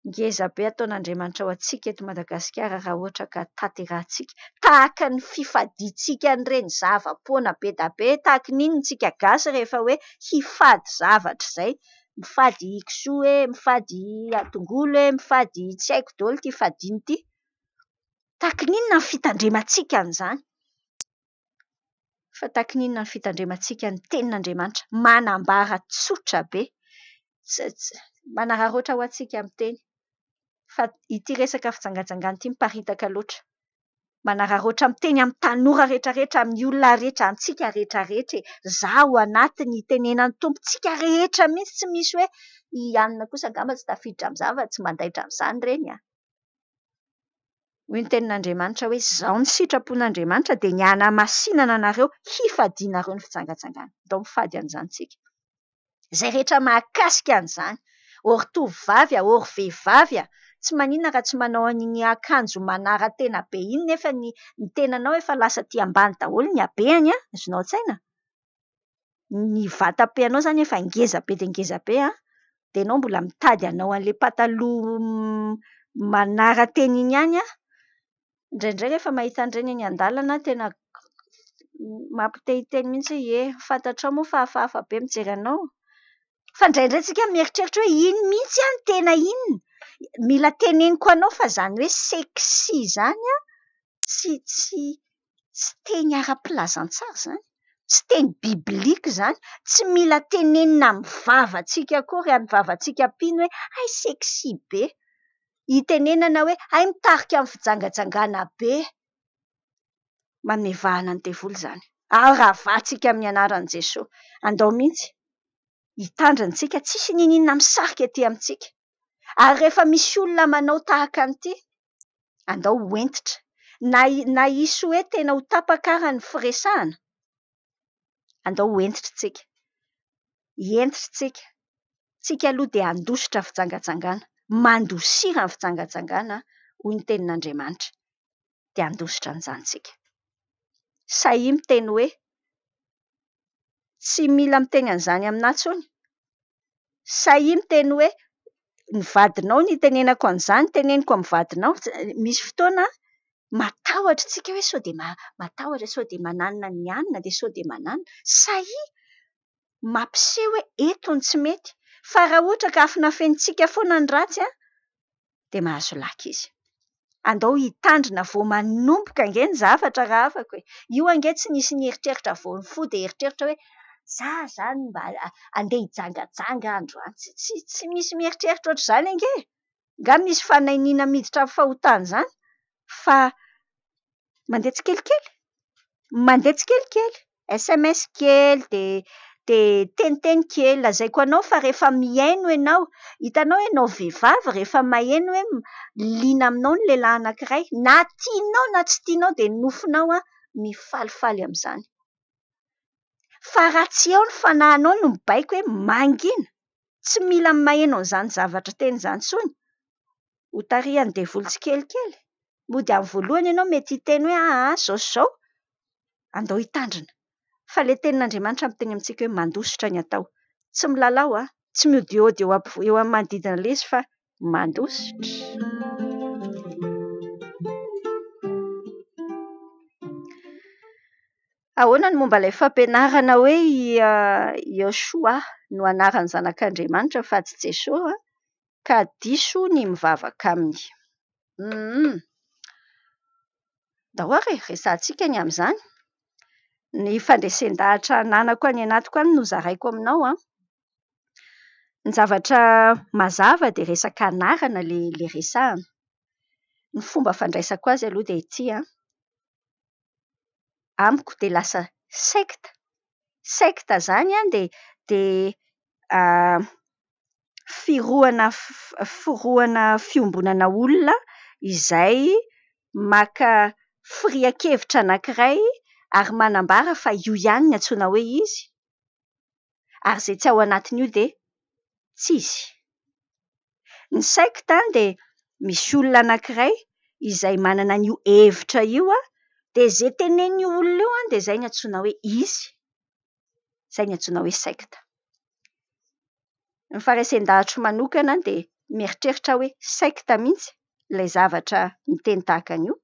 ngeza be ataon'Andriamanitra ao antsika eto Madagasikara raha ohatra ka tanterahantsika. Tahaka ny fifadiantsika an'ireny zava-poana be da be, tahaka n'inona tsika gasy rehefa hoe hifady zavatra izay. Mifady kisoa, mifady tongolo, mifady tsy haiko daholo ity fadiany ity. Tahaka n'inona ny fitandremantsika an'izany? Fa tahaka n'inona ny fitandremantsika ny tenin'Andriamanitra manambara tsotra be. Manararaotra ho antsika amin'ny teny. Fa ity resaka fitsangatsangana ity miparitaka loatra. Manararaotra amin'ny teny amin'ny tanora rehetrarehetra, amin'ny olona rehetra, amintsika rehetrarehetra. Zaho anatiny tenenan'ny tompontsika rehetra mihitsy, tsy misy hoe ianona kosa angamba tsy tafiditra amin'ny zavatra, tsy mandaitra amin'izany ireny. Hoy ny tenin'Andriamanitra hoe izao ny sitrapon'Andriamanitra dia ny hanamasinana anareo hifadianareo ny fitsangatsangana. Ndao mifady an'izany tsika. Izay rehetra mahakasika an'izany. Or tovovavy, or vehivavy, tsy maninona raha tsy manao an'iny akanjo manara-tena be iny nefa ny tenanao efa lasa aty ambany daholo ny habeny. Azonao tsaina? Ny vatam-peanao izany efa ngeza be dia ngeza be dia ianao mbola mitady anao an'ilay pataloha manara-tena iny ihany. Indraindray rehefa mahita an'ireny eny an-dalana tena mampitehiteny mihitsy. Fantatrao moa fa hafahafa be mijery anao. Fa indraindray tsika mieritreritra hoe iny mihitsy ny tena inona. Mila teneniko anao fa izany hoe seksy izany tsy teny ara-pilazantsara izany. Tsy teny biblika izany. Tsy mila tenenina amin'ny vavantsika akory, amin'ny vavantsika pino hoe ay seksy be. Hitenenana hoe ay mitarika amin'ny fitsangatsangana be. Manome vahana ny devoly izany. Aravantsika amin'ny anaran'i Jesosy. Andao mihitsy. Hitandrintsika tsisy ninina misarika ety amintsika. Ary rehefa misy olona manao tahaka an'ity, andao hoentitra. Na isy hoe tena ho tapaka ny firesahana. Andao hoentitra tsika. Hientitra tsika. Tsika aloha dia handositra fitsangatsangana. Mandosira ny fitsangatsangana hoy ny tenin'Andriamanitra. Dia handositra an'izany tsika. Isaky miteny hoe tsy mila miteny an'izany aminà intsony. Isaky miteny hoe ny vadinao ny tenenako an'izany, teneniko amin'ny vadinao. Misy fotoana matahotra tsika hoe sao dia matahotra, sao dia mananina ny anina, dia sao dia mananina. Isaky mampiseho hoe eto ny tsy mety. Fa raha ohatra ka afina fentsika foana ny ratsy dia mahazo laka izy. Andao hitandrina vao manomboka ange ny zavatra raha afaka hoe. Io ange tsy nisy ny eritreritra vao nifoha eritreritra hoe za zany mba andeha hijangajanga andro any. Tsy misy mieritreritra ohatr'izany ange. Nga misy fanainiana miditra amin'ny fahotana izany. Fa mandeha tsikelikely. Mandeha tsikelikely. SMS kely de teniteny kely lazaiko anao fa rehefa miaino ianao, hitanao ianao vehivavy rehefa maheno hoe liana aminao ny lehilahy anankiray, na tianao na tsy tianao de nofinao mifalifaly amin'izany. Fa raha tsy eo ny fanahinao no mibaiko hoe mangina, tsy mila maheno an'izany zavatra teny izany intsony. Ho tarihany devoly tsikelikely. Mody amin'ny voalohany ianao mety hiteny hoe zao andao hitandrina. Fa le tenin'Andriamanitra miteny amintsika hoe mandositra ny atao. Tsy milalao tsy miodiody eo amin'ny manodidina ilay izy fa mandositra. Ahoana ny momba ilay fampianarana hoe Yoshua no anaran'ny zanak'Andriamanitra fa tsy Jesosy ka diso ny mivavaka aminy. Dahory resantsika ny amin'izany. Ny fandresen-dahatra ananako any anatiko any no zaraiko aminao. Ny zavatra mazava dia resaka anarana le resahana. Ny fomba fandraisako azy aloha dia ity. Amiko dia lasa sekta. Sekta izany dia firohana fiombonana olona izay maka firian-kevitra anankiray ary manambara fa io ihany ny antsoina hoe izy. Ary izay tsy ao anatin'io dia tsy izy. Ny sekta dia misy olona anankiray izay manana an'io hevitra io dia izay tenen'io olona io dia izay ny antsoina hoe izy. Izay ny antsoina hoe sekta. Ny faraisen-dahatra manokana dia mieritreritra hoe sekta mihitsy ilay zavatra miteny tahaka an'io.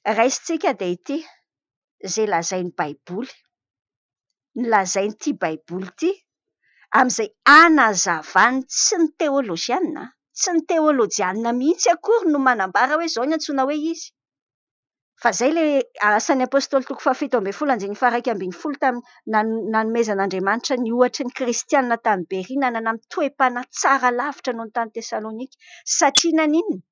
Raisintsika dia ity, izay lazain'ny Baiboly. Ny lazain'ity Baiboly ity, amin'izay anazavany tsy ny teolozianina, tsy ny teolojianina mihitsy akory no manambara hoe izao ny antsoina hoe izy. Fa izay ilay asan'ny apôstôly 7:1-11 nanomezan'Andriamanitra ny ohatry ny kristianina tany Beria nanana toe-panahy tsara lavitra noho ny tany Tesalonika. Satria naninona?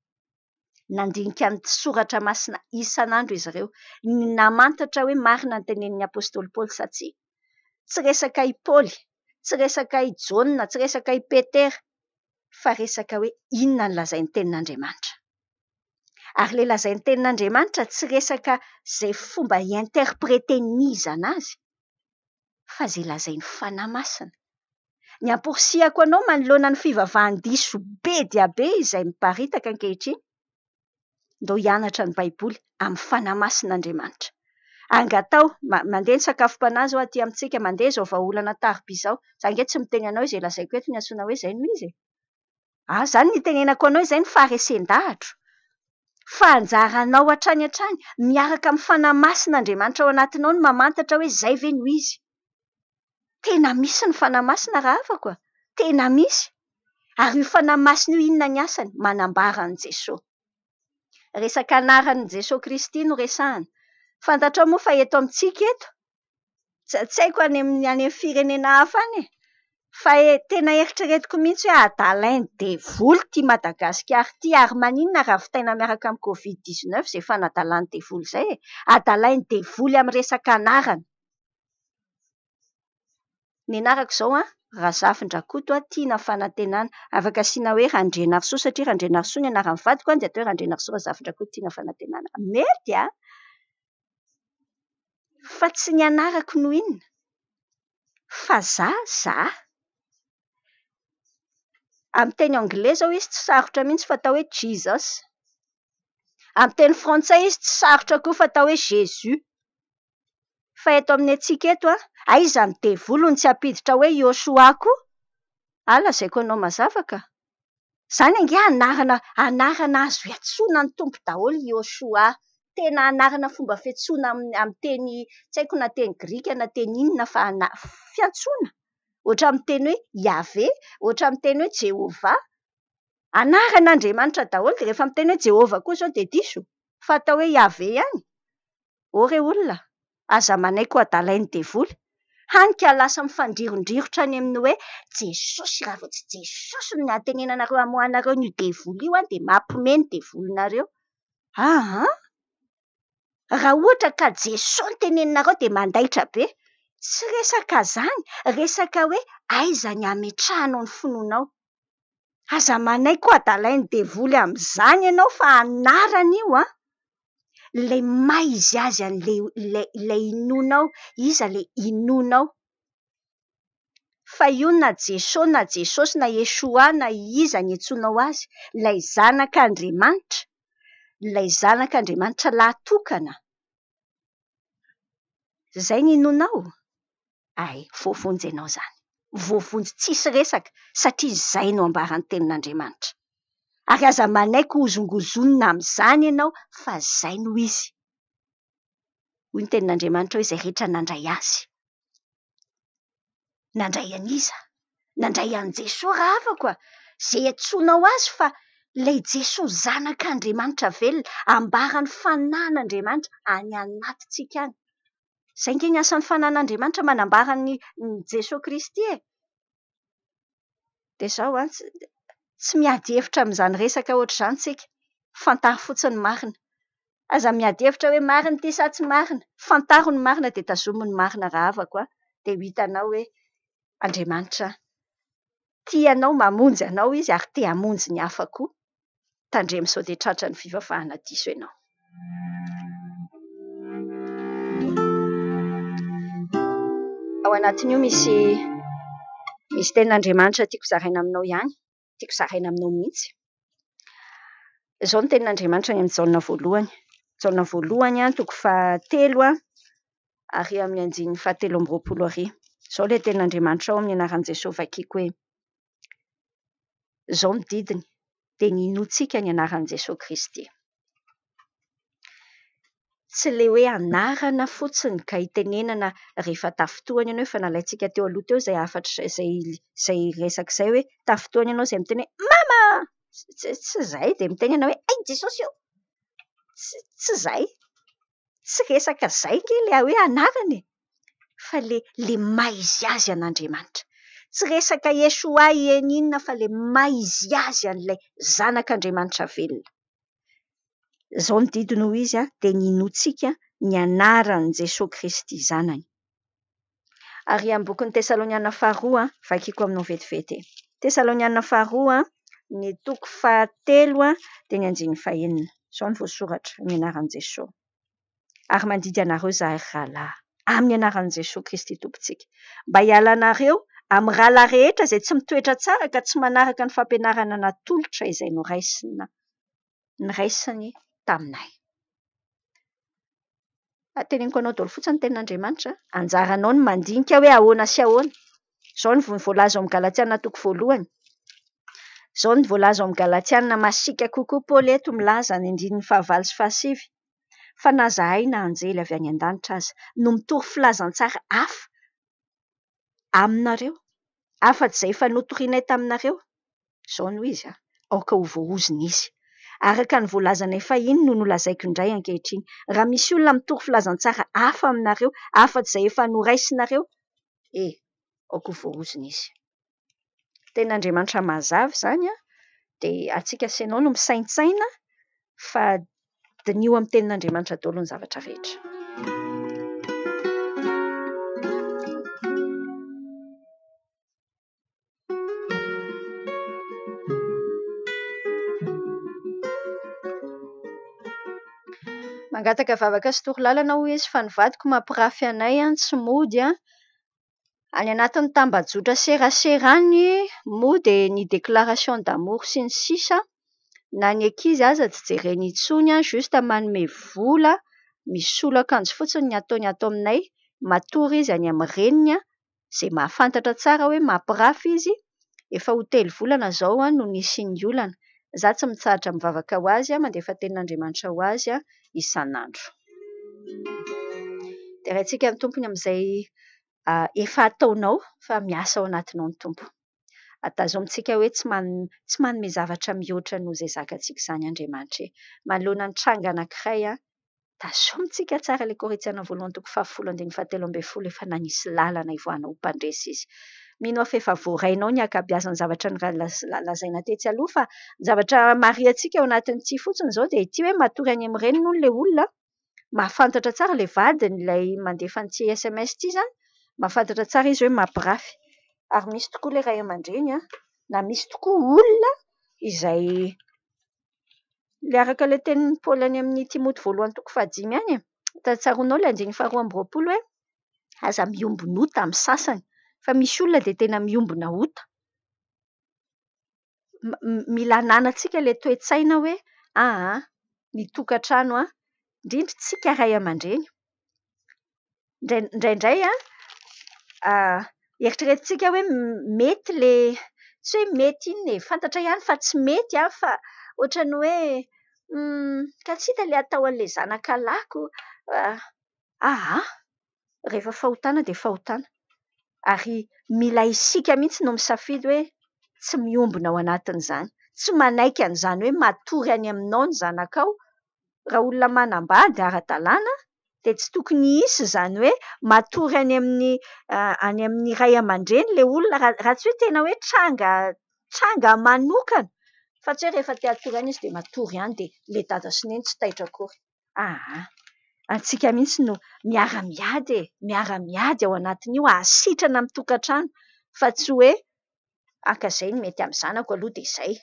Nandinika ny soratra masina isan'andro izy ireo. Namantatra hoe marina ny tenen'ny apôstôly Paoly satsia tsy resaka i Paoly, tsy resaka i Jaona, tsy resaka i Petera, fa resaka hoe inona ny lazain'ny tenin'Andriamanitra. Ary le lazain'ny tenin'Andriamanitra tsy resaka izay fomba interpretenizana azy, fa izay lazain'ny fanahy masina. Ny amporisihako anao manoloana ny fivavahan-diso be dia be izay miparitaka ankehitriny, ndao hianatra ny Baiboly amin'ny fanahy masin'Andriamanitra. Angatao mandeha ny sakafom-panahy zao aty amintsika, mandeha izao vahaolana AN-TAROBY izao. Za nge tsy miteny anao izay lazaiko eto ny antsoina hoe izay no izy. Izany ny tenenako anao izay ny faharesen-dahatra. Fa anjaranao hatrany miaraka amin'ny fanahy masin'Andriamanitra ao anatinao ny mamantatra hoe izay ve no izy. Tena misy ny fanahy masina raha afaka. Tena misy. Ary io fanahy masina io inona ny asany? Manambara an'i Jesosy. Resaka anaran'i Jesosy Kristy no resahana. Fantatrao moa fa eto amintsika eto, tsy haiko any amin'ny firenena hafa any, fa tena eritreretiko mihitsy hoe adalain'ny devoly ty Madagasikara ty, ary maninona raha vitaina miaraka amin'ny Covid-19 izay fanadalan'ny devoly izay. Adalain'ny devoly amin'ny resaka anarana. Ny anarako izao Razafindrakoto, Tiana Fanantenana, afaka asiana hoe Randrenarsoa satria Randrenarsoa ny anaran'ny vadiko dia atao hoe Randrenarsoa Razafindrakoto Tiana Fanantenana. Mety fa tsy ny anarako no inona. Fa za. Amin'ny teny anglais zao izy tsy sarotra mihitsy fa atao hoe Jesus. Amin'ny teny frantsay izy tsy sarotra koa fa atao hoe Jésus. Fa eto amin'ny antsika eto aiza ny devoly ny tsy ampiditra hoe Yoshua koa? Lazaiko anao mazava ka. Izany ange anarana azo iantsoana ny tompo daholo Yoshua. Tena anarana fomba fiantsoana amin'ny teny, tsy haiko na teny grika na teny inona, fa fiantsoana. Ohatra amin'ny teny hoe Yahvé, ohatra amin'ny teny hoe Jéhovah. Anaran'Andriamanitra daholo dia rehefa amin'ny teny hoe Jéhovah koa izao dia diso. Fa atao hoe Yahvé ihany. Ore olona, aza manaiko adalain'ny devoly. Hanika lasa mifandrirondrirotra any amin'ny hoe Jesosy, raha vao tsy Jesosy no antenenanareo amohanareo ny devoly io dia mampiomehy ny devolonareo. raha ohatra ka Jesosy no teneninareo dia mandaitra be. Tsy resaka zany, resaka hoe aiza ny ametrahanao ny finoanao. Aza manay koa adalainy devoly amin'izany ianao fa anarana io ilay maha izy azy an'ilay inonao, iza ilay inonao. Fa io na Jesosy na Yeshua na iza ny antsoinao azy, ilay zanak'Andriamanitra lahatokana. Zay ny inonao. Ay, voavonjy ianao zany. Voavonjy tsisy resaka satria izay no ambaran'ny tenin'Andriamanitra. Ary aza manaiky hozongozonina amin'izany ianao fa izay no izy. Hoy ny tenin'Andriamanitra hoe izay rehetra nandray azy. Nandray an'iza? Nandray an'i Jesosy raha afaka. Izay antsoinao azy fa ilay Jesosy zanak'Andriamanitra velona, ambaran'ny fanan'Andriamanitra any anatintsika any. Izay nge ny asan'ny fanan'Andriamanitra manambara ny Jesosy Kristy e. Dia izao tsy miady hevitra amin'izany resaka ohatr'izany tsika. Fantaro fotsiny marina. Aza miady hevitra hoe marina ity sa tsy marina. Fantaro ny marina dia tazomy ny marina raha avako dia ho hitanao hoe Andriamanitra tianao mamonjy anao izy ary te hamonjy ny hafa koa. Tandremo sao dia tratra ny fivavahana diso ianao. Ao anatin'io misy tenin'Andriamanitra tiako zaraina aminao ihany, tiako zaraina aminao mihitsy. Izao ny tenin'Andriamanitra any amin'ny jaona voalohany. Jaona voalohany toko 13 ary amin'ny andininy 17:20. Izao ilay tenin'Andriamanitra ao amin'ny anaran'i Jesosy vakiako hoe izao ny didiny dia ny inoantsika ny anaran'i Jesosy Kristy. Tsy ilay hoe anarana fotsiny ka hitenenana rehefa tafotoana ianao efa nalaintsika teo aloha teo izay afatra izay resaka izay hoe tafotoana ianao izay miteny mama, tsy izay dia mitenena hoe ai Jesosy io. Tsy izay. Tsy resaka izay nge ilay hoe anarana e. Fa le maha izy azy an'Andriamanitra. Tsy resaka Yeshua inona fa le maha izy azy an'ilay zanak'Andriamanitra velona. Izao ny didiny ho izy dia ny inoantsika ny anaran'i Jesosy Kristy zanany. Ary amin'ny bokin'ny Tesaloniana faharoa vakiako aminao vetivety. Tesaloniana faharoa ny toko 13 dia ny andininy 19. Izao ny voasoratra ny anaran'i Jesosy. Ary mandidy anareo izahay rahalahy amin'ny anaran'i Jesosy Kristy tompontsika, mba hiala anareo amin'ny rahalahy rehetra izay tsy mitoetra tsara ka tsy manaraka ny fampianarana natolotra izay noraisiny taminay. Teneniko anao daholo fotsiny tenin'Andriamanitra. Anjaranao ny mandinika hoe ahoana sy ahoana. Izao ny voalaza ao amin'ny Galatiana toko 1. Izao ny voalaza ao amin'ny Galatiana masika kokoa Paoly eto milaza ny andininy 15 sy 17. Fa na zahay na anjely avy any an-danitra aza no mitory filazantsara hafa aminareo, afa-tsy izay efa notorianay taminareo. Izao no izy aoka ho voahozina izy. Araka ny voalazana efa iny no nolazaiko indray ankehitriny. Raha misy olona mitory filazantsara hafa aminareo, afa-tsy izay efa noraisinareo, aoka ho voahozina izy. Tenin'Andriamanitra mazava izany dia antsika sy ianao no misaintsaina fa dinio amin'ny tenin'Andriamanitra daholo ny zavatra rehetra. Mangataka vavaka sy torolalana ho izy fa nivadiko mampirafy anay tsy mody any anatin'ny tambajotra serasera moa dia ny déclaration d'amour sy ny sisa na ny ankizy aza tsy jereny intsony juste manome vola misolo akanjo fotsiny ny ataony atao aminay matory izy any amin'ny reniny izay mahafantatra tsara hoe mampirafy izy efa ho 3 volana izao no nisy ny olana. Izaho tsy mitsahatra mivavaka ho azy mandefa tenin'Andriamanitra ho azy isan'andro. Dia rahaintsika amin'ny tompony amin'izay efa ataonao fa miasa ao anatinao ny tompo. Atazomintsika hoe tsy manome zavatra mihoatra noho izay zakantsika izany Andriamanitra. Manoloana ny tranga anankiray tazomintsika tsara ilay Korintiana voalohany toko 17:17 efa nanisy lalana ivoahana ho mpandresy izy. Mino aho fa efa voarainao ny akabeazan'ny zavatra lazaina tetsy aloha fa ny zavatra mariantsika ao anatin'ity fotsiny izao dia ity hoe matory any amin'ny reniny hono ilay olona mahafantatra tsara le vadiny ilay mandefa an'ity SMS ity zany, mahafantatra tsara izy hoe mampirafy. Ary misy tokoa ilay ray aman-dreny na misy tokoa olona izay le araka le tenin'ny Paoly any amin'ny Timoty 1:5 any tsaronao le 2:20 hoe aza miombona ota amin'ny sasany, fa misy olona dia tena miombona ota. Mila hananantsika le toe-tsaina hoe ny tokantrano indrindra tsika ray aman-dreny indraindray eritreretintsika hoe mety le tsy hoe mety iny fantatra ihany fa tsy mety fa ohatrany hoe ka tsy hita le atao an'le zanakalako rehefa fahotana dia fahotana, ary mila isika mihitsy no misafidy hoe tsy miombona ao anatin'izany, tsy manaiky an'izany hoe matory any aminao ny zanakao. Raha olona manambady ara-dalàna dia tsy tokony hisy izany hoe matory any amin'ny ray aman-dreny le olona, raha tsy hoe tena hoe tranga manokana, fa tsy hoe rehefa te hatory any izy dia matory any dia le dada sy neny tsy taitra akory. Antsika mihitsy no miara-miady ao anatin'io, hasitrana amin'ny tokantrano, fa tsy hoe akazay ny mety amin'ny zanako aloha dia izay.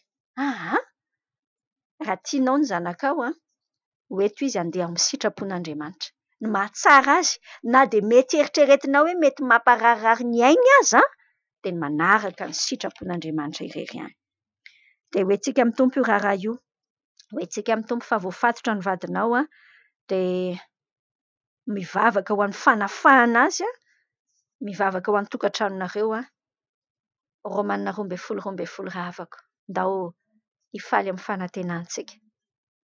Raha tianao ny zanakao hoeto izy andeha amin'ny sitrapon'Andriamanitra. Ny mahatsara azy na dia mety eritreretinao hoe mety mampararirary ny ainy azy dia ny manaraka ny sitrapon'Andriamanitra irery ihany. Dia hoentsika amin'ny Tompo io raharaha io, hoentsika amin'ny Tompo fa voafatotra ny vadinao dia mivavaka ho an'ny fanafahana azy, mivavaka ho an'ny tokantranonareo. Romanina 12:12 rahavako, ndao hifaly amin'ny fanantenantsika.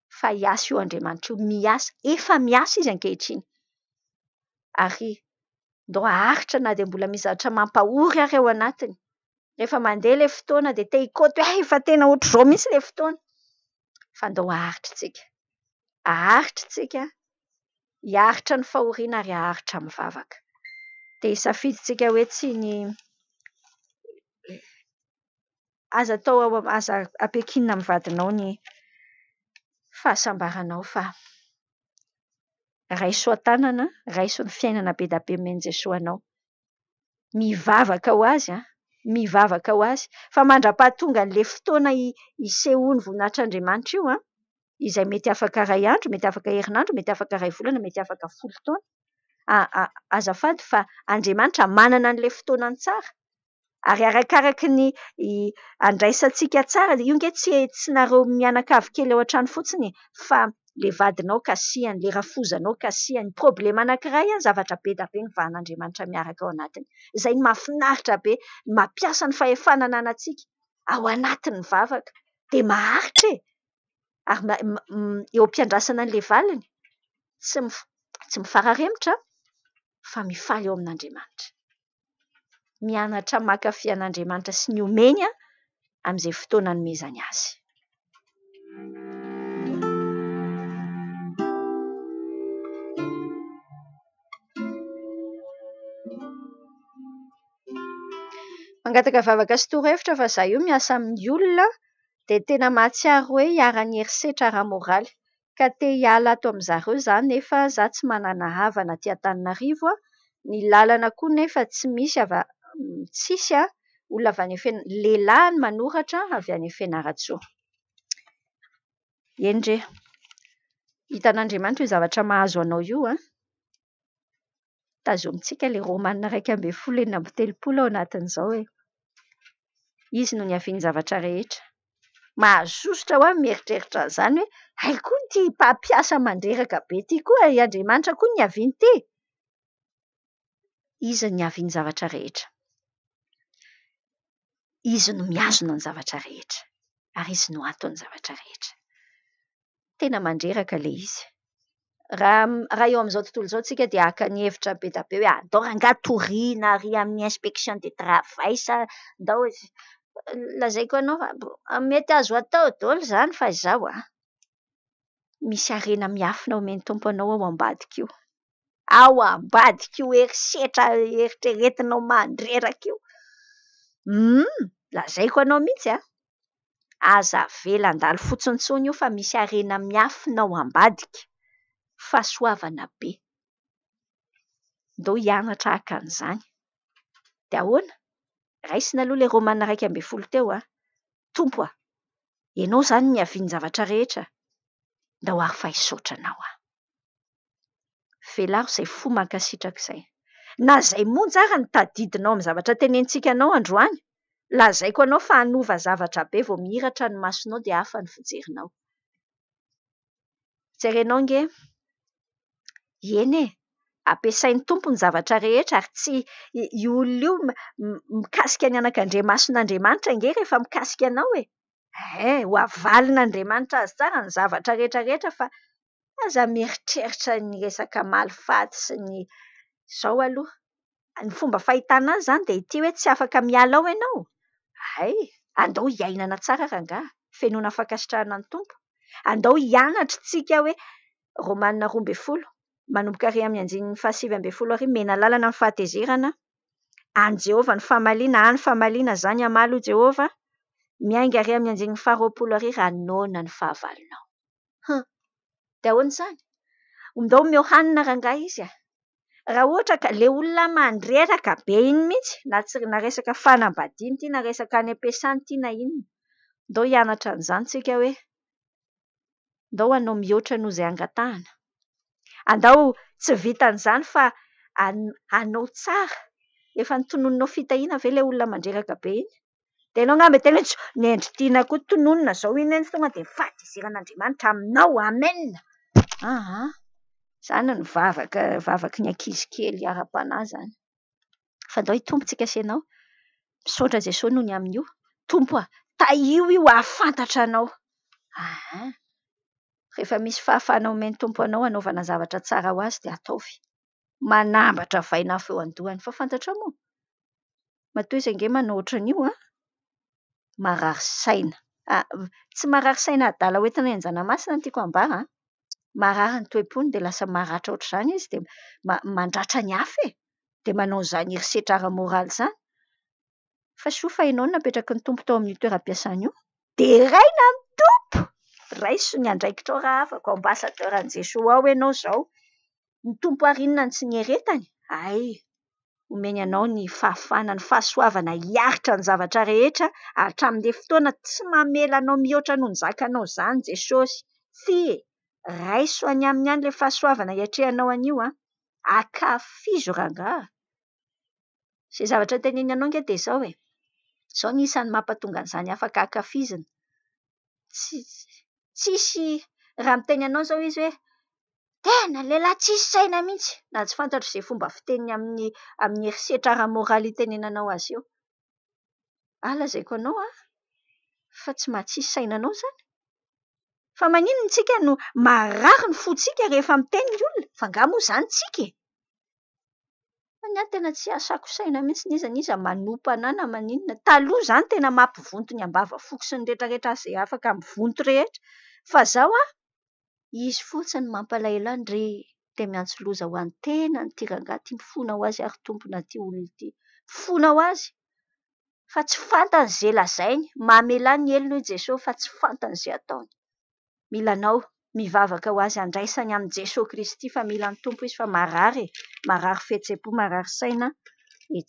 Fa hiasa io Andriamanitra io, miasa, efa miasa izy ankehitriny. Ary ndao haharitra na dia mbola misy zavatra mampahory ary ao anatiny. Rehefa mandeha ilay fotoana dia te hikaoty hoe efa tena ohatr'izao mihitsy ilay fotoana. Fa ndao haharitra tsika, hiaritra ny fahoriana ary haharitra mivavaka. Dia hisafiditsika hoe tsy ny aza ampiakinina amin'ny vadinao ny fahasambaranao, fa raiso an-tanana, raiso ny fiainana be da be men'i Jesosy anao. Mivavaka ho azy, fa mandra-pahatonga an'ilay fotoana hisehoany voninahitran'Andriamanitra io izay mety afaka iray andro, mety afaka herinandro, mety afaka iray volana, mety afaka 10 taona. Azafady fa Andriamanitra manana an'ilay fotoanany tsara, ary arakaraky ny andraisantsika tsara. Io nge tsy nareo mianakavy kely ao an-trano fotsiny, fa le vadinao kasihany, le rafozanao kasihany, problema anankiray zavatra be da be ny vahan'Andriamanitra miaraka ao anatiny. Izay ny mahafinaritra be, mampiasa ny fahefanana anantsika ao anatin'ny vavaka dia maharitra ary eo am-piandrasana an'ilay valiny tsy mifararemotra fa mifaly eo amin'Andriamanitra, mianatra mankafy an'Andriamanitra sy ny omeny amin'izay fotoana nomezany azy. Mangataka vavaka sy torohevitra fa za io miasa amin'ny olona dia tena mahatsiaro hoe hiara-ny herisetra ara-moraly, ka te hiala ato amin'izareo za nefa za tsy manana havana aty Antananarivo. Ny lalana koa nefa tsy misy tsisy olona avy any lehilahy ny manoratra avy any Fianarantsoa. Endre, hitan'Andriamanitra io zavatra mahazo anao io tazomintsika le Romanina 1:20 ao anatin'izao izy no niaviany zavatra rehetra. Mahazosotra ho mieritreritra an'izany hoe haiko ty mpampiasa mandreraka be ty koa, Andriamanitra koa niaviany ty. Izy no niaviany zavatra rehetra, izy no miazona ny zavatra rehetra, ary izy no antony zavatra rehetra. Tena mandreraka le izy. Raha eo amin'izao tontolo izao tsika dia haka ny hevitra be da be hoe andao rangatoriana ary amin'ny inspection de travail sa ndao lazaiko anao mety azo atao daholo izany, fa izao misy harena miafina omeny Tompo anao ao ambadika io. Ao ambadika io herisetra eritreretinao mandreraka io. Lazaiko anao mihitsy aza avela andalo fotsiny tsony io fa misy harena miafina ao ambadika. fahasoavana be. Ndao hianatra haka an'izany. Dia ahoana? Raisina aloha ilay Romanina 1:12 teo Tompo ianao izany niaviany zavatra rehetra. Ndao ary fahisaotranao Velaryo izay fo mankasitraka izay. Na izay monja ary ny tadidinao amin'ny zavatra tenentsika anao androany, lazaiko anao fa hanova zavatra be vao mihiratra ny masonao dia hafa ny fijerinao. Jerenao nge, eny ampiasain'ny tompo ny zavatra rehetra ary tsy io olona io mikasika ny anak'Andriamason'Andriamanitra nge rehefa mikasika anao ho avalin'Andriamanitra azy tsara ny zavatra rehetra fa aza mieritreritra ny resaka malifaty sy ny izao aloha. Ny fomba fahitana azy izany dia ity hoe tsy afaka miala ao ianao. Andao hiainana tsara rangaha, fenoana fankasitrahana ny tompo. Andao hianatra tsika hoe Romanina 12 manomboka ary amin'ny 7:20 mena lalana amin'ny fahatezerana, any Jehovah ny famaliana, any famaliana izany amaly ho Jehovah, miainga ary amin'ny 9:20 ranona ny fahavalonao. Dia ahoana izany? Ndao omeo hanina rangaha izy raha ohatra ka ilay olona mandreraka be iny mihitsy, na resaka fanambadiana ity, na resaka any am-piasana ity na inona. Ndao hianatra an'izany tsika hoe ndao hanao mihoatra noho izay angatahana. Andao tsy vitan'izany fa hanao tsara. Efa notonononao fitahiana ve ilay olona mandreraka be iny? Dia ianao angamba tena ny endri-tiana koa tononona izao iny tonga dia fahatezeran'Andriamanitra aminao, amen. Izany ny vavaky ny ankizy kely ara-panahy izany. Fa ndao hitompontsika sy ianao, misaotra Jesosy noho ny amin'io. Tompo tahio io ahafantatra anao. Rehefa misy fahafahana omeny tompo anao hanaovana zavatra tsara ho azy dia ataovy. Manambatra vaina feo andohany fa fantatra moa. Matoa izy ange manao ohatran'io marary saina. Tsy marary saina adala hoentina hianjana masina ny tiako ambara. Marary ny toe-pony dia lasa maratra ohatr'izany izy dia mandratra ny hafa dia manao izany herisetra ara-moraly izany. Fa soa fa ianao napetraky ny tompo tao amin'ny toeram-piasana io. Dia raina ny tompo. Raiso ny andraikitrao raha afaka ambasadeuran' Jesosy ao ianao izao. Ny tompo arinona ny tsy nieretany? Omeny anao ny fahafahana, ny fahasoavana hiaritra ny zavatra rehetra hatramin'ilay fotoana tsy mamela anao mihoatra noho ny zakanao izany Jesosy. Raiso any aminy any ilay fahasoavana hiatrehanao an'io akafizo rangaha. Izay zavatra teneny anao nge dia izao izao ny isan'ny mampatonga an'izany afaka akafizina. Tsisy raha miteny anao izao izy hoe tena lehilahy tsisy saina mihitsy, na tsy fantatro izay fomba fiteniny amin'ny herisetra ara-moraly itenenanao azy eo. Lazaiko anao fa tsy mahatsisy saina anao izany. Fa maninona tsika no marary ny fontsika rehefa miteny ny olona, fa angaha moa izany tsika Ny tena tsy asako saina mihitsy iza manompo anahy na maninona. Taloha izany tena mampivonto ny ambava foko sy ny rehetrarehetra izay afaka mivonto rehetra. Fa izao izy fotsiny mampalahelo andre dia miantso loza ho an'ny tena ny rangaha tia mifona ho azy ary tompona ity olona ity. Fona ho azy fa tsy fantany izay lazainy. Mamela ny elony i Jesosy fa tsy fantany izay ataony. Mila anao mivavaka ho azy handraisany amin'ny Jesosy Kristy fa mila ny tompo izy fa marary fihetseham-po, marary saina etc.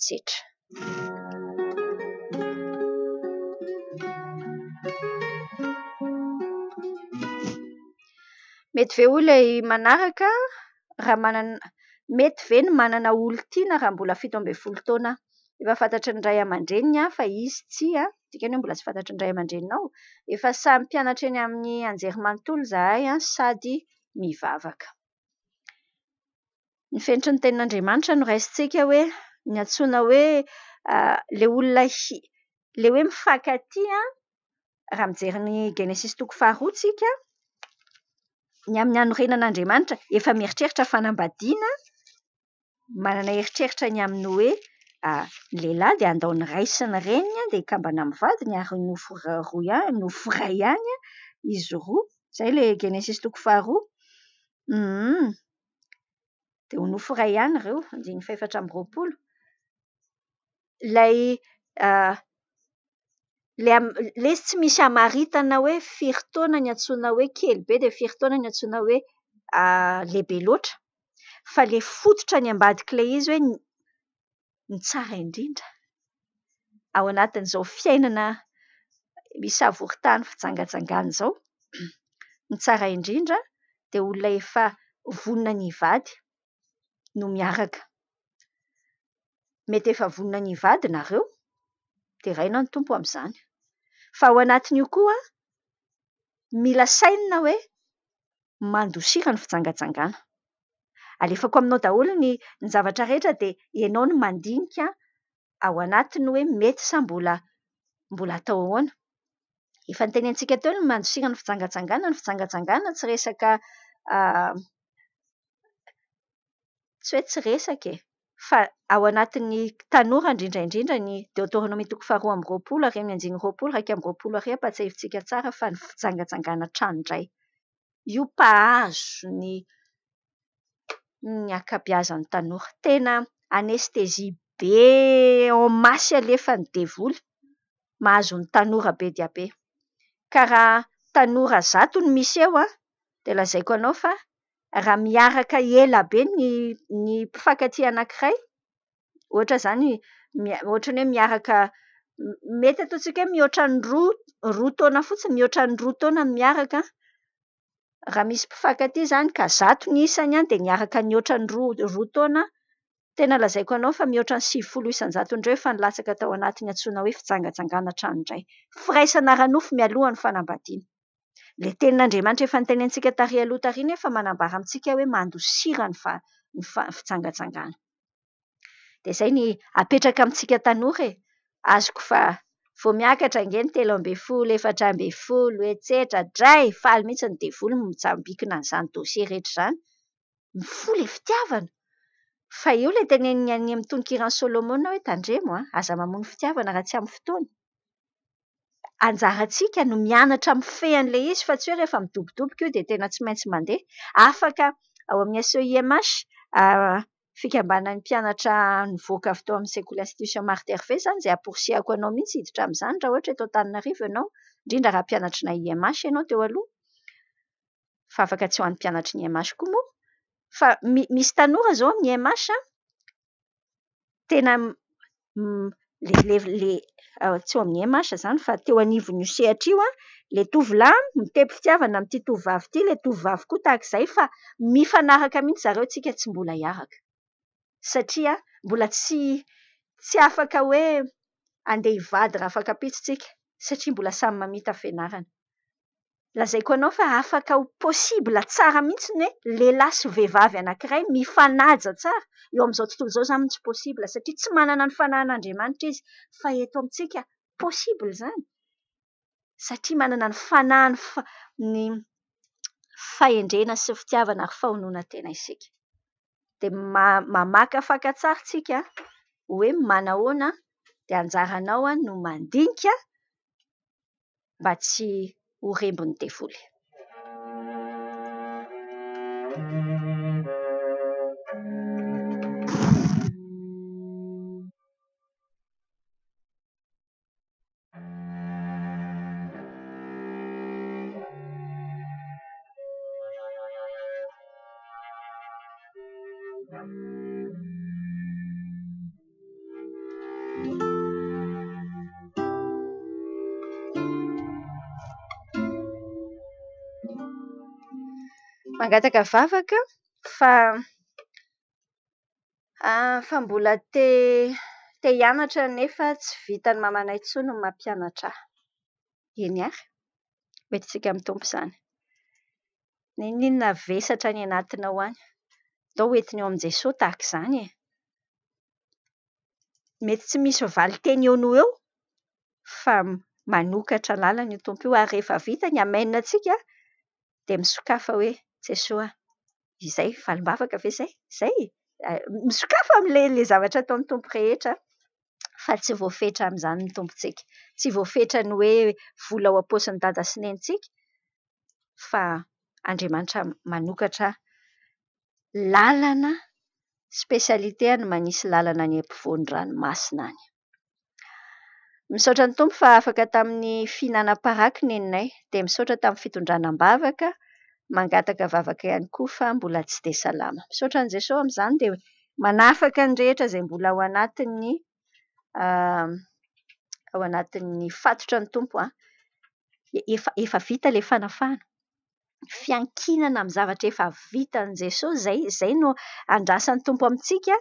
Mety ve ilay manaraka raha mety ve ny manana olon-tiana raha mbola 17 taona efa fantatry ny ray aman-dreniny fa izy tsy dikany hoe mbola tsy fantatry ny ray aman-dreninao. Efa samy mpianatra eny amin'ny anjerimanontolo izahay sady mivavaka. Ny fenitry ny tenin'Andriamanitra no raisintsika hoe ny antsoina hoe ilay olona ilay hoe mifankatia raha mijery ny Genesis 2:2 tsika ny amin'ny hanorenan'Andriamanitra efa mieritreritra fanambadiana, manana eritreritra ny amin'ny hoe ny lehilahy dia andao ny raisy ny reniny dia hikambana amin'ny vadiny ary nofo ray ihany izy roa. Izay ilay Genesis 2:2. Dia ho nofo ray ihany ireo 4:20. Ilay izy tsy misy hamaritana hoe firy taona ny antsoina hoe kely be dia firy taona ny antsoina hoe lehibe loatra fa le fototra ny ambadik'ilay izy hoe ny tsara indrindra ao anatin'izao fiainana misavoritany fitsangatsangana izao. Ny tsara indrindra dia olona efa vonona ny hivady no miaraka. Mety efa vonona ny hivady nareo dia raina ny tompo amin'izany. Fa ao anatin'io koa mila saina hoe mandosira ny fitsangatsangana. Alefako aminao daholo ny zavatra rehetra dia ianao no mandinika ao anatiny hoe mety sa mbola atao ahoana. Efa nitenentsika teo ny mandosira ny fitsangatsangana. Ny fitsangatsangana tsy resaka tsy hoe tsy resaka fa ao anatin'ny tanora indrindraindrindra ny Deutéronome 2:20 ampatsahivitsika tsara fa ny fitsangatsangana hatrany indray. Io mpahazo ny akabeazan'ny tanora. Tena anestezia be en masse alefan'ny devoly mahazo ny tanora be dia be. Ka raha tanora 100 no misy eo dia lazaiko anao fa raha miaraka ela be ny mpifankatia anankiray, ohatra izany ohatra ny hoe miaraka, mety ataontsika hoe mihoatra ny roa taona fotsiny, mihoatra ny 2 taona miaraka. Raha misy mpifankatia izany ka 100 ny isany dia miaraka mihoatra ny 2 taona, tena lazaiko anao fa mihoatra ny 70 isan-jaton'ireo efa nilatsaka tao anatiny antsoina hoe fitsangatsangana hatrany indray. Firaisana ranofo mialoha ny fanambadiana. Ilay tenin'Andriamanitra efa nitenentsika tarihy aloha tarihy efa manambara amintsika hoe mandosira ny fitsangatsangana. Dia izay ny apetraka amintsika tanora azoko fa vao miakatra ange ny 13, 14, etsetra, dray faly mihitsy ny devoly mitsambikina an'izany dosie rehetra izany. Mifoly fitiavana. Fa io ilay teneniny any amin'ny tononkirany Solomona hoe tandremo aza mamono fitiavana raha tsy amin'ny fotoany. Anjarantsika no mianatra mifehy an'ilay izy fa tsy hoe rehefa midobodoboka io dia tena tsy maintsy mandeha. Afaka ao amin'ny SEIMH fikambanan'ny mpianatra nivoaka avy tao amin'ny sekoly institution Marte Hervé izany izay aporsihako anao mihitsy hiditra amin'izany raha ohatra tao Antananarivo ianao, indrindra raha mpianatrina IMH ianao teo aloha. Fa afaka tsy ho an'ny mpianatry ny IMH koa moa. Fa misy tanora izao amin'ny IMH tena tsy ho amin'ny IMH izany fa teo anivon'io sehatra io ilay tovolahy miteby fitiavana amin'ity tovovavy ity, ilay tovovavy koa tahaka izay fa mifanaraka mihitsy zareo tsika tsy mbola hiaraka. Satria mbola tsy afaka hoe andeha hivady raha afankapitsitsika satria mbola samy mamita fianarana. Lazaiko anao fa afaka ho possible tsara mihitsy ny hoe lehilahy sy vehivavy anankiray mifanaja tsara. Eo amin'izao tontolo izao izany tsy possible satria tsy manana ny fanahin'Andriamanitra izy, fa eto amintsika possible izany. Satria manana ny fanahiny ny fahendrena sy fitiavana ary fahonoana tena isika. Dia mamakafaka tsara tsika hoe manahoana dia anjaranao no mandinika mba tsy ho rembon'ny devoly. Mangataka vavaka fa mbola te hianatra nefa tsy vitan'ny mamanay intsony ny mampianatra ahy. Eny ary, mety tsika mitompo izany. Ninona vesatra ny anatinao any? Dao entinao amin'i Jesosy tahaka izany Mety tsy misy valiteny eo no eo fa manokatra lalana io tompo io ary rehefa vita ny amainina antsika dia misokafa hoe Jesosy izay valim-bavaka ve izay? Misokafa amin'ilay zavatra ataon'ny tompo rehetra fa tsy voafetra amin'izany ny tompontsika. Tsy voafetra ny hoe vola ao am-paosin'ny dada sy nenitsika fa Andriamanitra manokatra lalana spesialite ny manisy lalana ny ampovoan'ny ranomasina any. Misaotra ny tompo fa afaka tamin'ny fihinanam-paraka neninay dia misaotra tamin'ny fitondranam-bavaka mangataka vavaka ihany koa fa mbola tsy dia salama. Misaotra an' Jesosy amin'izany dia manafaka ny rehetra izay mbola ao anatin'ny fatotra ny tompo. Efa vita ilay fanafana. Fiankinana amin'ny zavatra efa vitan' Jesosy izay no andrasan'ny tompo amintsika.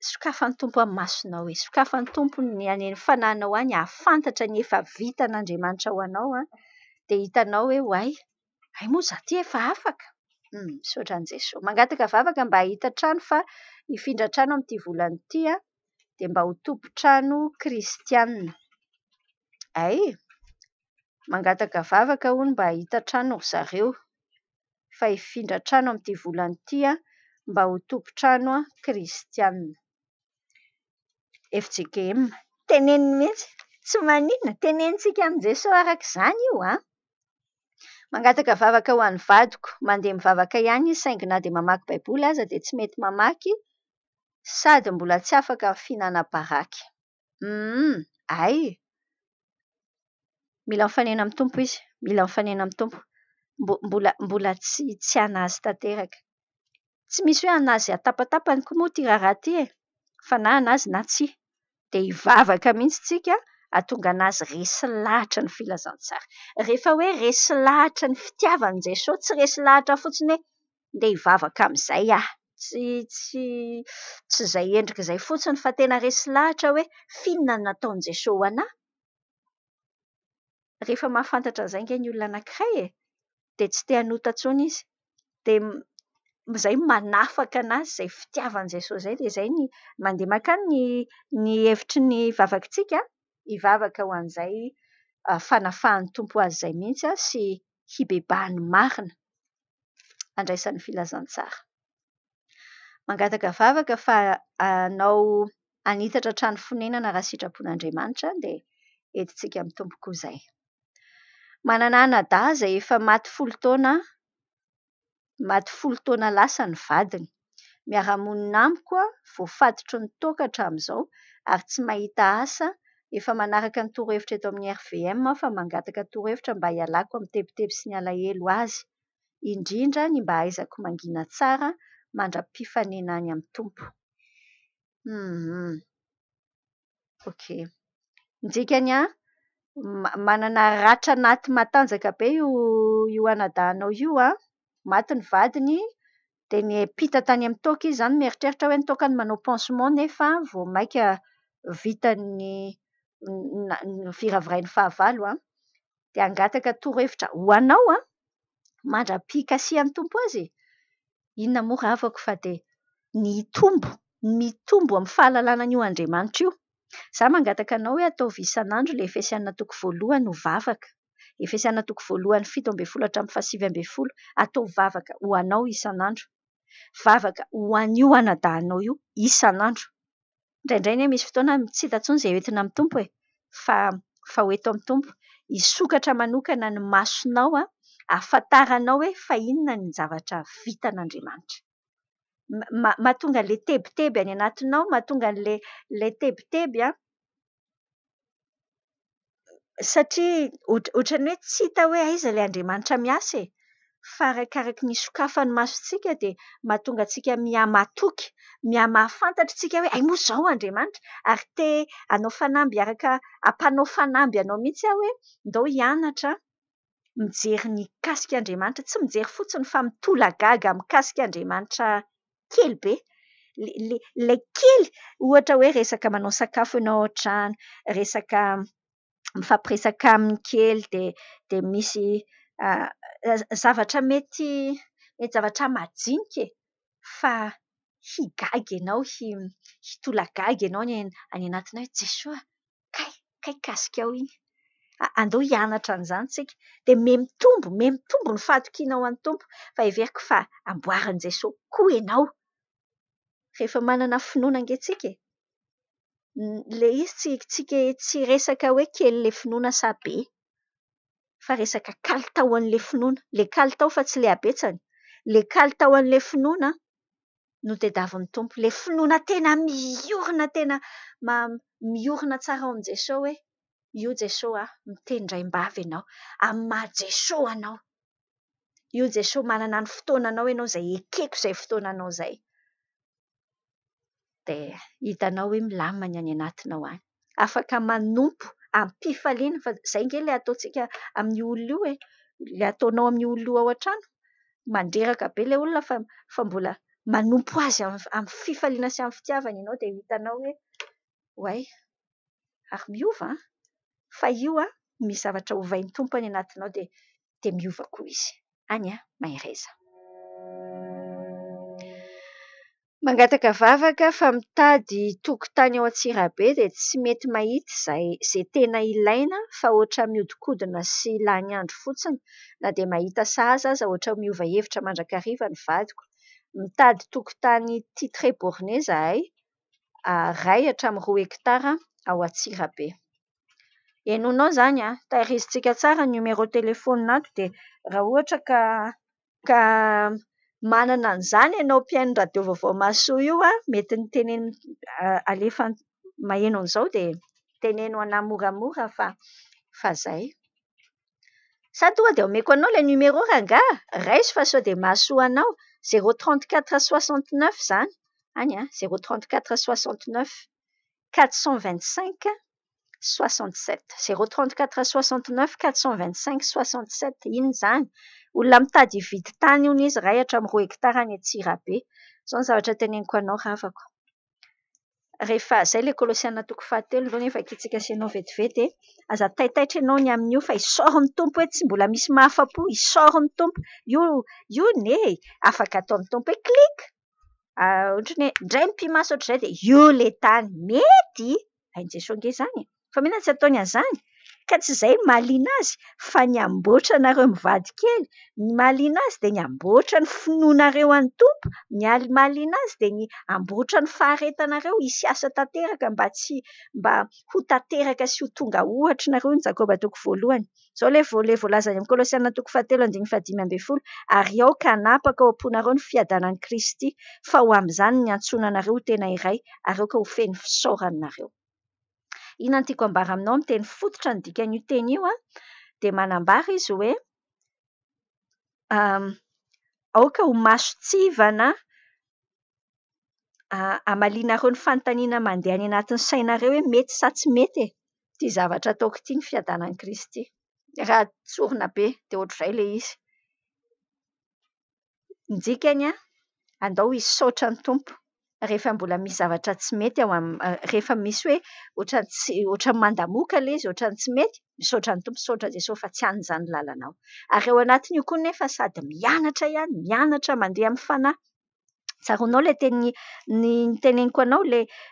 Sokafan'ny tompo amin'ny masonao hoe sokafan'ny tompo ny any fananao any ahafantatra ny efa vitan'Andriamanitra ho anao dia hitanao hoe hoay moa za ty efa afaka. Misaotra an' Jesosy. Mangataka vavaka mba hahita trano fa hifindra trano amin'ity volana ity dia mba ho tompo-trano kristianina. Mangataka vavaka hono mba hahita trano ry zareo fa hifindra trano amin'ity volana ity mba ho tompo-trano kristianina. FJKM teneniny mihitsy tsy maninona tenenintsika amin' Jesosy arak'izany io Mangataka vavaka ho an'ny vadiko mandeha mivavaka ihany saingy na dia mamaky baiboly aza dia tsy mety mamaky sady mbola tsy afaka fihinana-baraky. Mila mifanena amin'ny tompo izy. Mila mifanena amin'ny tompo. Mbola tsy anazy tanteraka. Tsy misy hoe anazy atapatapany koa moa ty raharaha ty fa na anazy na tsy. Dia hivavaka mihitsy tsika ahatonga anazy resy lahatra ny filazantsara. Rehefa hoe resy lahatra ny fitiavan'i Jesosy, tsy resy lahatra fotsiny hoe ndeha hivavaka amin'izay tsy izay endrika izay fotsiny fa tena resy lahatra hoe finona no nataon'i Jesosy ho anahy. Rehefa mahafantatra an'izay nge ny olona anankiray dia tsy te hanota intsony izy. Dia izay manafaka anazy izay fitiavan'i Jesosy izay dia izay ny mandeha makany ny hevitry ny vavakintsika hivavaka ho an'izay fanafahan'ny tompo azy izay mihitsy sy hibebahany marina andraisan'ny filazantsara. Mangataka vavaka fa anao anitatra trano fonenana raha sitrapon'Andriamanitra dia entintsika amin'ny tompo koa izay. Manana Nada izay efa maty 10 taona lasa ny vadiny. Miara-monina amiko voafatotry ny toaka hatramin'izao ary tsy mahita asa. Efa manaraka ny torohevitra eto amin'ny RVM fa mangataka torohevitra mba hialako amin'ny tebotebo sy ny alahelo azy. Indrindra ny mba ahaizako mangina tsara mandra-pifanenany amin'ny tompo. Okay. Ndikany manana ratra naty matanjaka be io anadahanao io maty ny vadiny dia niampita tany amin'ny toaka izy izany mieritreritra hoe ny toakany manao pansement nefa vao maika vitany viraviray ny fahavalo dia angataka torohevitra ho anao mandra-pikasihan'ny tompo azy. Inona moa ravako fa dia mitombo amin'ny fahalalànan'io Andriamanitra io. Za mangataka anao hoe ataovy isan'andro ilay Efesiana 1 ho vavaka. Efesiana 1:7-10 atao vavaka ho anao isan'andro. Vavaka ho an'io anadahanao io isan'andro. Indraindray misy fotoana tsy hita intsony izay hoentina amin'ny tompo fa hoeto amin'ny tompo. Hisokatra manokana ny masonao ahafantaranao hoe fa inona ny zavatra vitan'Andriamanitra. Mahatonga an'ilay teboteby any anatinao, mahatonga an'ilay teboteby satria ohatran'ny hoe tsy hita hoe aiza ilay Andriamanitra miasa fa arakaraka ny sokafany masontsika dia mahatonga antsika mihamatoky, mihamahafantatra tsika hoe ay moa izao Andriamanitra ary te hanao fanamby hampanao fanamby anao mihitsy hoe ndao hianatra mijery ny kasika Andriamanitra, tsy mijery fotsiny fa mitolagaga mikasika Andriamanitra kely be. Ilay kely ohatra hoe resaka manao sakafo ianao an-trano, resaka mifampiresaka amin'ny kely dia misy zavatra mety zavatra majinika fa higaga ianao, hitolagaga ianao any anatinao hoe Jesosy kay kasika ao iny. Andao hianatra an'izany tsika dia mitombo ny fahatokiana ao amin'ny tompo fa heveriko fa amboarin'i Jesosy koa ianao. Rehefa manana finoana ange-tsika ilay izy tsy resaka hoe kely ilay finoana sa be fa resaka kalitao an'ilay finoana. Ilay kalitao fa tsy ilay habetsany. Ilay kalitao an'ilay finoana no tadiavin'ny tompo. Ilay finoana tena miorina tsara ao amin'i Jesosy hoe io Jesosy mitendray mbavy ianao, amin'ny maha Jesosy anao. io Jesosy manana ny fotoananao ianao izay ekeko izay fotoananao izay. Dia hitanao hoe milamina ny any anatinao any. Afaka manompo ampifaliana fa izay nge ilay ataontsika amin'ny olona io ilay ataonao amin'ny olona ao an-trano. Mandreraka be ilay olona fa mbola manompo azy amin'ny fifaliana sy amin'ny fitiavana ianao dia hitanao hoe way ary miova fa io misy zavatra hovain'ny tompo any anatinao dia miova koa izy. Any mahereza. Mangataka vavaka fa mitady tokotany ao Antsirabe dia tsy mety mahita izay tena ilaina fa ohatra miodikodina sy lany andro fotsiny na dia mahita sahaza aza ohatra miova hevitra mandrakariva ny vadiko. Mitady tokotany titre borné zahay 2 hatramin'ny 4 hektara ao Antsirabe. Enonao izany tahirizitsika tsara ny numéro telefônina ato dia raha ohatra ka manana an'izany ianao mpihaino radio vaovao mahasoa io mety ny teneno alefa maheno an'izao dia teneno anahy moramora fa izay. Sa tonga dia omeko anao ilay numéro rangahy raiso fa sao dia mahasoa anao 034 69 izany any 034 69 425 67 034 69 425 67 iny izany. Olona mitady hividy tany io izy 2 hatramin'ny 4 hektara any Antsirabe. Izao ny zavatra teneniko anao ravako. Rehefa izay ilay Kolosiana 3:7 aloha nefa kitsika sy ianao vetivety aza taitaitra ianao ny amin'io fa isaorin'ny tompo hoe tsy mbola misy mahafa-po, isaorin'ny tompo. Io ne afaka ataon'ny tompo hoe klik. Ohatra ny hoe indray mpimaso ohatr'izay dia io ilay tany mety hain' Jesosy nge izany. Fa mihina tsy ataony an'izany ka tsy izay mahaliana azy fa ny amboatra anareo mivady kely, ny mahaliana azy dia ny amboatra ny finoanareo an'ny tompo, ny mahaliana azy dia ny amboatra ny faharetanareo hisiasa tanteraka mba ho tanteraka sy ho tonga ohatra nareo ny Jakoba 1:2. Izao ilay voalazany amin'ny Kolosiana 3:7-5:12 ary ao ka hanapaka ao am-ponareo ny fiadanan'i Kristy fa ho amin'izany ny antsonanareo tena iray ary ao ka ho feno fisaoranareo. Inona no tiako ambara aminao amin'ny teny fototra ny dikan'io teny io dia manambara izy hoe aoka ho masotsivana amalinareo ny fanontaniana mandeha any anatin'ny sainareo hoe mety sa tsy mety ity zavatra ataoko ity ny fiadanan'i Kristy. Raha tsorina be dia ohatr'izay ilay izy. Ny dikany andao hisaotra ny tompo. Rehefa mbola misy zavatra tsy mety rehefa misy hoe ohatra mandamoka ilay izy, ohatra tsy mety, misaotra ny tompo, misaotra Jesosy fa tsy an'izany lalanao. Ary ao anatin'io koa nefa sady mianatra mandeha amin'ny fanahy. Tsaronao ilay teneniko anao,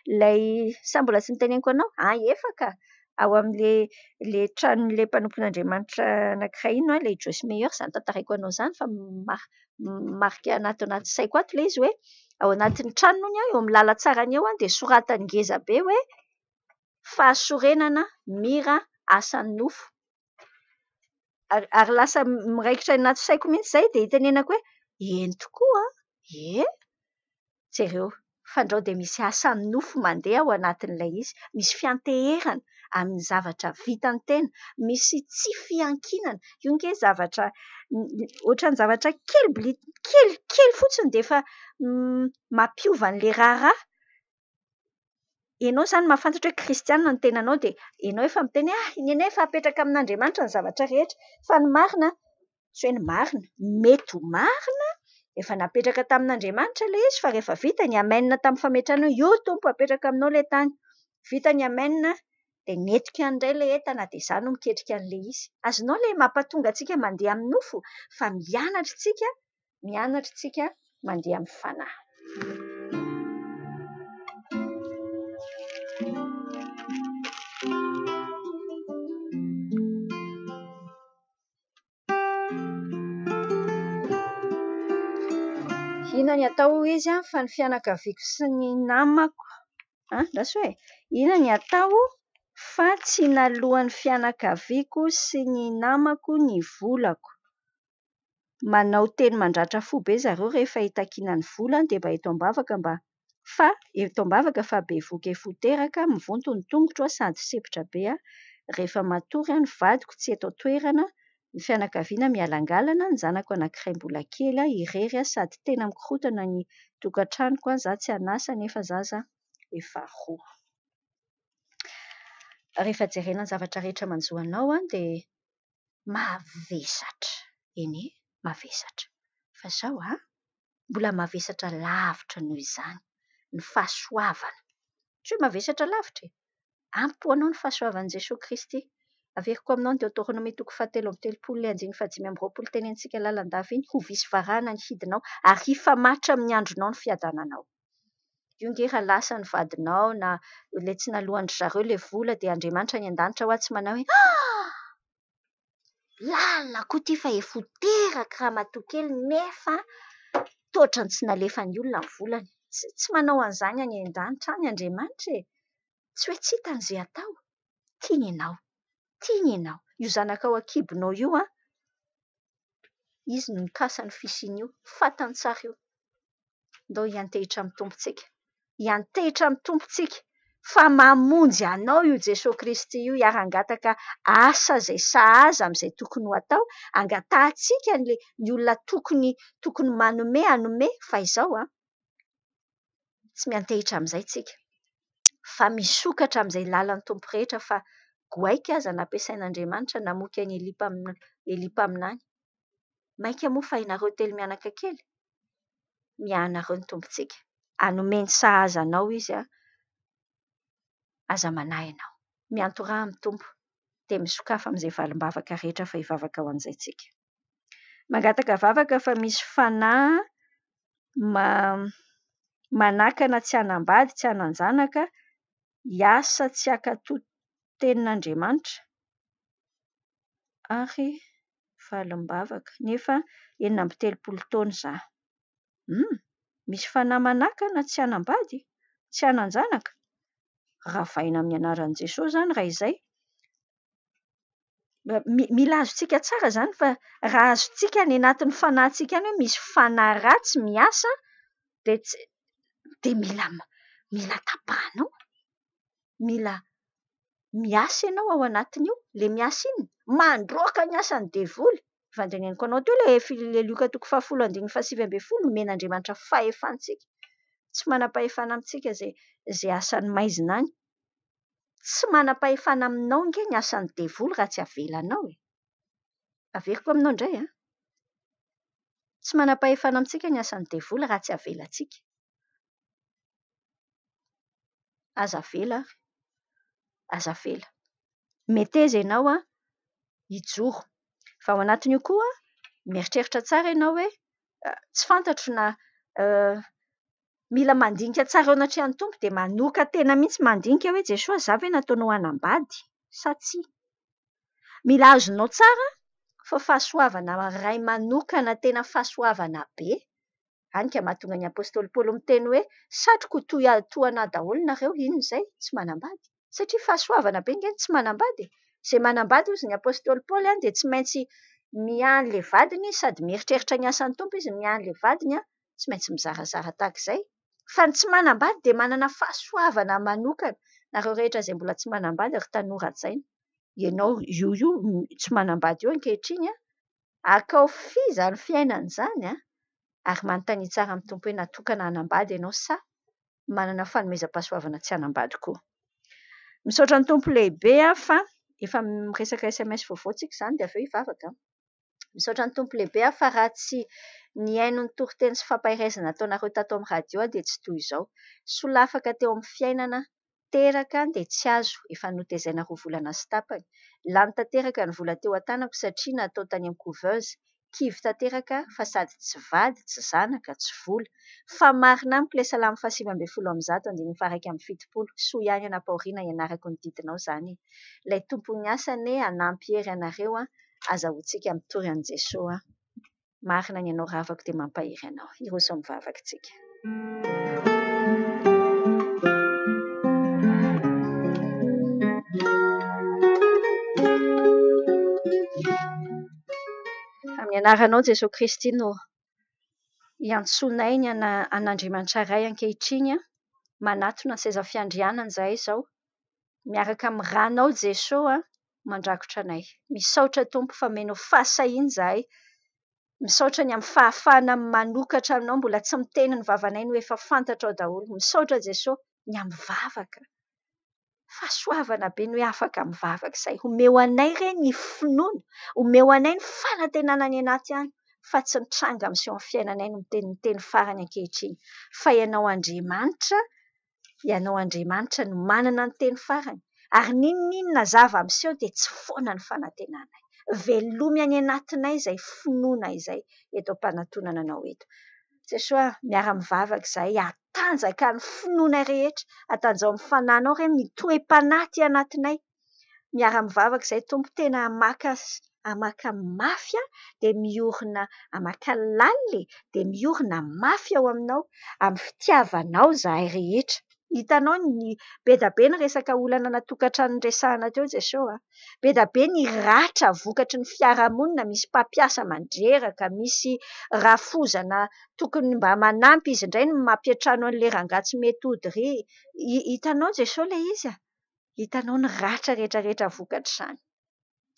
ilay sa mbola tsy niteneniko anao? Efa ka ao amin'ilay tranon'ilay mpanompon'Andriamanitra anankiray ino ilay Joyce Meyer izany tantaraiko anao izany fa marika anaty saiko ato ilay izy hoe ao anatin'ny tranony eo amin'ny lalantsarany eo dia soratany ngeza be hoe fahasorenana mira asan'ny nofo. Ary lasa miraikitra anaty saiko mihitsy izay dia hitenenako hoe eny tokoa jereo fandrao dia misy asan'ny nofo mandeha ao anatin'ilay izy, misy fianteherana amin'ny zavatra vitany tena, misy tsy fiankinana. Io nge zavatra ohatran'ny zavatra kely fotsiny dia efa mampiova an'ilay raharaha. Ianao izany mahafantatra hoe kristianina ny tenanao dia ianao efa miteny iny anie efa apetraka amin'Andriamanitra ny zavatra rehetra fa ny marina tsy hoe ny marina mety ho marina efa napetraka tamin'Andriamanitra ilay izy fa rehefa vita ny amen tamin'ny fametrahana io tompo apetraka aminao ilay tany. Vita ny amen dia netiko indray ilay entana dia izany no miketrika an'ilay izy. Azonao ilay mampatonga antsika mandeha amin'ny nofo fa mianatra isika mandeha amin'ny fanahy. Inona ny atao izy fa ny fianakaviako sy ny namako raso hoe inona ny atao fa tsy nalohan'ny fianakaviako sy ny namako ny volako. Manao teny mandratra fo be zareo rehefa hitakiana ny volany dia mba eto ambavaka fa be voky efo teraka mivonto ny tongotra sady sepotra be rehefa matory ny vadiko tsy eto toerana Ny fianakaviana mialangalana, ny zanako anankiray mbola kely irery sady tena mikorotana ny tokantranoko za tsy hanasa nefa zaza efa roa. Rehefa jerena ny zavatra rehetra manjoanao dia mavesatra. Eny e, mavesatra. Fa zao mbola mavesatra lavitra noho izany. Ny fahasoavana. Tsy hoe mavesatra lavitra e. Ampy ho anao ny fahasoavan'i Jesosy Kristy. Averiko aminao ny Deutéronome 7:3-5:20 tenentsika lalandava iny, ho visy varahana ny hidinao ary hifamatra amin'ny andronao ny fiadananao. Io nge raha lasa ny vadinao na ilay tsy nalohany zareo ilay vola dia Andriamanitra ny an-danitra ho tsy manao hoe lalina koa ty fa efa teraka raha matokely nefa toatra ny tsy nalefa ny olona ny volany. Tsy manao an'izany any an-danitra any Andriamanitra e. Tsy hoe tsy hitany izay atao. Tiany ianao. Tiany ianao. Io zanakao akibonao io izy no mikasa ny fisian'io. Fatany tsara io. Ndao hiantehitra amin'ny tompontsika. Hiantehitra amin'ny tompontsika. Fa mamonjy anao io Jesosy Kristy io hiarangataka asa izay sahaza amin'izay tokony ho atao. Angatahantsika ny olona tokony hanome fa izao tsy miantehitra amin'izay tsika. Fa misokatra amin'izay lalan'ny tompo rehetra fa goaika aza nampiasain'Andriamanitra namoaka ny Elipa aminany. Mainka moa fa ianareo telo mianaka kely. Mianareo ny tompontsika. Hanome ny sahaza anao izy aza manahy anao. Miantoraha amin'ny tompo dia misokafa amin'izay valim-bavaka rehetra fa hivavaka ho an'izay tsika. Mangataka vavaka fa misy fanahy manakana tsy hanambady, tsy hananjanaka, hiasa tsy hakatoto tenin'Andriamanitra ary valim-bavaka nefa 7 taona za. Misy fanahy manakana tsy hanambady, tsy hananjanaka. Ravaina amin'ny anaran'i Jesosy zany raha izay. Mila azontsika tsara zany fa raha azontsika any anatin'ny fanahintsika any hoe misy fanahy ratsy miasa dia mila tapahanao. Mila miasa ianao ao anatin'io. Ilay miasa iny mandroaka ny asan'ny devoly. Vandreneniko anao teo ilay Luka 10:7-20 nomen'Andriamanitra fahefantsika. Tsy manam-pahefana amintsika izay asan'ny maizina any. Tsy manam-pahefana aminao nge ny asan'ny devoly raha tsy avelanao e. Averiko aminao indray Tsy manam-pahefana amintsika ny asan'ny devoly raha tsy avelantsika. Aza avela ary. Aza avela. Meteza ianao hijoro. Fa ao anatin'io koa mieritreritra tsara ianao hoe tsy fantatro na mila mandinika tsara ao anatrehan'ny tompo dia manoka tena mihitsy mandinika hoe Jesosy za ve nataonao hanambady sa tsia. Mila azonao tsara fa fahasoavana iray manokana tena fahasoavana be. Hany ka mahatonga ny apôstôly Paoly miteny hoe satroko tohana daholo nareo inona izay tsy manambady. Satria fahasoavana be nge tsy manambady. Izay manambady hozy ny apôstôly Paoly dia tsy maintsy miany ilay vadiny sady mieritreritra ny asan'ny tompo izy miany ilay vadiny tsy maintsy mizarazara tahak'izay. Fa ny tsy manambady dia manana fahasoavana manokana. Nareo rehetra izay mbola tsy manambady ary tanora-tsaina. Ianao io tsy manambady io ankehitriny akao fiza ny fiainana izany ary manontany tsara amin'ny tompo hoe natokana hanambady ianao sa manana fanomezam-pahasoavana tsy hanambady koa. Misaotra ny tompo lehibe fa efa miresaka SMS vaovao tsika izany dia avy eo hivavaka. Misaotra ny tompo lehibe fa raha tsy niaino ny toriteny sy fampahirazana ataonareo tato amin'ny radio dia tsy toy izao. Solafaka teo amin'ny fiainana teraka dia tsy azo efa notezaina roa volana sy tapany. Lany tanteraka ny vola teo an-tanako satria natao tany amin'ny couveuse. Kivy tanteraka fa sady tsy vady, tsy zanaka, tsy vola. Fa marina amiko ilay Salamo 7:170 soa ihany anam-pahoriana ianarako ny didinao izany. Ilay tompony asa anie hanampy hery anareo azahoantsika mitory an'i Jesosy. Marina ny ianao ravako dia mampahery anao. Iroso mivavaka tsika. Amin'ny anaranao Jesosy Kristy no iantsonay ny an'Andriamanitra iray ankehitriny manatona seza fiandrianana izahay izao miaraka amin'ny ranao Jesosy mandrakotra anay. Misaotra Tompo fa meno fahasahiana izahay. Misaotra ny amin'ny fahafahana manokatra aminao, mbola tsy miteny ny vavanay no efa fantatra ao daholo. Misaotra Jesosy ny amin'ny vavaka. Fahasoavana be no hoe afaka mivavaka izay. Omeo anay re ny finoana, omeo anay ny fanantenana any anaty any, fa tsy nitranga amin'izay amin'ny fiainanay no miteny farany ankehitriny. Fa ianao Andriamanitra no manana ny teny farany. Ary ninona zava amin'izay dia tsy foana ny fanantenanay. Velomy any anatinay izay finoana izay eto am-panantonana anao eto. Jesosy miara-mivavaka izahay, atanjaka ny finoana rehetra, atanjao amin'ny fanahinao re mitoe-panaty anatinay. Miara-mivavaka izahay Tompo, tena hamaka mafy dia miorina, hamaka laly dia miorina mafy ao aminao, amin'ny fitiavanao izahay rehetra. Hitanao ny be da be ny resaka olana natokantrano resahana teo Jesosy. Be da be ny ratra vokatry ny fiarahamonina, misy mpampiasa mandreraka, misy rafozana tokony mba manampy izy indray no mampiatrano an'ilay rangahy tsy mety hody ry. Hitanao Jesosy ilay izy. Hitanao ny ratra rehetrarehetra vokatry izany.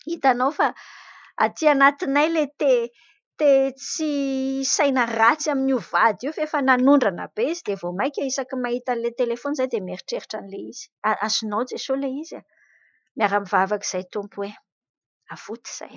Hitanao fa aty anatinay ilay tsy saina ratsy amin'io vady io, fa efa nanondrana be izy dia vao maika isaky mahita an'ilay telefona izay dia mieritreritra an'ilay izy. Azonao Jesosy ilay izy. Miara-mivavaka izay Tompo hoe avoto izay.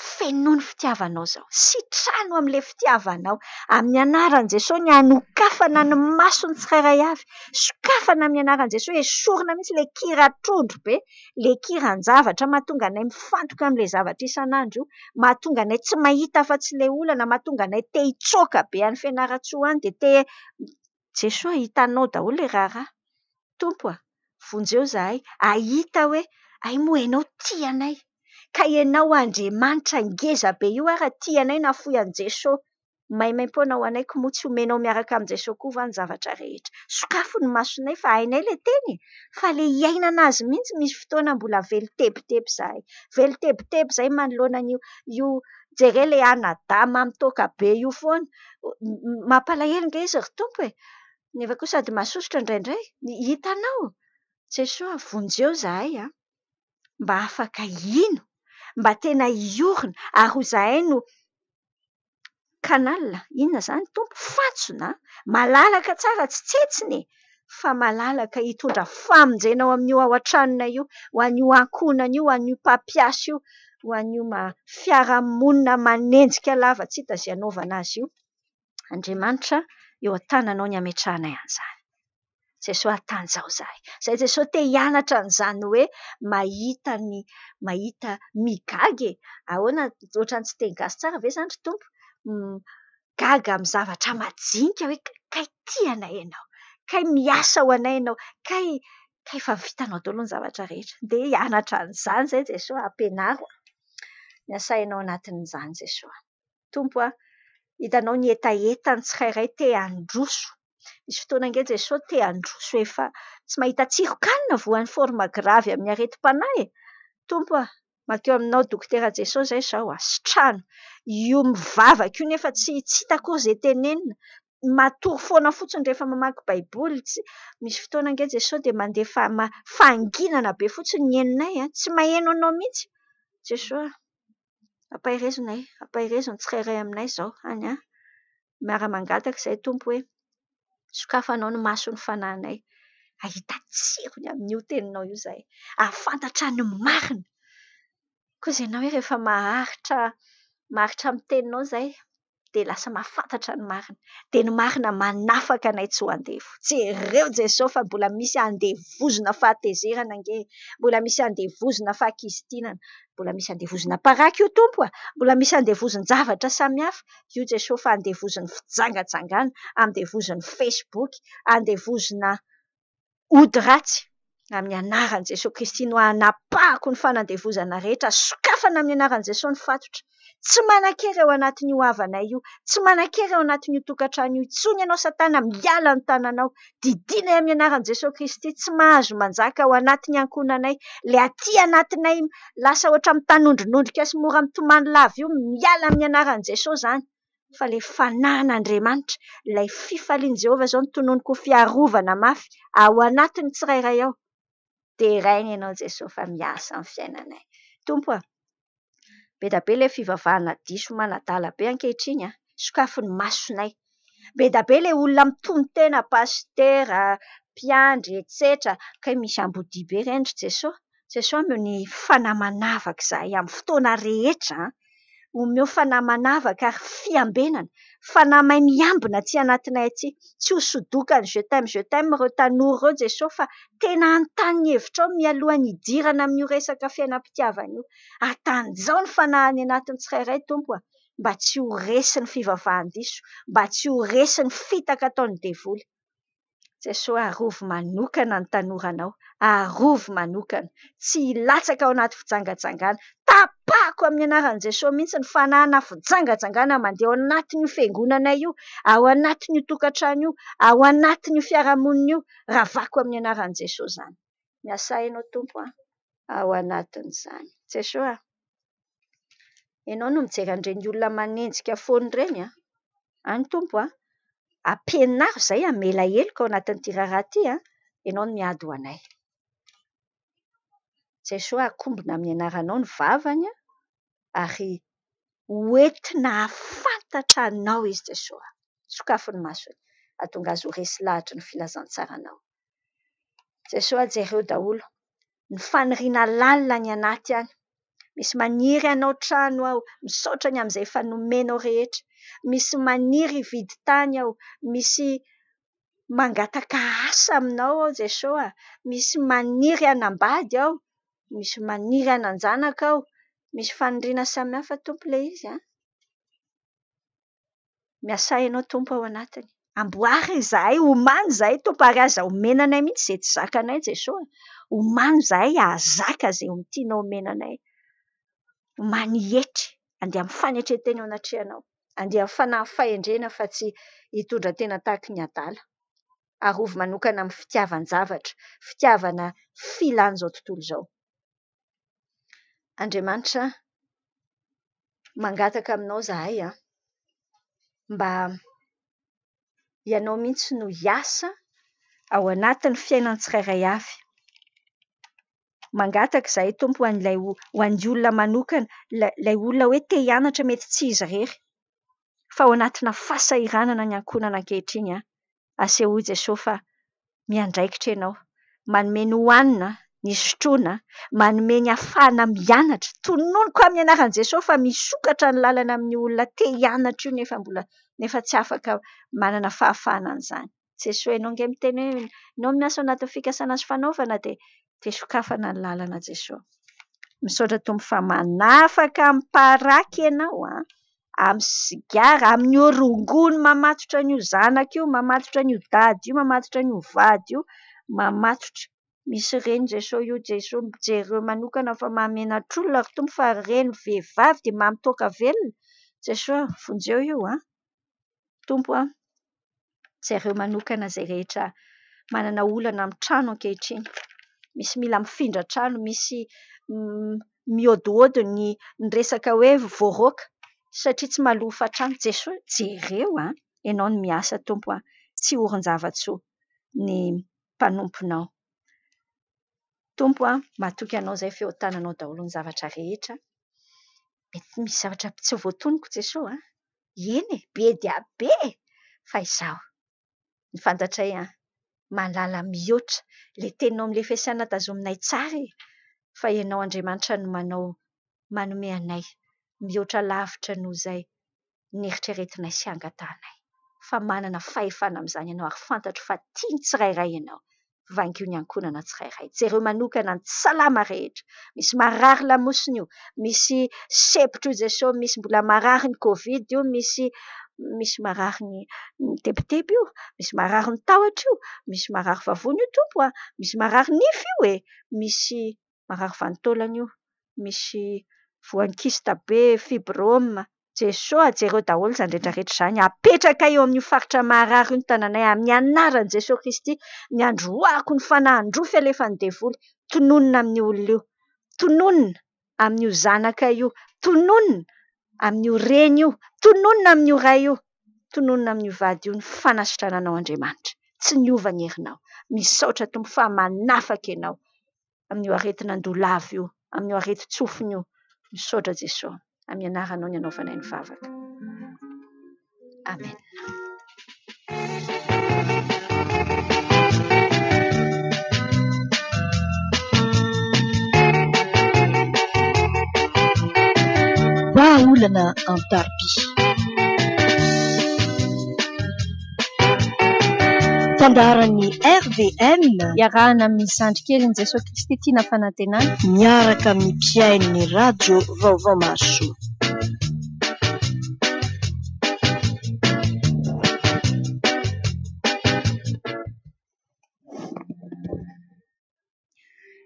Fenoa ny fitiavanao izao. Sitrano amin'ilay fitiavanao. Amin'ny anaran'i Jesosy ny hanokafana ny masony tsirairay avy. Sokafana amin'ny anaran'i Jesosy, esorina mihitsy ilay kira trondro be, ilay kiran-javatra mahatonga anay mifantoka amin'ilay zavatra isan'andro, mahatonga anay tsy mahita afa-tsy ilay olana, mahatonga anay te hitsoaka be any Fianaratsoa any dia Jesosy hitanao daholo ilay raharaha. Tompo vonjeo izahay, ahita hoe ay moa ianao tia anay. Ka ianao Andriamanitra ngeza be io raha tia anay nafoy an'i Jesosy. Maimaim-poana ho anay moa tsy omenao miaraka amin'ny Jesosy koa va ny zavatra rehetra. Sokafo ny masonay fa hainay ilay teny. Fa ilay iainana azy mihitsy misy fotoana mbola velotepitepy izahay. Velotepitepy izay manoloana io jereo ilay anadama mitoka be io foana. Mampalahelo nga izy ry Tompo e. Nefa koa sady mahasosotra indraindray. Hitanao Jesosy vonjeo izahay mba afaka ino, mba tena iorina, ary ho izahay no kanala, inona izany Tompo? Fatsona, malalaka tsara, tsy tsetsiny, fa malalaka hitondra famonjena ao amin'io ao an-tranonay io, ho an'io ankonana io, ho an'io mpampiasa io, ho an'io fiarahamonina manenjika lava tsy hita izay anaovana azy io. Andriamanitra, eo an-tananao ny ametrahanay an'izany. Jesosy atanjao izahay. Izay Jesosy te hianatra an'izany hoe mahita migaga. Ahoana ohatrany tsy te gasy tsara ve izany ry Tompo? Gaga amin'ny zavatra majinika hoe kay tia anay ianao, kay miasa ho anay ianao, kay fa vitanao daholo ny zavatra rehetra. Dia hianatra an'izany izay Jesosy, ampianaro. Miasainao anatin'izany Jesosy. Tompo hitanao ny etaetany tsirairay te handroso. Misy fotoana ange Jesosy te handroso efa tsy mahita tsiron-kanina voan'ny forma gravy amin'ny areti-panahy. Tompo makeo aminao dokotera Jesosy izay izao sitrano. Io mivavaka io nefa tsy hita akory izay tenenina. Matory foana fotsiny rehefa mamaky baiboly. Misy fotoana ange Jesosy dia mandefa fahanginana be fotsiny ny henonay. Tsy maheno anao mihitsy. Jesosy ampahirezonay, ampahirezony tsirairay aminay izao any miara-mangataka izay Tompo hoe sokafanao ny mason'ny fanahinay. Ahita tsirony amin'io teninao io izahay. Ahafantatra ny marina. Koa izay ianao hoe rehefa maharitra amin'ny teninao izay dia lasa mahafantatra ny marina. Dia ny marina manafaka anay tsy ho andefo. Jereo Jesosy fa mbola misy andevozona fahatezerana ange. Mbola misy andevozona fahakizitinana. Mbola misy andevozona paraky io Tompo. Mbola misy andevozon-javatra samihafa. Io Jesosy fa andevozon'ny fijangajangana, andevozon'ny Facebook, andevozona ody ratsy. Amin'ny anaran'i Jesosy Kristy no hanapahako ny fanandevozana rehetra. Sokafana amin'ny anaran'i Jesosy ny fatotra. Tsy manan-kera eo anatin'io havanay io. Tsy manan-kera eo anatin'io tokantrano io. Intsony ianao Satana, miala ny tananao. Didinay amin'ny anaran'i Jesosy Kristy. Tsy mahazo manjaka ao anatin'ny ankonanay. Ilay aty anatinay lasa ohatra mitanondrinondrika sy mora mitomany lava io. Miala amin'ny anaran'i Jesosy izany. Fa ilay fanahin'Andriamanitra, ilay fifalian'i Jehovah izao ny tononoko fiarovana mafy ao anatin'ny tsirairay ao. moderainy ianao Jesosy fa miasa amin'ny fiainanay. Tompo be da be ilay fivavahana diso manadala be ankehitriny sokafony masonay. Be da be ilay olona mitony tena pastera, mpiandry, etc. Kay misy ambodi be rendry Jesosy. Jesosy ameo ny fanahy manavaka izahay amin'ny fotoana rehetra. Omeo fanahy manavaka ary fiambenana. Fanahy mahay miambina aty anatinay aty. Tsy hosodokany je t'aime ireo tanora ireo Jesosy fa tena anontany hevitra ao mialohan'ny hidirana amin'io resaka fiainam-pitiavana io. Atanjao ny fanahiny anatin'ny tsirairay Tompo mba tsy ho resy ny fivavahan-diso, mba tsy ho resy ny fitaka ataon'ny devoly. Jesosy arovy manokana ny tanoranao, arovy manokana, tsy hilatsaka ao anaty fijangajangana. Tapako amin'ny anaran'i Jesosy mihitsy ny fanahana fijangajangana mandeha ao anatin'io fiangonana io, ao anatin'io tokantrano io, ao anatin'io fiarahamonina io, ravako amin'ny anaran'i Jesosy izany. Miasa ianao Tompo ao anatin'izany. Jesosy ianao no mijery an'ireny olona manenjika foana ireny any Tompo ampianaro izay hamela heloka ao anatin'ity raharaha ity ianao no miady ho anay. Jesosy akombona amin'ny anaranao ny vavany ary hoentina hafantatra anao izy Jesosy. Sokafony masony ahatonga azy ho resy lahatra ny filazantsaranao. Jesosy jereo daholo ny faniriana lalina ny anaty any. Misy maniry anao trano ao, misaotra ny amin'izay fanomenao rehetra. Misy maniry hividy tany ao, misy mangataka asa aminao ao Jesosy. Misy maniry hanambady ao, misy maniry hananjanaka ao, misy faniriana samihafa Tompo ilay izy Miasa ianao Tompo ao anatiny. Amboary izahay, omany izahay Tompo ary aza omenanay mihitsy izay tsy zakanay Jesosy. Omany izahay ahazaka izay tianao omenanay. Omany hetry, andeha amin'ny fanetretena ao anatrehanao. Andeha amin'ny fanahy fahendrena fa tsy hitondra tena tahaka ny adala. Arovy manokana amin'ny fitiavan-javatra, fitiavana filany izao tontolo izao. Andriamanitra mangataka aminao izahay mba ianao mihitsy no hiasa ao anatin'ny fiainan'ny tsirairay avy. Mangataka izahay Tompo ho an'ilay olona manokana, ilay olona hoe te hianatra mety tsy izy irery fa ao anatina fahasahiranana ny ankonana ankehitriny asehoy Jesosy fa miandraikitra ianao, manome ny hohanina, ny sotroina, manome ny ahafahana mianatra. Tononoko amin'ny anaran'i Jesosy fa misokatra ny lalana amin'ny olona te hianatra io nefa tsy afaka manana fahafahana an'izany. Jesosy ianao nge miteny hoe ianao miasa ao anatin'ny fikasana sy fanaovana dia sokafana ny lalana Jesosy. Misaotra Tompo fa manafaka miparaka ianao amin'ny sigara, amin'ny orongony mamatotra an'io zanaka io, mamatotra an'io dady io, mamatotra an'io vady io, mamatotra. Misy reny Jesosy io Jesosy jereo manokana fa mahamenatr'olona ry Tompo fa reny vehivavy dia mamitoaka velona. Jesosy vonjeo io Tompo jereo manokana izay rehetra manana olana amin'ny trano ankehitriny. Misy mila mifindra trano, misy miôdiôdy ny resaka hoe voaroaka satria tsy malofa trano. Jesosy jereo ianao no miasa Tompo tsy horon-javatsoa ny mpanomponao. Tompo mahatoky anao izay feon-tananao daholo ny zavatra rehetra. Mety misy zavatra tsy voatonoko Jesosy eny be dia be fa izaho ny fantatray mahalala mihoatra ilay teninao amin'ilay fiasana tazominay tsara fa ianao Andriamanitra no manome anay mihoatra lavitra noho izay nieritreretinay sy angatahnay. Fa manana fahefana amin'izany ianao ary fantatro fa tiany tsirairay ianao vaingio ny ankonana tsirairay. Jereo manokana ny salama rehetra. Misy marary lamosina io, misy sepitra io Jesosy, misy mbola marary ny Covid io, misy marary ny tebotebo io, misy marary ny tahotra io, misy marary vavony io Tompo misy marary nify io misy marary vanitaolana io, misy voankista be, fibrome. Jesosy jereo daholo izany rehetrarehetra izany apetraka eo amin'ny faritra marary io ny tananay amin'ny anaran'i Jesosy Kristy. Ny androako ny fanahan-drofy alefan'ny devoly, tononona amin'ny olona io, tononona amin'io zanaka io, tononona amin'io reny io, tononona amin'io ray io, tononona amin'io vady io, ny fanasitrananao Andriamanitra. Tsy niova ny herinao. Misaotra Tompo fa manafaka ianao. amin'io aretin'andolavy io, amin'io areti-tsofiny io, misaotra Jesosy, amin'ny anaranao ny anaovanay ny vavaka. Amen. VAHAOLANA AN-TAROBY. Fandaharany RVM iarahana amin'ny zandrikelin'i Jesosy Kristy Tiana Fanantenana miaraka amin'ny mpiain'ny Radio Vaovao mahasoa.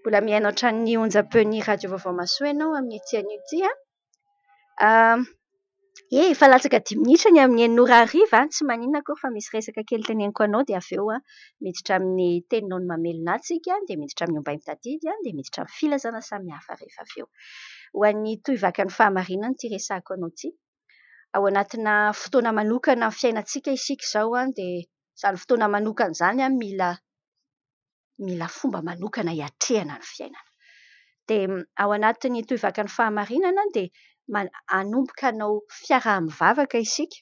Mbola miaino ohatran'ny onjampeo-ny Radio Vaovao mahasoa ianao amin'ny itian'io ity. Efa latsaka 10 minitra ny amin'ny 9:00 tsy maninona akory fa misy resaka kely teneniko anao dia avy eo miditra amin'ny teninao ny mamelona antsika, dia miditra amin'ny ombay mitadidy, dia miditra amin'ny filazana samihafa rehefa avy eo. Ho an'ny tohivakan'ny fahamarinana ty resahako anao ty. Ao anatina fotoana manokana amin'ny fiainantsika isika izao dia izany fotoana manokana izany mila fomba manokana hiatrehana ny fiainana. Dia ao anatin'ny tohivakan'ny fahamarinana dia anomboka anao fiaraha-mivavaka isika,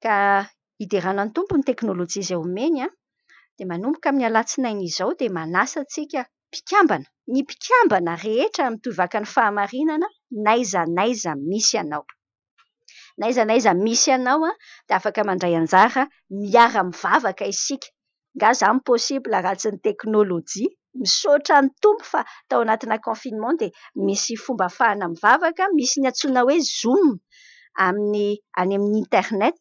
ka hideranan'ny tompo ny teknôlôjia izay omeny dia manomboka amin'ny alatsinainy izao dia manasa antsika mpikambana, ny mpikambana rehetra amin'ny tohivakan'ny fahamarinana, n'aiza misy ianao. N'aiza misy ianao dia afaka mandray anjara miara-mivavaka isika. Nga zany possible raha tsy ny teknôlôjia, misaotra ny tompo fa tao anatina confinement dia misy fomba ahafahana mivavaka, misy ny antsoina hoe Zoom any amin'ny internet.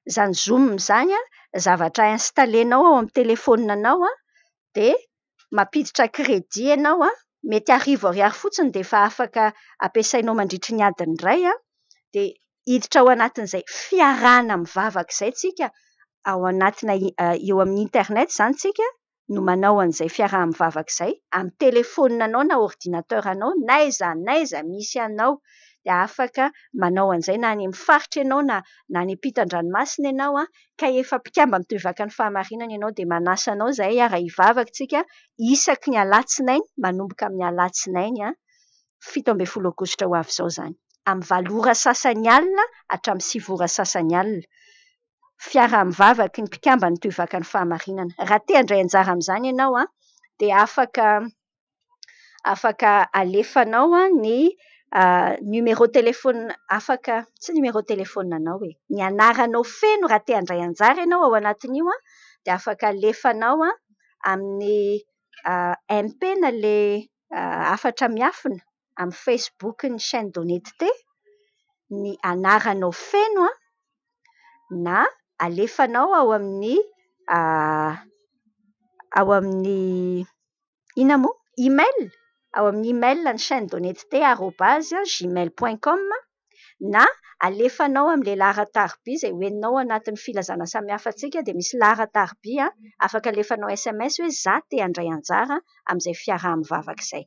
Izany Zoom izany zavatra installenao ao amin'ny telefoninanao dia mampiditra crédit ianao mety arivo ariary fotsiny dia efa afaka ampiasainao mandritry ny adiny iray dia hiditra ao anatin'izay fiarahana mivavaka izay tsika ao anatina eo amin'ny internet izany tsika no manao an'izay fiaraha-mivavaka izay amin'ny telefoninanao na ordinateuranao, n'aiza misy anao dia afaka manao an'izay na any amin'ny faritra ianao na any ampitan-dranomasina ianao ka efa mpikamba amin'ny tohivakan'ny fahamarinana ianao dia manasa anao izay raha hivavaka tsika isaky ny alatsinainy, manomboka amin'ny alatsinainy 17 aogositra ho avy izao izany, amin'ny 4 ora sasany alina hatramin'ny 6 ora sasany alina. Fiaraha-mivavaka ny mpikamba ny tohivakan'ny fahamarinana. Raha te handray anjara amin'izany ianao dia afaka alefanao ny numéro téléphone, afaka tsy numéro téléphonenao ny anaranao feno raha te handray anjara ianao ao anatin'io dia afaka alefanao amin'ny MP na le afatra miafina amin'ny Facebook ny chaîne d'honnêteté, ny anaranao feno na alefanao ao amin'ny ina moa email, ao amin'ny email ny chaîne d'honnêteté @gmail.com na alefanao amin'ilay lahara-tariby izay hoeninao anatin'ny filazana samihafa antsika dia misy lahara-tariby afaka alefanao SMS hoe za te handray anjara amin'izay fiaraha-mivavaka izay.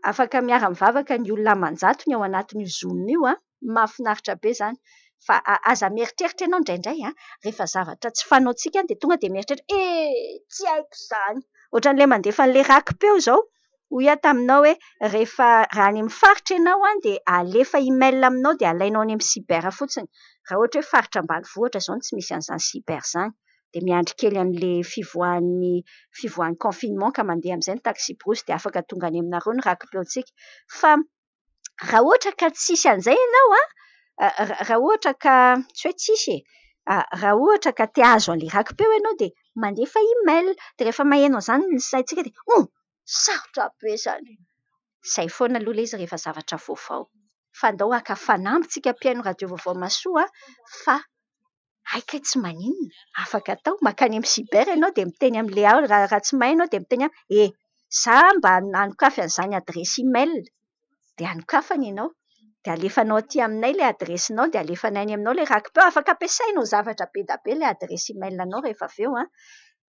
Afaka miara-mivavaka ny olona aman-jatony ao anatin'io Zoom io mahafinaritra be izany. Fa aza mieritreritra ianao indraindray rehefa zavatra tsy fanaontsika dia tonga dia mieritreritra tsy haiko izany. Ohatran'ilay mandefa an'ilay rakim-peo izao, hoy taminao hoe rehefa raha any amin'ny faritra ianao dia alefa email aminao dia alainao any amin'ny cyber fotsiny. Raha ohatra hoe faritra ambanivohitra izao tsy misy an'izany cyber izany dia miandry kely an'ilay fivoahan'ny confinement ka mandeha amin'izay ny taxi brosy dia afaka tonga any aminareo ny rakim-peontsika. Fa raha ohatra ka tsisy an'izay ianao raha ohatra ka tsy hoe tsisy raha ohatra ka te hazo an'ilay rakim-peo ianao dia mandefa email dia rehefa maheno an'izany ny saintsika dia sarotra be izany. Izay foana aloha ilay izy rehefa zavatra vaovao. Fandao haka fanampintsika mpiaino Radio Vaovao mahasoa fa aika tsy maninona afaka atao makany amin'ny cyber ianao dia miteny amin'ilay raha tsy mahay ianao dia miteny za mba hanokafy an'izany adresy email dia hanokafany ianao dia alefanao aty aminay ilay adresinao dia alefanay aminao ilay rakim-peo, afaka ampiasainao zavatra be da be ilay adresy email anao rehefa avy eo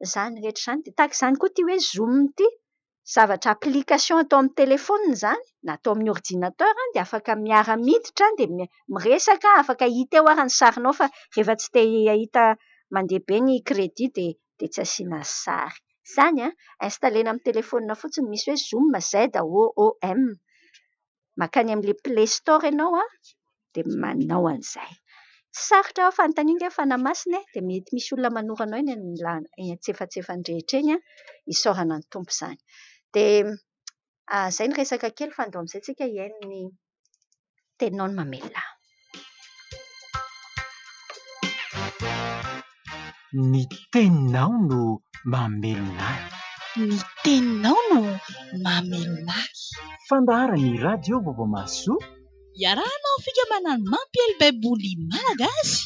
izany rehetra izany. Dia tahaka izany koa ity hoe Zoom ity, zavatra application atao amin'ny telefonina izany na atao amin'ny ordinateur dia afaka miara-miditra dia miresaka, afaka hita eo ary ny sarinao fa rehefa tsy te hahita mandeha be ny crédit dia tsy asiana sary. Izany installena amin'ny telefônina fotsiny, misy hoe Zoom ZOOM. Makany amin'ilay Play Store ianao dia manao an'izay. Tsy sarotra fanontaniana hoe fanamasina dia mety misy olona manoro anao eny antsefatsefany rehetra eny isaorana ny tompo izany. Dia izay ny resaka kely fa andao amin'izay tsika hiaino ny teninao ny mamelona. Ny teninao no mamelona ahy. Ny teninao no mamelona ahy. Fandaharana ny radio vaovao mahasoa. Iarahanao fikambanany mampiely baiboly malagasy.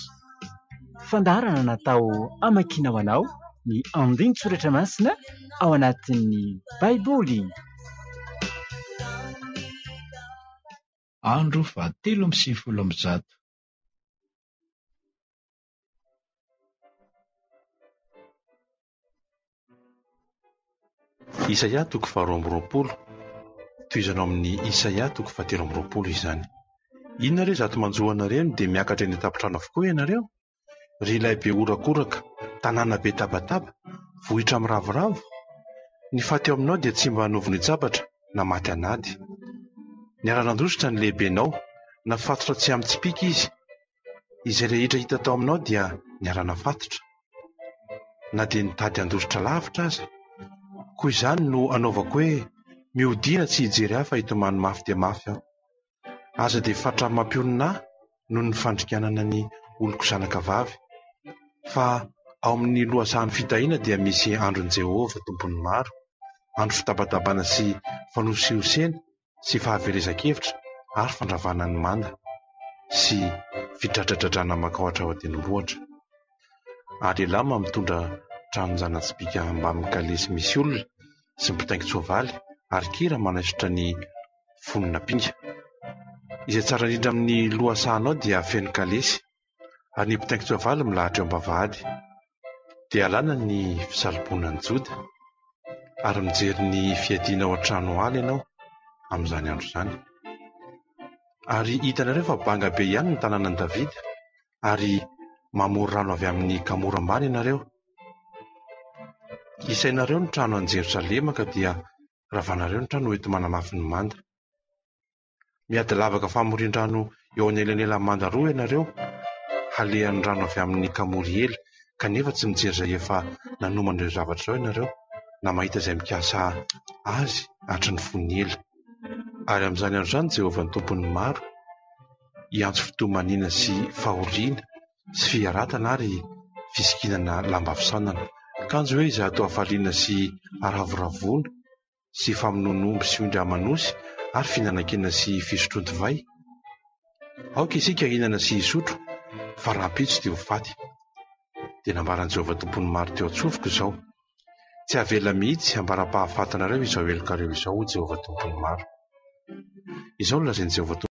Fandaharana natao amakinao anao ny andiny tsoratra masina ao anatin'ny baiboly. Andro 7:30. Isaia 2:20. Toizanao amin'ny Isaia 2:20 izany. Inona re zato manjoanareo dia miakatra eny an-tapitrano avokoa ianareo? Rilay be orakoraka, tanàna be tabataba, vohitra miravoravo. Ny faty eo aminao dia tsy mba hanovo ny tsabatra na maty anady. Ny aran'andrositra ny lehibenao, na fatotra tsy amitsipika izy. Izay rehetra hita tao aminao dia ny arana fatotra, na dia nitady andrositra lavitra aza. Koa izany no anaovako hoe mihodina tsy hijery hafa hitomany mafy dia mafy aho. Aza dia fatra mampionina noho ny fandrikanana ny oloko zanaka vavy. Fa ao amin'ny lohasahan'ny fitahiana dia misy andron' Jehovah tompony maro, andro fitabatabana sy fanosihosena sy fahaverezan-kevitra ary fandravana ny manda sy fidradradradrana makaohatra ao an-tendrombohitra. Ary lama mitondra tranonjanatsipika mba amin'ny kalesy misy olona sy mpitaingin-tsoavaly ary kira manaisotra ny fonina pinga. Izay tsara indrindra amin'ny lohasahanao dia feno kalesy ary ny mpitaingin-tsoavaly milahatra eo am-bavahady. Dia alana ny fisalompona ny Joda ary mijery ny fiadiana ao an-trano aly ianao amin'izany andro izany. Ary hitanareo fa banga be ihany ny tanànan Davida ary mamory rano avy amin'ny kamora ambany ianareo. Isainareo ny trano an Jerosalema ka dia ravanareo ny trano hoety manamafy ny manda. Miady lavaka famorian-drano eo anelanela manda roa ianareo, halehan'ny rano avy amin'ny kamoriely, kanefa tsy mijery izay efa nanoman'ireo zavatra izao ianareo, na mahita izay mikasa azy hatry ny fony ela. Ary amin'izany andro izany Jehovah ny tompony maro hiantso fitomanina sy fahoriana sy fiaratana ary fisikinana lamba fisanana. Kanjo hoe izay atao hafaliana sy aravoravona sy famonoanomby sy ondra manosy ary finanakena sy fisotroan-divay. Aoka isika hinana sy hisotro, fa rahampitso dia ho faty. Dia nambaran'i Jehovah tompony maro teo an-tsofiko izao. Tsy havela mihitsy hambara-pahafatanareo izao elokareo izao, Jehovah tompony maro. Izao no lazain'i Jehovah